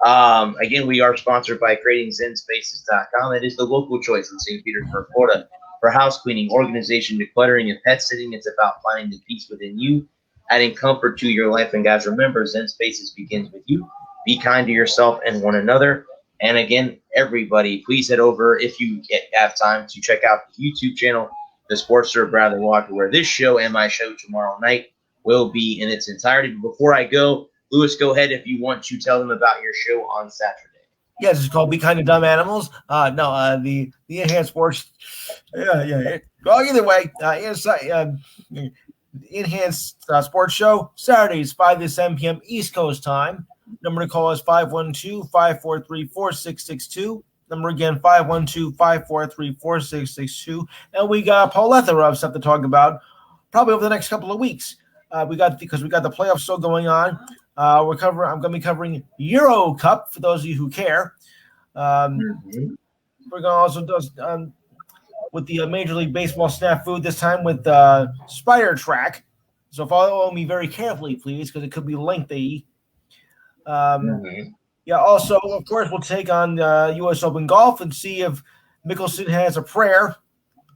Again, we are sponsored by CreatingZenSpaces.com. It is the local choice in St. Petersburg, Florida, for house cleaning, organization, decluttering, and pet sitting. It's about finding the peace within you, adding comfort to your life. And guys, remember, Zen Spaces begins with you. Be kind to yourself and one another. And again, everybody, please head over, if you have time, to check out the YouTube channel, The Sportster Bradley Walker, where this show and my show tomorrow night will be in its entirety. But before I go, Lewis, go ahead if you want to tell them about your show on Saturday. Yes, it's called Be Kind to Dumb Animals. The Enhanced Sports. Yeah. Well, either way, Enhanced Sports Show, Saturdays, 5 to 7 p.m. East Coast time. Number to call is 512-543-4662. Number again, 512-543-4662. And we got a plethora of stuff to talk about probably over the next couple of weeks. We got the playoffs still going on. I'm going to be covering Euro Cup for those of you who care. Mhm. We're going to also do with the Major League Baseball snafu this time with Spider Track. So follow me very carefully, please, because it could be lengthy. Mhm. Yeah. Also, of course, we'll take on U.S. Open golf and see if Mickelson has a prayer.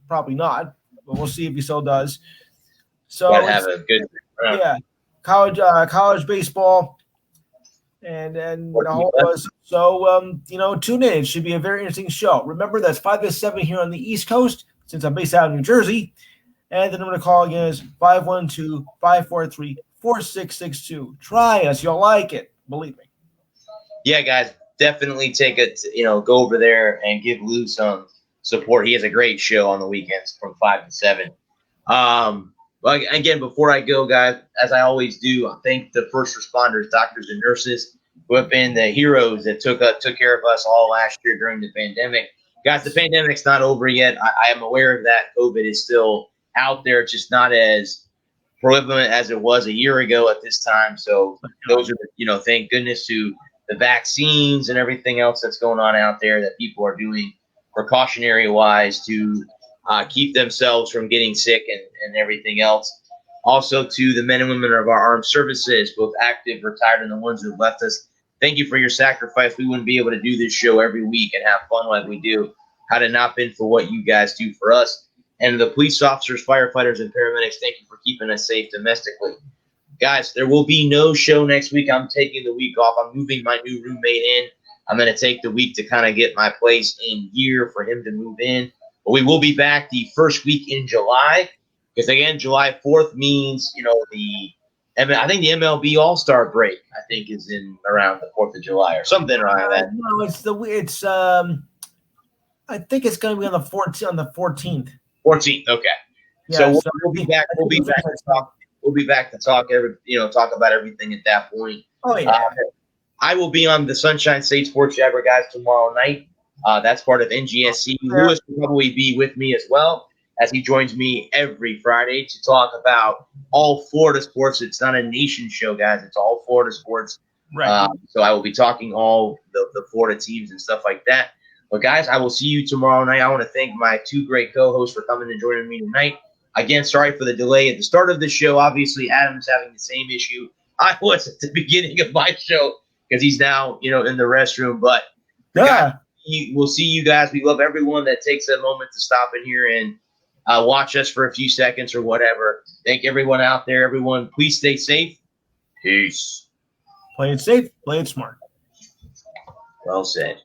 Probably not, but we'll see if he still does. So Gotta have a good. yeah, college baseball, and the whole was so tune in. It should be a very interesting show. Remember, that's 5 to 7 here on the East Coast, since I'm based out of New Jersey. And the number to call again is 512-543-4662. Try us, you'll like it, believe me. Yeah, guys, definitely take it. Go over there and give Lou some support. He has a great show on the weekends from 5 to 7. But again, before I go, guys, as I always do, I thank the first responders, doctors, and nurses who have been the heroes that took care of us all last year during the pandemic. Guys, the pandemic's not over yet. I am aware of that. COVID is still out there. It's just not as prevalent as it was a year ago at this time. So those are, thank goodness to the vaccines and everything else that's going on out there that people are doing precautionary wise to keep themselves from getting sick and everything else. Also to the men and women of our armed services, both active, retired, and the ones who have left us. Thank you for your sacrifice. We wouldn't be able to do this show every week and have fun like we do had it not been for what you guys do for us. And the police officers, firefighters, and paramedics, thank you for keeping us safe domestically. Guys, there will be no show next week. I'm taking the week off. I'm moving my new roommate in. I'm going to take the week to kind of get my place in gear for him to move in. But we will be back the first week in July because, again, July 4th means, I think the MLB All-Star break, I think, is in around the 4th of July or something around that. No, I think it's going to be on the 14th. 14th, okay. Yeah, so we'll be back. We'll be back to talk. We'll be back to talk talk about everything at that point. Oh yeah. I will be on the Sunshine State Sports Jabber guys tomorrow night. That's part of NGSC. Lewis will probably be with me as well as he joins me every Friday to talk about all Florida sports. It's not a nation show, guys. It's all Florida sports. Right. So I will be talking all the Florida teams and stuff like that. But, guys, I will see you tomorrow night. I want to thank my two great co-hosts for coming and joining me tonight. Again, sorry for the delay at the start of the show. Obviously, Adam's having the same issue I was at the beginning of my show because he's now, in the restroom. But, guys, we'll see you guys. We love everyone that takes a moment to stop in here and watch us for a few seconds or whatever. Thank everyone out there. Everyone, please stay safe. Peace. Play it safe, play it smart. Well said.